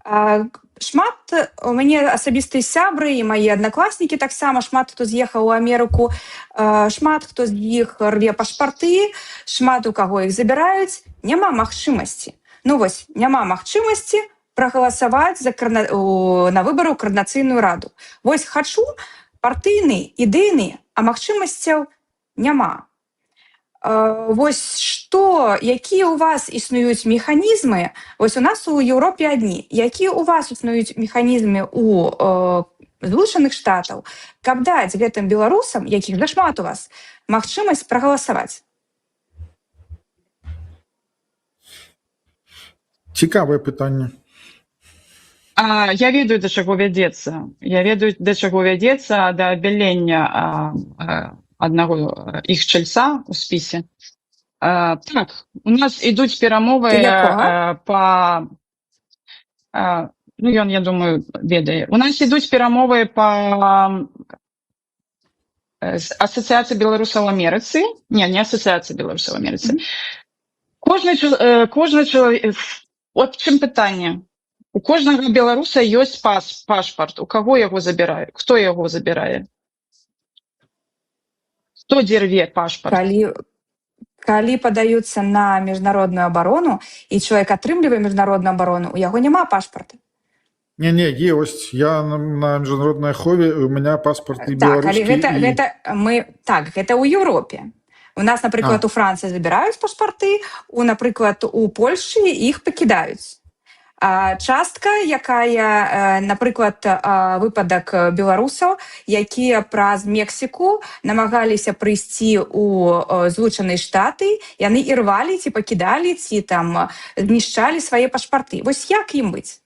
Шмат у мяне асабістыя сябры і мае аднакласнікі таксама, шмат хто з'ехаў у Амерыку, шмат хто з іх рве пашпарты, шмат у каго іх забіраюць, няма магчымасці. Няма магчымасці прагаласаваць на выбары ў Каардынацыйную раду. Вось хачу, партыйны, ідэйны, а магчымасцяў няма. Вось што, якія ў вас існуюць механізмы, вось у нас у Еўропе адні, якія ў вас існуюць механізмы ў Злучаных Штатаў, каб даць гэтым беларусам, якіх зашмат у вас, магчымасць прагаласаваць? Цікавае пытанне. Я ведаю, да чаго вядзецца. Да абвялення аднаго іх чальца ў спісе. Так, у нас ідуць перамовы па... ён, я думаю, ведае. У нас ідуць перамовы па асацыяцыі беларусаў у Амерыцы. Не асацыяцыя беларусаў у Амерыцы. Кожны чалавек... От чым пытанне. У кожнага беларуса ёсць пашпарт. У каго яго забірае? Хто яго забірае? Хто дзерве пашпарт? Калі падаюцца на міжнародную абарону, і чалавек атрымлівае міжнародную абарону, у яго няма пашпарта. Не, ёсць. Я на міжнароднай ахове, у мяне паспарт і беларускі. Гэта ў Еўропе. У нас, напрыклад, у Францыі забіраюць пашпарты, напрыклад, у Польшчы іх пакідаюць. А частка, якая, напрыклад, выпадак беларусаў, якія праз Мексіку намагаліся прыйсці ў Злучаныя Штаты, яны і рвалі ці пакідалі, ці там знішчалі свае пашпарты. Вось як ім быць?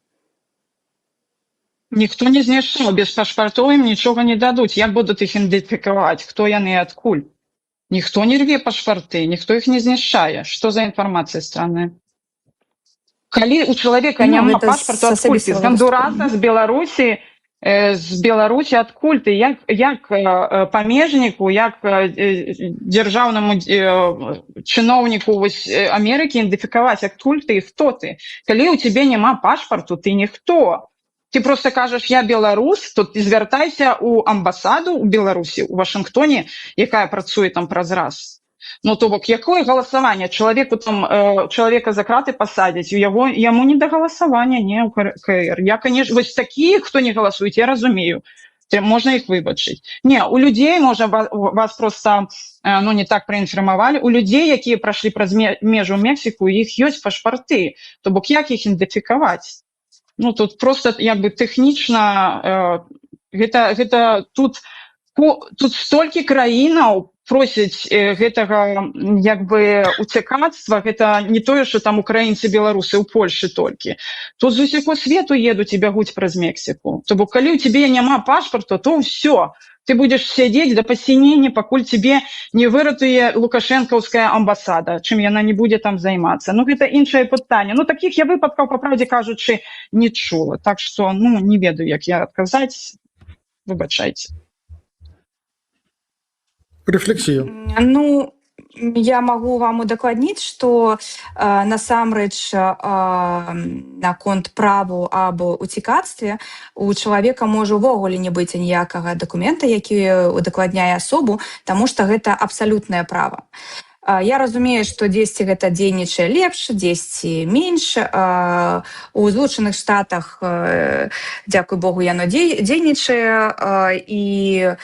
Ніхто не знішчаў, без пашпартоў ім нічога не дадуць. Як будуць іх ідэнтыфікаваць, хто яны і адкуль? Ніхто не рве пашпарты, ніхто іх не знішчае. Што за інфармацыя странная? Калі у чалавека Ну, няма гэта пашпарту, з адкуль ты? З асабістага Гондураса, з Беларусі адкуль ты? Як памежніку, як дзяржаўнаму чыноўніку Амерыкі ідэнтыфікаваць, адкуль ты і хто ты? Калі ў цябе няма пашпарту, ты ніхто. Ты просто кажаш, я беларус, то ты звяртайся ў амбасаду ў Беларусі, у Вашынгтоне, якая працуе там праз раз. Ну, то бок, якое галасаванне? Чалавека за краты пасадзяць, яму не да галасавання, не ў КР. Я, конечно, вось такія, хто не галасуюць, я разумею. Можна іх выбачыць. Не, у людзей, можа, вас просто не так праінфармавалі, у людзей, якія прайшлі праз межу ў Мексіку, у іх ёсць пашпарты. То бок, як іх ідэнтыфікаваць? Ну, тут просто, як бы, тэхнічна, тут столькі краінаў просяць гэтага, як бы, уцякацтва, гэта не тое, што там украінцы, беларусы ў Польшы толькі. Тут з усяго свету едуць і бягуць праз Мексіку. То бок, калі ў цябе няма пашпарту, то ўсё. Ты будзеш сядзець да пасінення, пакуль цябе не выратуе лукашэнкаўская амбасада, чым яна не будзе там займацца. Ну, гэта іншае пытанне. Ну, такіх я выпадкаў, па правдзе кажучы, не чула. Так што, не ведаю, як я адказаць. Выбачайце. Рефлексію. Ну, я магу вам удакладніць, што насамрэч наконт праву аб уцікацтве у чалавека можа ўвогуле не быць ніякага дакумента, які удакладняе асобу, таму што гэта абсалютнае права. Я разумею, што дзесьці гэта дзейнічае лепш, дзесьці менш. У Злучаных Штатах, дзякуй Богу, яно дзейнічае, і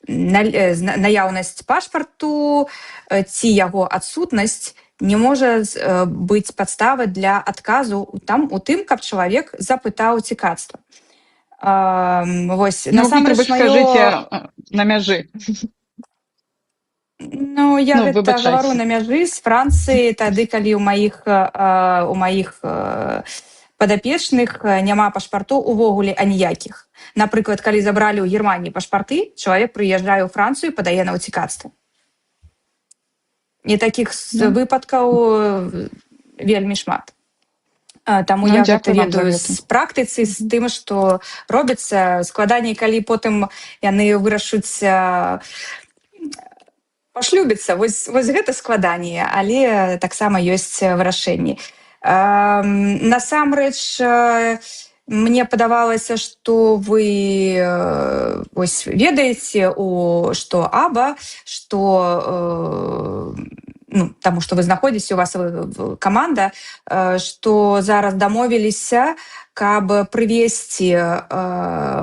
наяўнасць пашпарту ці яго адсутнасць не можа быць падставай для адказу у тым, каб чалавек запытаў цікавства. Вось, насамрэч, скажыце на мяжы. Ну, я гэта гавару на мяжы з Францыі, тады, калі у маіх падапечных няма пашпартоў увогуле аніякіх. Напрыклад, калі забралі ў Германіі пашпарты, чалавек прыязджае ў Францыю і падае на ўцікацтва. І такіх выпадкаў вельмі шмат. Таму я гэта ведаю з практыцы, з тым, што робіцца. Складаней, калі потым яны вырашуць пашлюбіцца. Вось гэта складанне, але таксама ёсць вырашэнні. Насамрэч, мне падавалася, што вы ведаеце, што АБА, што, таму што вы знаходзіце, у вас каманда, што зараз дамовіліся, каб прывесці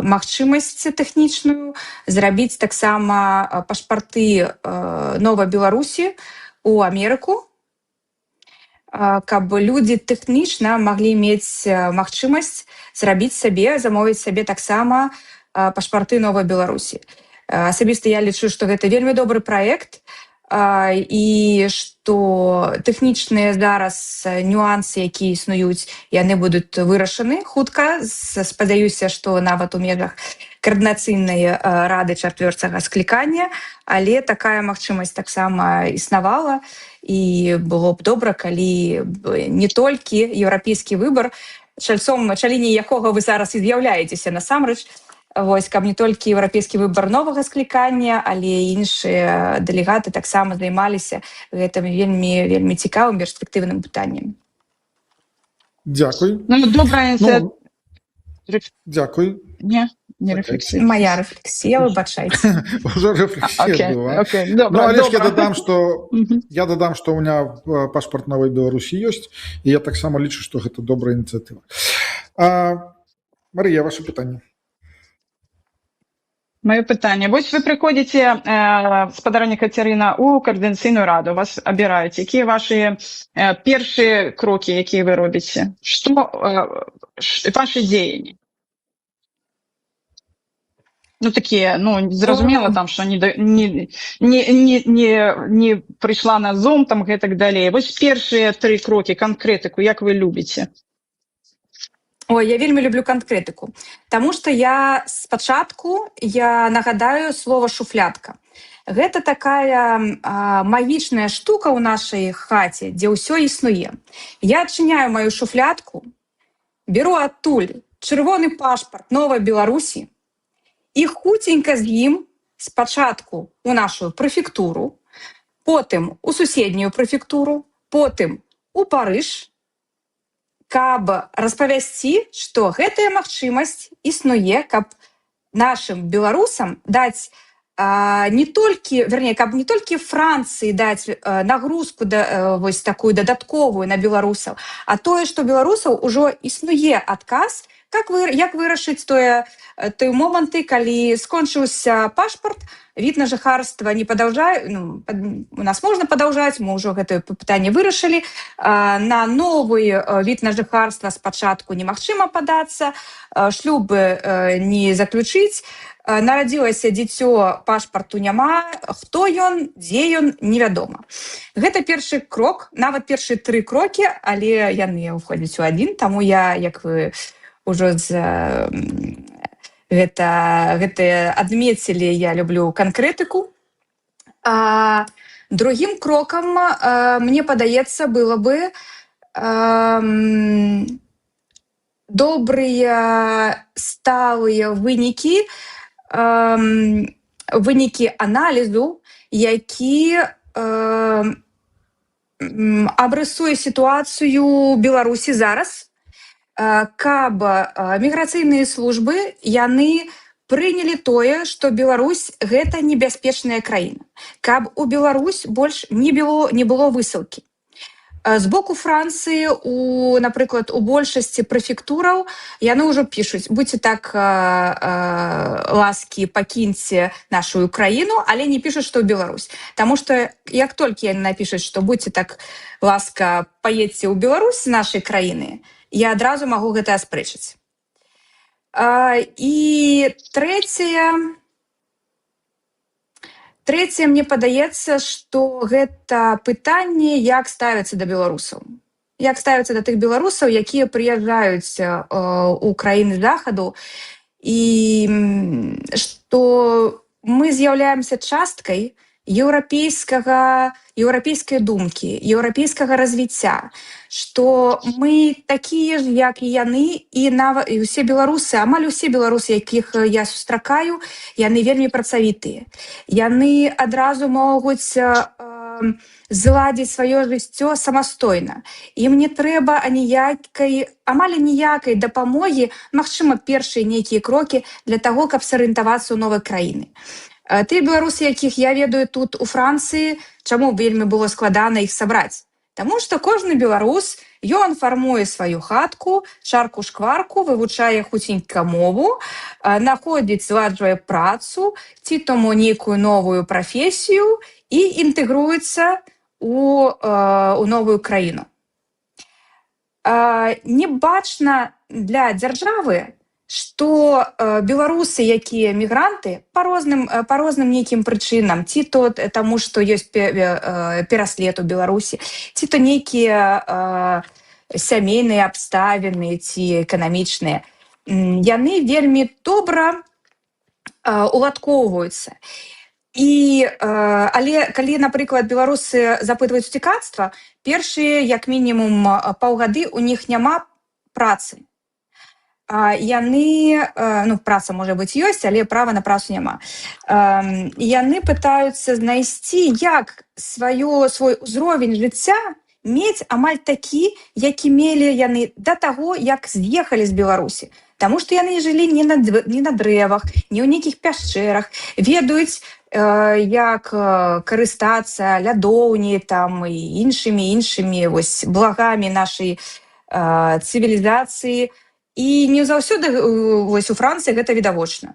магчымасць тэхнічную, зрабіць таксама пашпарты Новай Беларусі ў Амерыку, каб людзі тэхнічна маглі мець магчымасць зрабіць сабе, замовіць сабе таксама пашпарты Новай Беларусі. Асабіста я лічу, што гэта вельмі добры праект, і што тэхнічныя зараз нюансы, якія існуюць, яны будуць вырашаны хутка. Спадзяюся, што нават у межах каардынацыйнай рады 4-го склікання, але такая магчымасць таксама існавала, і было б добра, калі не толькі еўрапейскі выбар, чальцом чаліні якога вы зараз і з'яўляецеся насамрэч, вось, каб не толькі еўрапейскі выбар новага склікання, але і іншыя дэлегаты таксама займаліся гэтым вельмі цікавым перспектыўным пытаннем. Дзякуй. Добрая ініцыятыва. Дзякуй. Не рефлексія. Моя рефлексія, выбачайце. Уже рефлексія была. Але я дадам, што у меня пашпарт Новай Беларусі ёсць, і я таксама лічу, што гэта добрая ініцыятыва. Марыя, ваше пытанне. Маё пытанне. Вось вы прыходзіце, спадарня Кацярына, у каардынацыйную раду, вас абіраюць. Якія вашы першыя крокі, якія вы робіце? Што вашы дзеянні? Ну, такія, ну, зразумела, там, што не прыйшла на Zoom, там, гэтак далей. Вось першыя 3 крокі, канкрэтыку, як вы любіце? Ой, я вельмі люблю канкрэтыку, таму што я спачатку нагадаю слова шуфлядка. Гэта такая магічная штука ў нашай хаце, дзе ўсё існуе. Я адчыняю маю шуфлядку, беру адтуль чырвоны пашпарт Новай Беларусі і хуценька з ім спачатку ў нашу прэфектуру, потым у суседнюю прэфектуру, потым у Парыж, каб распавясці, што гэтая магчымасць існуе, каб нашым беларусам даць каб не толькі Францыі даць нагрузку вось такую дадатковую на беларусаў, а тое, што беларусаў ужо існуе адказ, як вырашыць той моманты, калі скончыўся пашпарт, від на жыхарства не падаўжае, ну, у нас можна падаўжаць, мы ўжо гэтае пытанне вырашылі, на новы від на жыхарства спачатку немагчыма падацца, шлюбы не заключыць, нарадзілася дзіцё, пашпарту няма, хто ён, дзе ён, невядома. Гэта першы крок, нават першыя 3 крокі, але яны ўходзяць у адзін, таму я, як вы ўжо гэта адмецілі, я люблю канкрэтыку. Другім крокам, мне падаецца, было бы добрыя сталыя вынікі аналізу, які абрысуе сітуацыю Беларусі зараз, каб міграцыйныя службы яны прынялі тое, што Беларусь гэта небяспечная краіна, каб у Беларусь больш не было высылкі. З боку Францыі, напрыклад, у большасці прэфектураў яны ўжо пішуць: будьце так ласкі, пакіньце нашу краіну, але не пішуць, што ў Беларусь. Таму што як толькі яны напішуць, што будьце так ласка, паедзьце ў Беларусь з нашай краіны, я адразу магу гэта аспрэчыць. І трэцяе, мне падаецца, што гэта пытанне, як ставяцца да беларусаў. Як ставяцца да тых беларусаў, якія прыязджаюць у краіны захаду, і што мы з'яўляемся часткай еўрапейскай думкі, еўрапейскага развіцця, што мы такія ж, як і яны, і усе беларусы, амаль усе беларусы, якіх я сустракаю, яны вельмі працавітыя. Яны адразу могуць зладзіць сваё жыццё самастойна. Ім не трэба амаль ніякай дапамогі, магчыма, першыя нейкія крокі для таго, каб сарыентавацца ў новай краіны. Тыя беларусы, якіх я ведаю тут у Францыі, чаму вельмі было складана іх сабраць? Таму што кожны беларус, ён фармуе сваю хатку, шарку-шкварку, вывучае хуценька мову, находзіць, зладжвае працу, ці тому нейкую новую прафесію і інтэгруецца у новую краіну. Не бачна для дзяржавы, што беларусы, якія мігранты, па розным нейкім прычынам, ці то таму, што ёсць пераслед у Беларусі, ці то нейкія сямейныя абставіны ці эканамічныя, яны вельмі добра уладкоўваюцца. Але калі, напрыклад, беларусы запытваюць цікавства, першыя, як мінімум, паўгады у них няма працы. Яны, праца, можа быць, ёсць, але права на працу няма. Яны пытаюцца знайсці, як свой узровень жыцця мець амаль такі, які мелі яны да таго, як з'ехалі з Беларусі. Таму што яны жылі не на дрэвах, не ў нейкіх пясчэрах, ведаюць, як карыстацца лядоўняй там і іншымі благамі нашай цывілізацыі. І не заўсёды у Францыі гэта відавочна.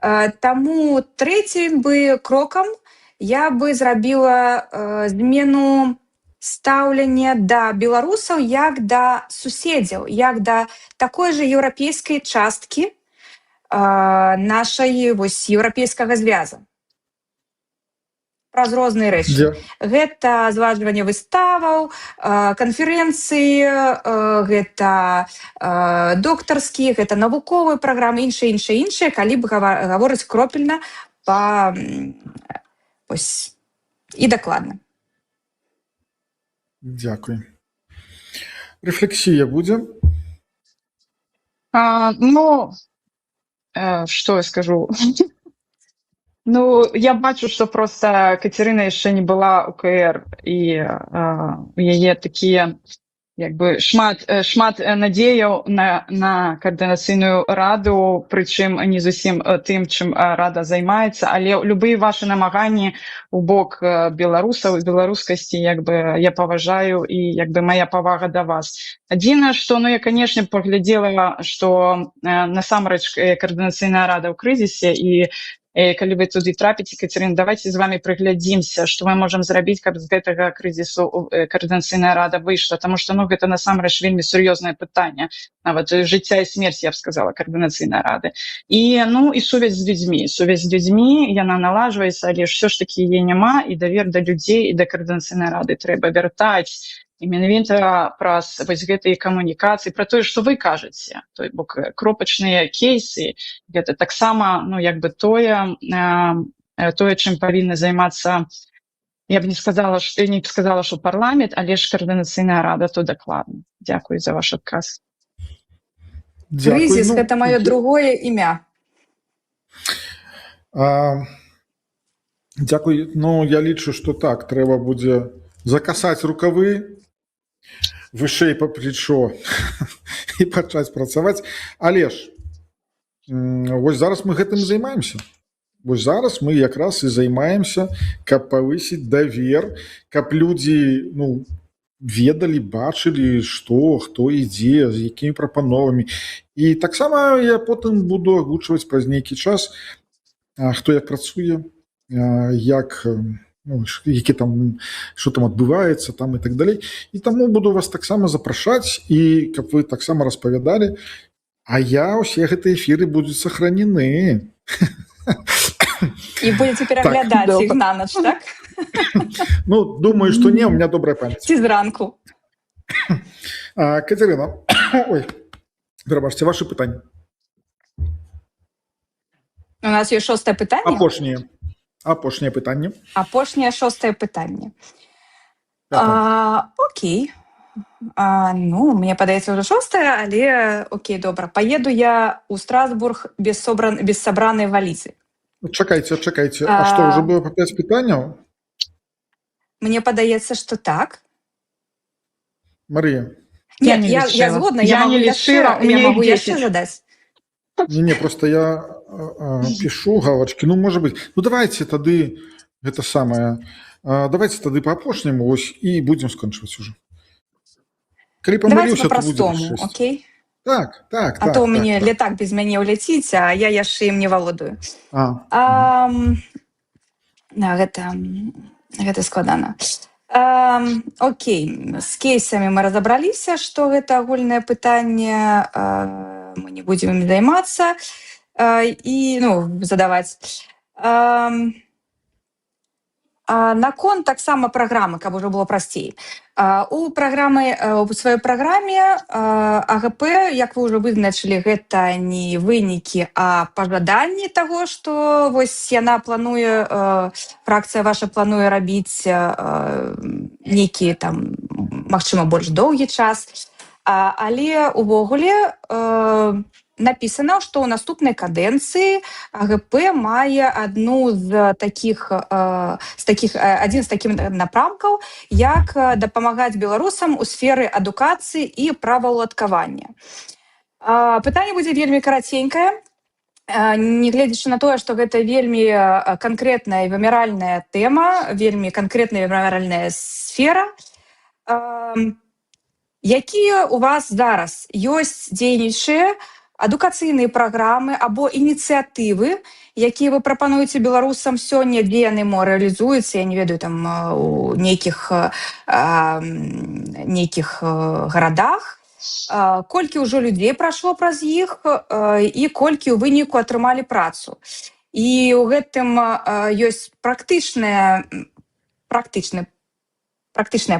Таму трэцім бы крокам я бы зрабіла змену стаўлення да беларусаў як да суседзяў, як да такой жа еўрапейскай часткі нашай вось еўрапейскага звяза. Праз розныя рэчы. Гэта зважванне выставаў, канферэнцыі, гэта доктарскія, гэта навуковыя праграмы, іншыя, калі б гаворыць кропельна і дакладна. Дзякуй. Рэфлексія будзе? Что я скажу? Я бачу, что просто Катерина еще не была у КР, и у яе такие шмат надзеяў на координацыйную раду, прычым не зусім тым, чым рада займаецца, але любые ваши намаганні у бок беларусаў і беларускасці я паважаю, і моя павага да вас. Адзінае, што я, конечно, паглядзела, што насамрэч координацыйная рада ў крызісе, і калі вы туды трапіце, Катерина, давайте з вами прыглядзімся, што мы можам зрабіць, каб з гэтага крызісу координацыйная рада выйшла, таму што гэта насамрэч вельмі сур'ёзнае пытанне, нават жыцця і смерць, я б сказала, координацыйнай рады. І сувязь з людзьмі, яна налажваецца, але ж все ж таки яе няма, і давер да людзей і да координацыйнай рады трэба вяртаць. І менавіта праз гэтыя камунікацыі, пра тое, што вы кажаце, той бок кропачныя кейсы, гэта таксама тое, чым павінны займацца, я б не сказала, што парламент, але ж координацыйная рада, то дакладна. Дзякуй за ваш адказ. Крызіс — гэта маё другое імя. Дзякуй. Я лічу, што так, трэба будзе закасаць рукавы, вышэй па плечо і пачаць працаваць. Але ж вось зараз мы гэтым займаемся. Вось зараз мы якраз і займаемся, каб павысіць давер, каб людзі ведалі, бачылі, што, хто ідзе, з якімі прапановамі. І таксама я потым буду агучваць праз нейкі час, хто як працуе, што там адбываецца там і так далей. І таму буду вас таксама запрашаць, і каб вы таксама распавядалі, а усе гэтыя эфіры будуць сохранены. І будете пераглядаць іх на ноч, так? Думаю, што не, у меня добрая памяць. Ці зранку. Катерина, перабачце, ваши пытанні. У нас ёсць 6-е пытанне? Апошняе пытанне. Апошняе 6-е пытанне. Окей. Мне падаецца ўжо 6-е, але окей, добра. Паеду я ў Страсбург без сабранай валізы. Чакайце. А што, ўжо было па 5 пытанняў? Мне падаецца, што так. Марыя. Нет, я згодна, я могу яшчэ задаць. Не, просто я пишу галочки. Может быть. Давайте тады гэта самае. Давайте тады по апошняму і будем скончваць уже. Калі памыліўся, то будзе 6. Окей? Так. А то мне летак без мяне ўляціць, а я яшчэ ім не валодаю. Гэта складана. Окей, з кейсамі мы разабраліся, што гэта агульнае пытанне, мы не будзем ім займацца і задаваць. Наконт таксама праграмы, каб ужо было прасцей. У сваёй праграме АГП, як вы ўжо вызначылі, гэта не вынікі, а пажаданні таго, што вось яна плануе, фракцыя ваша плануе рабіць нейкі там, магчыма, больш доўгі час. Але увогуле напісана, што ў наступнай кадэнцыі АГП мае адзін з такіх напрамкаў, як дапамагаць беларусам у сферы адукацыі і праваўладкавання. Пытанне будзе вельмі караценькае, нягледзячы на тое, што гэта вельмі канкрэтная і вымяральная тэма, вельмі канкрэтная і вымяральная сфера. Якія у вас зараз ёсць дзейнічыя адукацыйныя праграмы або ініцыятывы, якія вы прапануеце беларусам сёння, дзе яны мо рэалізуюцца, я не ведаю, там у нейкіх гарадах, колькі ўжо людзей прайшло праз іх і колькі ў выніку атрымалі працу. І ў гэтым ёсць практычнае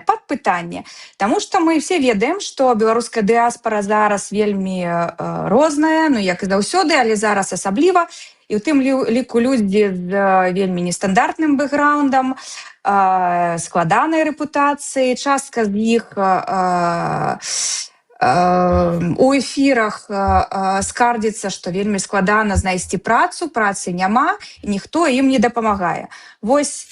падпытанне, таму што мы все ведаем, што беларуская дыаспара зараз вельмі розная, ну як і заўсёды, але зараз асабліва, і ў тым ліку людзі з вельмі нестандартным бэкграўндам, складанай рэпутацыі, частка з іх у эфірах скардзіцца, што вельмі складана знайсці працу, працы няма, і ніхто ім не дапамагае. Вось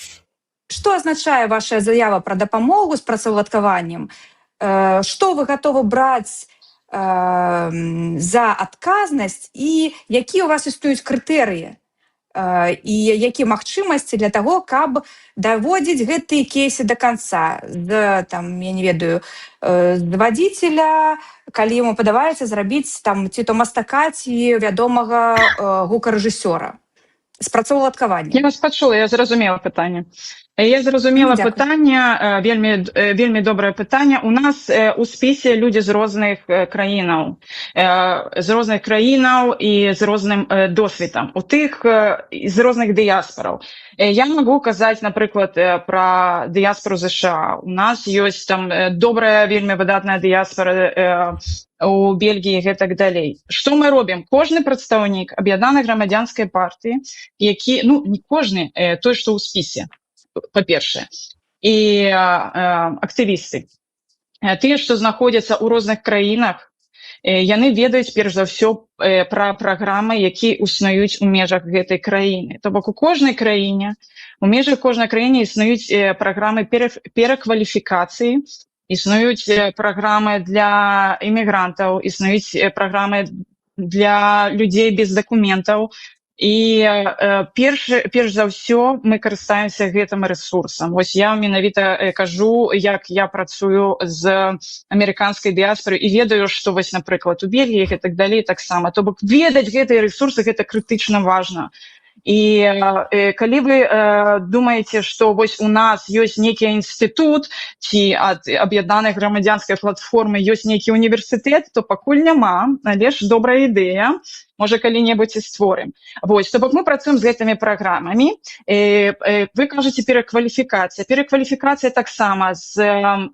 што азначае ваша заява пра дапамогу з працаўладкаваннем? Што вы гатовы браць за адказнасць і якія ў вас існуюць крытэрыі і якія магчымасці для таго, каб даводзіць гэтыя кейсы да канца? Там, я не ведаю, з вадзіцеля, калі яму падабаецца зрабіць там ці то мастака, ці вядомага гукарэжысёра. З працаўладкавання. Я вас пачула, я зразумела пытанне. Я зразумела пытанне, вельмі добрае пытанне. У нас у спісе людзі з розных краінаў і з розным досведам, у тых з розных дыяспараў. Я магу казаць, напрыклад, пра дыяспару ЗША. У нас ёсць там добрая, вельмі выдатная дыяспара у Бельгіі і гэтак далей. Што мы робім? Кожны прадстаўнік аб'яднанай грамадзянскай партыі, які, ну, не кожны, той, што ў спісе, па-першае, і актывісты. Тыя, што знаходзяцца ў розных краінах, яны ведаюць, перш за ўсё, пра праграмы, якія існуюць у межах гэтай краіны. То бок у кожнай краіне, у межах кожнай краіны існуюць праграмы перакваліфікацыі, існуюць праграмы для імігрантаў, існуюць праграмы для людзей без дакументаў. І перш за ўсё мы карыстаемся гэтым рэсурсам. Вось я менавіта кажу, як я працую з амерыканскай дыяспорай і ведаю, што вось, напрыклад, у Бельгіі і так далей таксама. То бок ведаць гэтыя рэсурсы, гэта крытычна важна. І калі вы думаеце, што вось у нас ёсць нейкі інстытут ці ад аб'яднанай грамадзянскай платформы ёсць нейкі універсітэт, то пакуль няма, але ж добрая ідэя. Можа, калі-небудзь і створым. Вось, то бок мы працуем з гэтымі праграмамі. Вы кажаце, перакваліфікацыя. Перакваліфікацыя таксама з,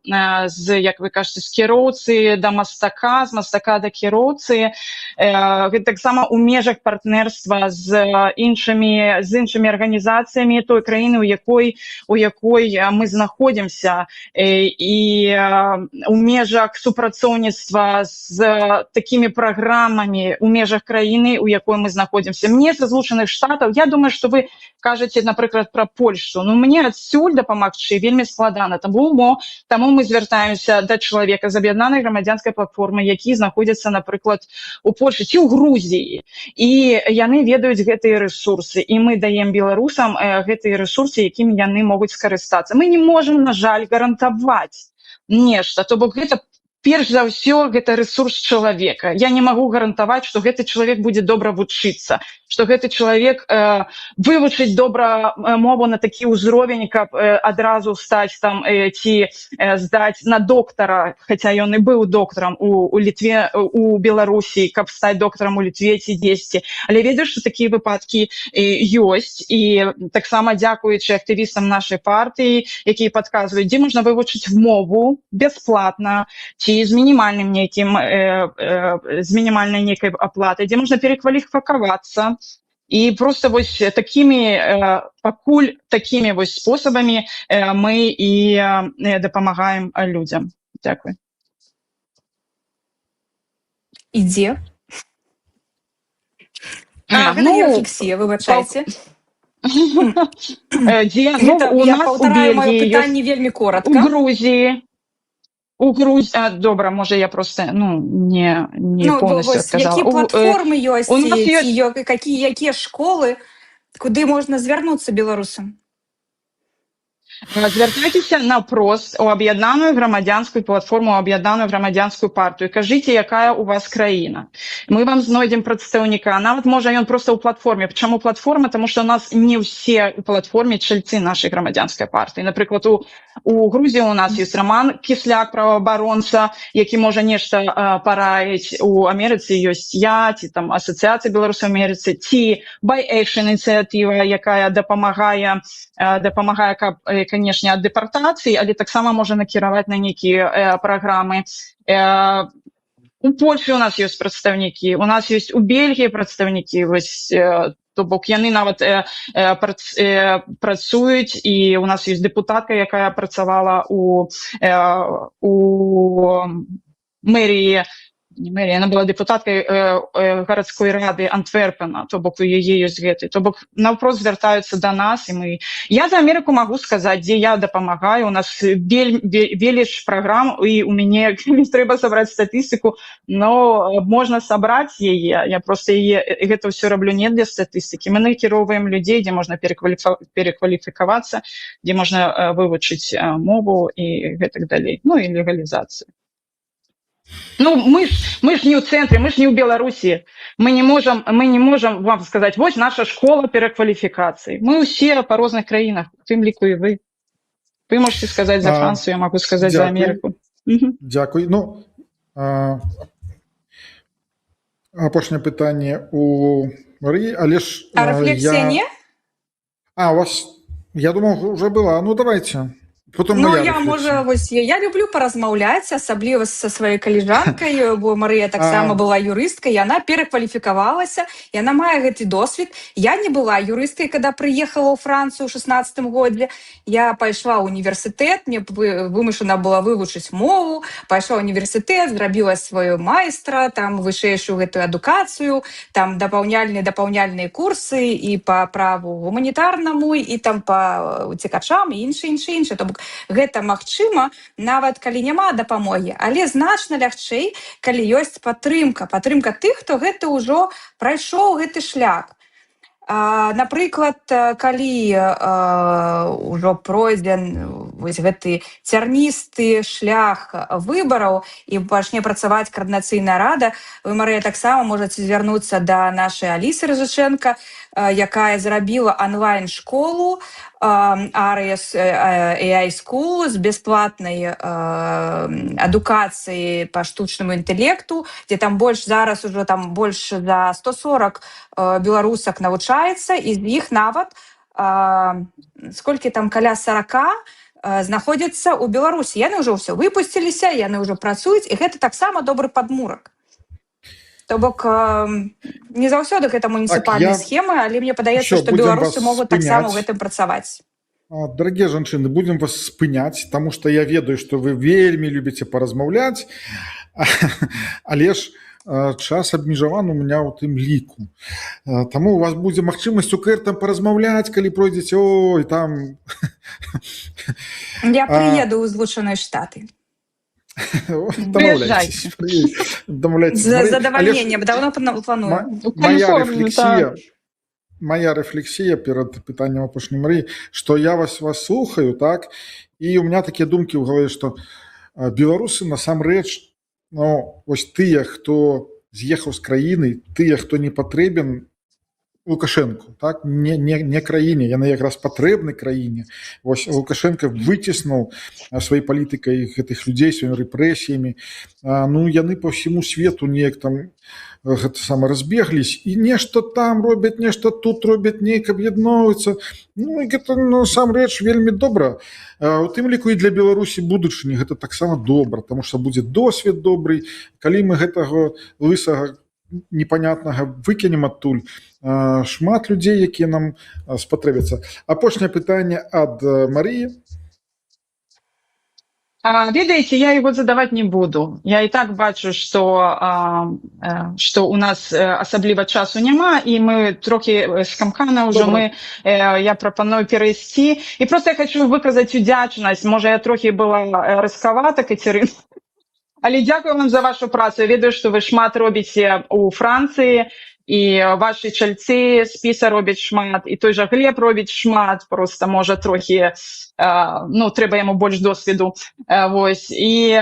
як вы кажаце, з кіроўцы да мастака, з мастака да кіроўцы. Гэта таксама ў межах партнерства з іншымі арганізацыямі той краіны, у якой мы знаходзімся, і ў межах супрацоўніцтва з такімі праграмамі ў межах краіны, у якой мы знаходзімся. Мне са Злучаных Штатаў, я думаю, што вы кажаце, напрыклад, пра Польшу. Ну, мне адсюль дапамагчы вельмі складана. Таму мы звяртаемся да чалавека з аб'яднанай грамадзянскай платформы, які знаходзяцца, напрыклад, у Польшы ці ў Грузіі. І яны ведаюць гэтыя рэсурсы. І мы даем беларусам гэтыя рэсурсы, якімі яны могуць скарыстацца. Мы не можам, на жаль, гарантаваць нешта. То бок гэта перш за ўсё, гэта рэсурс чалавека. Я не магу гарантаваць, што гэты чалавек будзе добра вучыцца, што гэты чалавек вывучыць добра мову на такі ўзровень, каб адразу стаць там ці здаць на доктара, хаця ён і быў доктарам у Літве, у Беларусі, каб стаць доктарам у Літве ці дзесьці. Але ведаеш, што такія выпадкі ёсць, і таксама дзякуючы актывістам нашай партыі, якія падказваюць, дзе можна вывучыць мову бясплатна, ці з мінімальнай нейкай аплатай, дзе можна перакваліфікавацца. І проста вось пакуль такімі вось спосабамі мы і дапамагаем людзям. Дзякуй. І дзе? Гэта Евфіксія, выбачайце. Дзе? У нас у Бельгіі, у Грузіі. Добра, можа, я просто не полностью сказала. Які платформы ёсць, якія школы, куды можна звярнуцца беларусам? Звяртайцеся наўпрост у аб'яднаную грамадзянскую платформу, у аб'яднаную грамадзянскую партыю. Кажыце, якая у вас краіна. мы вам знойдзем прадстаўніка, нават можа ён проста ў платформе. Чаму платформа? Таму што у нас не ўсе ў платформе чальцы нашай грамадзянскай партыі. Напрыклад, у Грузіі у нас ёсць Роман Кісляк, праваабаронца, які можа нешта параіць. У Амерыцы ёсць я, ці там Асацыяцыя беларусаў у Амерыцы, ці Buy Action ініцыятыва, якая дапамагае, канешне, ад дэпартацыі, але таксама можа накіраваць на нейкія праграмы. У Польшы у нас ёсць прадстаўнікі, у нас ёсць у Бельгіі прадстаўнікі, вось, то бок яны нават працуюць, і у нас ёсць дэпутатка, якая працавала у мэріі, не мэрія, яна была дэпутаткай гарадской рады Антверпена, то бок у яе ёсць гэты. То бок наўпрост звяртаюцца да нас, і мы... Я за Амерыку магу сказаць, дзе я дапамагаю, у нас веліч праграм, і у мяне трэба сабраць статыстыку, но можна сабраць яе, я проста гэта ўсё раблю не для статыстыкі. Мы накіроўваем людзей, дзе можна перакваліфікавацца, дзе можна вывучыць мову і гэтак далей, ну і легалізацыю. Ну, мы ж не ў цэнтры, мы ж не ў Беларусі. Мы не можам вам сказаць, вось наша школа перакваліфікацыі. Мы ўсе па розных краінах, у тым ліку і вы. Вы можете сказаць за Францыю, я магу сказаць за Амерыку. Дзякуй. Ну, апошняе пытанне у Марыі, але ж... А рэфлексія не? У вас, я думаў, уже была. Ну, давайте. Ну, я люблю паразмаўляць, асабліва са сваёй калежанкай, бо Марыя таксама была юрысткай, яна перакваліфікавалася, яна мае гэты досвед. Я не была юрысткай, когда прыехала ў Францыю ў 16-м годзе. Я пайшла ў універсітэт, мне вымушана была вывучыць мову, пайшла ў універсітэт, зрабіла сваю майстра, там вышэйшую гэтую адукацыю, там дапаўняльныя курсы і па праву гуманітарнаму, і там па уцекачам, і іншы. То бок гэта магчыма, нават калі няма дапамогі, але значна лягчэй, калі ёсць падтрымка тых, хто гэта ўжо прайшоў гэты шлях. Напрыклад, калі ўжо пройдзе гэты цярністы шлях выбараў і пачне працаваць каардынацыйная рада, вы, Марыя, таксама можаце звярнуцца да нашай Алісы Рыжычэнка, якая зрабіла онлайн-школу Aries AI School з бясплатнай адукацыяй па штучнаму інтэлекту, дзе там зараз ужо там больш за 140 беларусак навучаецца, і з іх нават сколькі там каля 40 знаходзяцца ў Беларусі. Яны ўжо ўсё выпусціліся, яны ўжо працуюць, і гэта таксама добры падмурак. То бок не заўсёды гэта муніцыпальныя схемы, але мне падаецца, што беларусы могуць таксама ў гэтым працаваць. Дарагія жанчыны, будзем вас спыняць, таму што я ведаю, што вы вельмі любіце паразмаўляць, але ж час абмежаваны у меня ў тым ліку. Таму у вас будзе магчымасць у КР там паразмаўляць, калі пройдзеце, ой, там... Я прыеду ў Злучаныя Штаты. Дамаўляйцеся. З задавальненнем, даўно планую. Моя рэфлексія перад пытаннем апошняй Марыі, што я вас слухаю, так, і у меня такія думкі ў галаве, што беларусы насамрэч, ну, вось тыя, хто з'ехаў з краіны, тыя, хто не патрэбен Лукашенку, так, не краіне, яны якраз патрэбны краіне. Вось Лукашенко выціснуў сваёй палітыкай гэтых людзей, сваімі рэпрэсіямі. Ну, яны па ўсяму свету неяк там гэта сама разбеглись, і нешта там робяць, нешта тут робяць, неяк аб'ядноўваюцца. Ну, і гэта насамрэч вельмі добра. У тым ліку і для Беларусі будучыні гэта таксама добра, таму што будзе досвед добрый. Калі мы гэтага лысага непонятнага выкінем адтуль, шмат людзей, якія нам спатрэбяцца. Апошняе пытанне ад Марыі. Ведаеце, я его задаваць не буду. Я і так бачу, што у нас асабліва часу няма, і мы трохі скамкана ўжо, я прапаную перайсці. І проста я хочу выказаць удзячнасць. Можа, я трохі была рыскавата, Кацярына. Але дзякую вам за вашу працу. Я ведаю, што вы шмат робіце ў Францыі, і ваши чальцы спіса робяць шмат, і той жа Глеб робіць шмат, просто можа трохі, ну, трэба яму больш досведу. Вось. І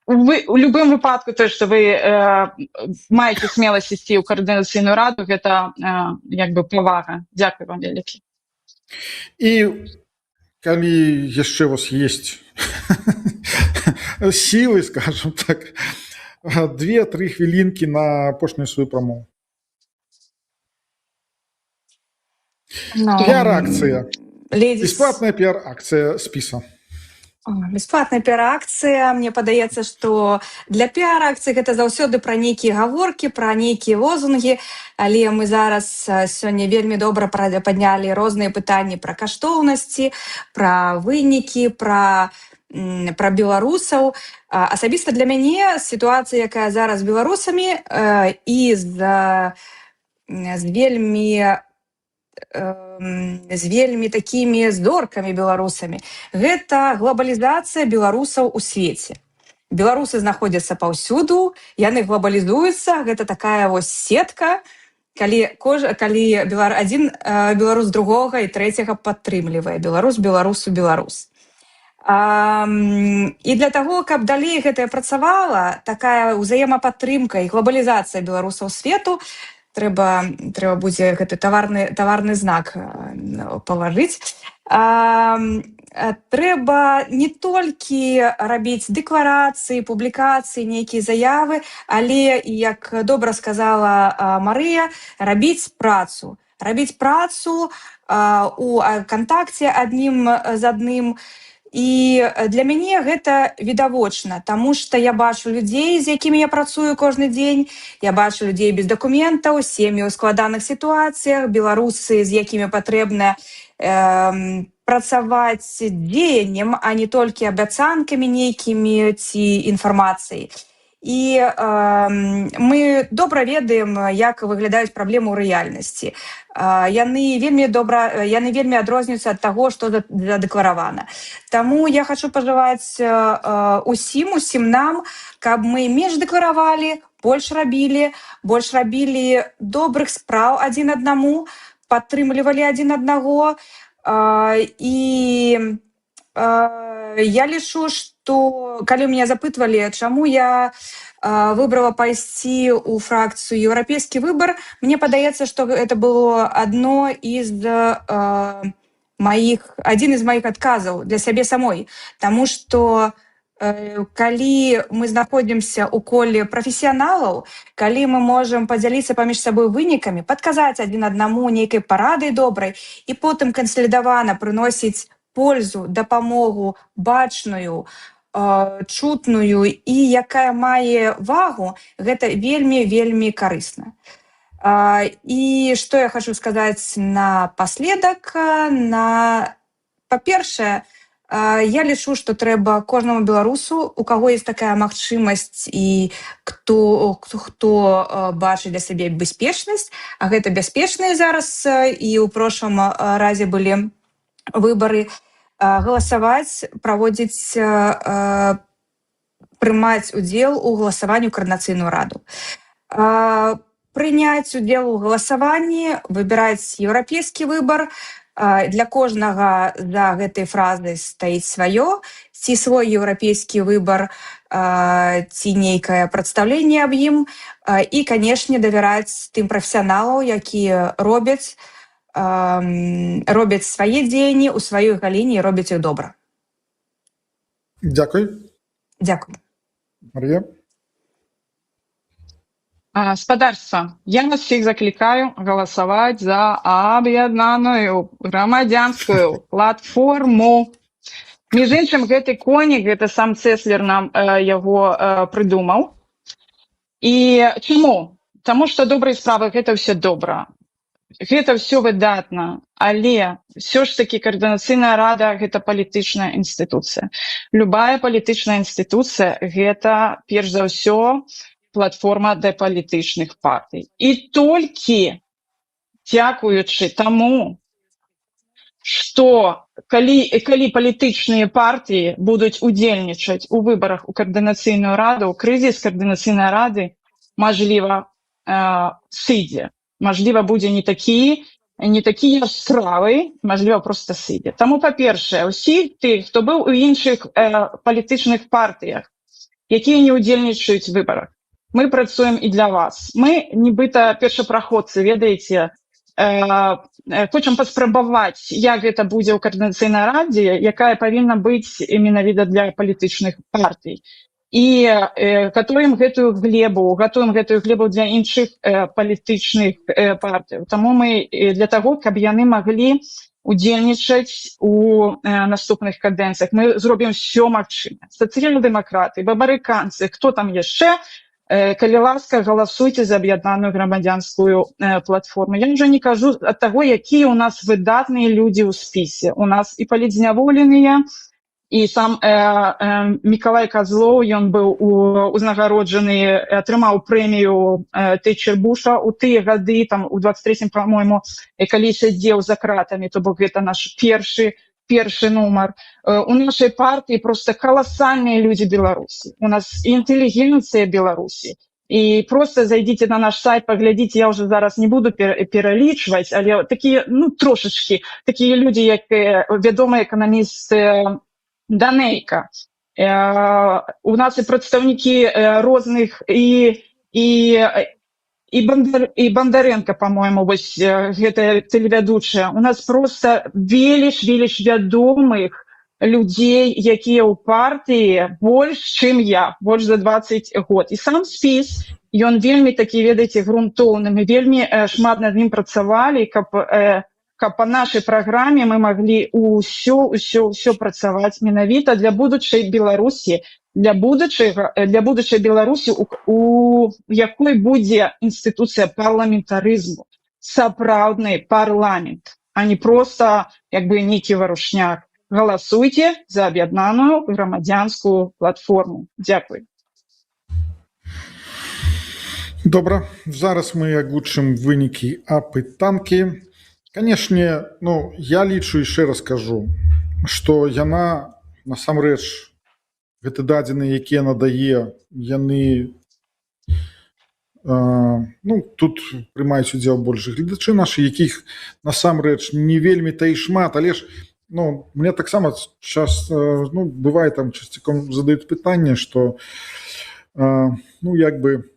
у любым выпадку то, што вы маеце смеласць ісці ў каардынацыйную раду, гэта як бы павага. Дзякуй вам вялікі. І калі яшчэ у вас есть сілы, скажем так, 2-3 хвілінкі на апошнюю сваю прамову. Пиар-акция. Бесплатная пиар-акция спіса. Бесплатная пиар-акцыя. Мне падаецца, што для пиар-акцыі гэта заўсёды пра нейкія гаворкі, пра нейкія лозунгі, але мы зараз сёння вельмі добра паднялі розныя пытанні пра каштоўнасці, пра вынікі, пра беларусаў. Асабіста для мяне сітуацыя, якая зараз з беларусамі і з вельмі такімі здоркамі беларусамі, гэта глобалізацыя беларусаў у свеце. Беларусы знаходзяцца паўсюду, яны глобалізуюцца, гэта такая вось сетка, калі адзін беларус другога і трэцяга падтрымлівае. Беларус беларусу беларус. І для таго, каб далей гэта працавала, такая ўзаемападтрымка і глобалізацыя беларусаў свету, трэба будзе гэты таварны знак палажыць. Трэба не толькі рабіць дэкларацыі, публікацыі, нейкія заявы, але, як добра сказала Марыя, рабіць працу. Рабіць працу у кантакце адным з адным. І для мяне гэта відавочна, таму што я бачу людзей, з якімі я працую кожны дзень, я бачу людзей без дакументаў, сем'і ў складаных сітуацыях, беларусы, з якімі патрэбна працаваць дзеяннем, а не толькі абяцанкамі нейкімі ці інфармацыяй. І мы добра ведаем, як выглядаюць праблемы ў рэальнасці. Яны вельмі адрозніваюцца ад таго, што задэкларавана. Таму я хачу пажелаць усім нам, каб мы менш дэкларавалі, больш рабілі добрых спраў адзін аднаму, падтрымлівалі адзін аднаго. І я лічу, што калі меня запытвалі, чаму я выбрала пайсці ў фракцыю «Еўрапейскі выбар», мне падаецца, што гэта было адзін з маіх адказаў для сябе самой. Таму што калі мы знаходзімся ў коле прафесіяналаў, калі мы можам падзяліцца паміж сабой вынікамі, падказаць адзін аднаму нейкай парадай добрай і потым кансалідавана прыносіць пользу, дапамогу бачную, чутную і якая мае вагу, гэта вельмі карысна. І што я хачу сказаць напаследак, па-першае, я лічу, што трэба кожнаму беларусу, у каго есть такая магчымасць і хто бачыць для сябе бяспечнасць, а гэта бяспечныя зараз і ў прошлым разе былі выбары, галасаваць, праводзіць, прымаць удзел у галасаванні ў каардынацыйную раду. Прыняць удзел у галасаванні, выбіраць еўрапейскі выбар. Для кожнага за гэтай фразай стаіць сваё, ці свой еўрапейскі выбар, ці нейкае прадстаўленне аб ім. І, канешне, давяраць тым прафесіяналам, якія робяць свае дзеянні ў сваёй галіне і робяць іх добра. Дзякуй. Дзякуй. Марія? Спадарства, я вас всіх заклікаю галасаваць за аб'яднаную грамадзянскую платформу. Між іншым, гэты конік, гэта сам Цэслер нам яго прыдумаў. І чаму? Таму што добрыя справы гэта ўсё добра. Гэта ўсё выдатна, але ўсё ж такі каардынацыйная рада гэта палітычная інстытуцыя. Любая палітычная інстытуцыя гэта перш за ўсё платформа для палітычных партый. І толькі дзякуючы таму, што калі палітычныя партыі будуць удзельнічаць у выбарах у каардынацыйную раду, крызіс каардынацыйнай рады, мажліва, сыдзе. Мажліва, будзе не такі яскравы, мажліва, проста сыдзе. Таму, па-першае, усі ты, хто быў у іншых палітычных партыях, якія не ўдзельнічаюць у выбарах. Мы працуем і для вас. Мы, нібыта першапраходцы, ведаеце, хочам паспрабаваць, як гэта будзе ў каардынацыйнай радзе, якая павінна быць менавіта для палітычных партый. І гатуем гэтую глебу для іншых палітычных партый. Таму мы для таго, каб яны маглі удзельнічаць у наступных кадэнцыях. Мы зробім все магчымае. Сацыяльна-дэмакраты, бабарыканцы, хто там яшчэ, калі ласка, галасуйце за аб'яднаную грамадзянскую платформу. Я ўжо не кажу ад таго, якія ў нас выдатныя людзі ў спісе. У нас і палітзняволеныя, і сам Мікалай Казлоў, ён быў узнагароджаны, атрымаў прэмію Тэйчэр Буша ў тыя гады, там, у 23-м, па-мойму, калі сядзеў за кратамі, то бок гэта наш першы нумар. У нашай партыі проста каласальныя людзі Беларусі. У нас інтэлігенцыя Беларусі. І проста зайдзіце на наш сайт, паглядзіце, я ўжо зараз не буду пералічваць, але такія, трошачкі, такія людзі, як вядомы эканаміст Данейка. У нас і прадстаўнікі розных і Бандаренко, по-моему, вось гэтая тэлевядучая. У нас просто веліш вядомых людзей, якія ў партыі больш, чым я, больш за 20 год. І сам спіс, ён вельмі такі, ведаеце, грунтоўны. Мы вельмі шмат над ім працавалі, каб па нашай праграме мы маглі ўсё працаваць менавіта для будучай Беларусі, для будучай Беларусі, у якой будзе інстытуцыя парламентарызму, сапраўдны парламент, а не проста як бы нейкі варушняк. Галасуйце за аб'яднаную грамадзянскую платформу. Дзякуй. Добра, зараз мы агучым вынікі апытанкі. Канешне, я лічу, яшчэ раз кажу, што яна насамрэч, гэты дадзеныя, якія надае, яны тут прымаюць удзел больш гледачы нашы, якіх насамрэч не вельмі та і шмат, але ж мне таксама час бывае там часцяком задаюць пытанне, што як бы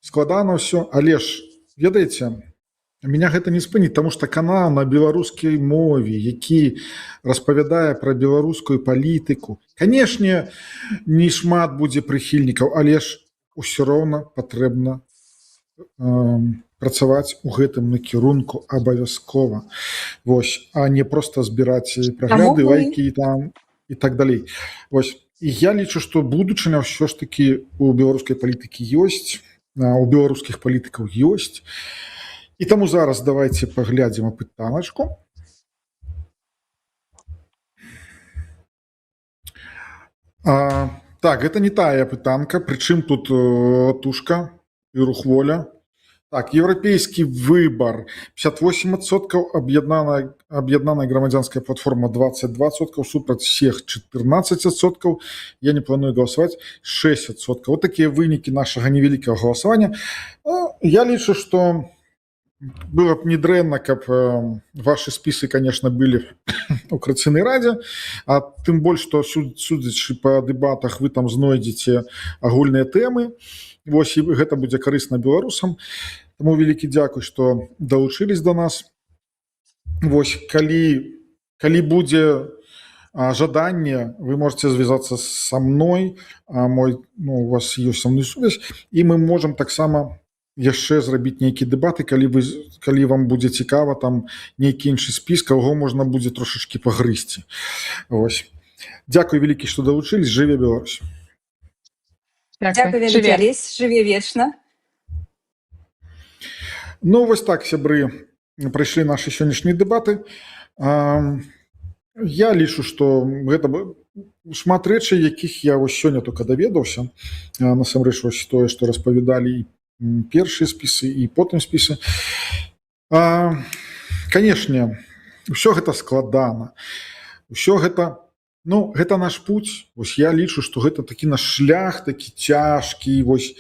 складана ўсё, але ж ведаеце, меня гэта не спыніць, таму што канал на беларускай мове, які распавядае пра беларускую палітыку. Канешне, не шмат будзе прыхільнікаў, але ж усё роўна патрэбна працаваць у гэтым накірунку абавязкова. Вось, а не проста збіраць прагляды, лайкі там і так далей. Вось, і я лічу, што будучыня ўсё ж такі у беларускай палітыкі ёсць, у беларускіх палітыкаў ёсць. І таму зараз давайте паглядзім апытаначку. Так, гэта не тая апытанка, прычым тут тушка і рух воля. Так, еўрапейскі выбар 58%, аб'яднаная грамадзянская платформа 22%, супраць всех 14%, я не планую галасаваць 6%. Вот такія вынікі нашага невялікага галасавання. Я лічу, што было б недрэнна, каб ваши спісы, конечно, былі у Каардынацыйнай радзе, а тым больш, што судзячы па дэбатах вы там знойдзеце агульныя тэмы. Вось, і гэта будзе карысна беларусам. Таму вялікі дзякуй, што далучылись до нас. Вось, калі будзе жаданне, вы можете звязацца са мной, у вас ёсць са мной сувязь, і мы можам таксама яшчэ зрабіць нейкія дэбаты, калі вам будзе цікава, там нейкі іншы спіс, каго можна будзе трошачкі пагрызці. Вось. Дзякуй вялікі, што далучылись. Жыве Беларусь. Дзякуй вялікі, Алесь, жыве вечна. Вось так, сябры, прайшлі нашы сённяшнія дэбаты. Я лічу, што гэта шмат рэчай, якіх я вось сёння только даведаўся. Насамрэч, вось тое, што распавядалі і першыя спісы і потым спісы. Канешне, ўсё гэта складана. Усё гэта, гэта наш путь. Вось я лічу, што гэта такі наш шлях, такі цяжкі, вось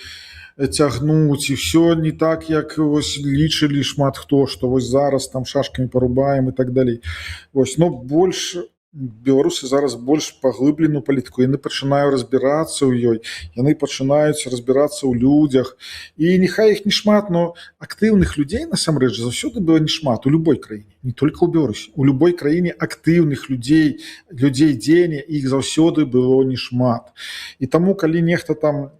цягнуць, і ўсё не так, як вось лічылі шмат хто, што вось зараз там шашкамі парубаем і так далей. Вось, больш беларусы зараз больш паглыбленую палітыку, яны пачынаюць разбірацца ў ёй, яны пачынаюць разбірацца ў людзях, і няхай іх не шмат, но актыўных людзей насамрэч заўсёды было не шмат у любой краіне, не только ў Беларусі, у любой краіне актыўных людзей дзеяння, іх заўсёды было не шмат. І таму калі нехта там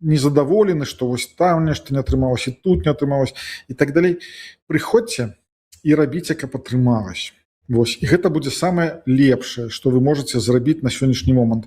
незадаволены, што вось там нешта не атрымалася, тут не атрымалася і так далей, прыходзьце і рабіце, каб атрымалася. Вось, і гэта будзе самае лепшае, што вы можаце зрабіць на сённяшні момант.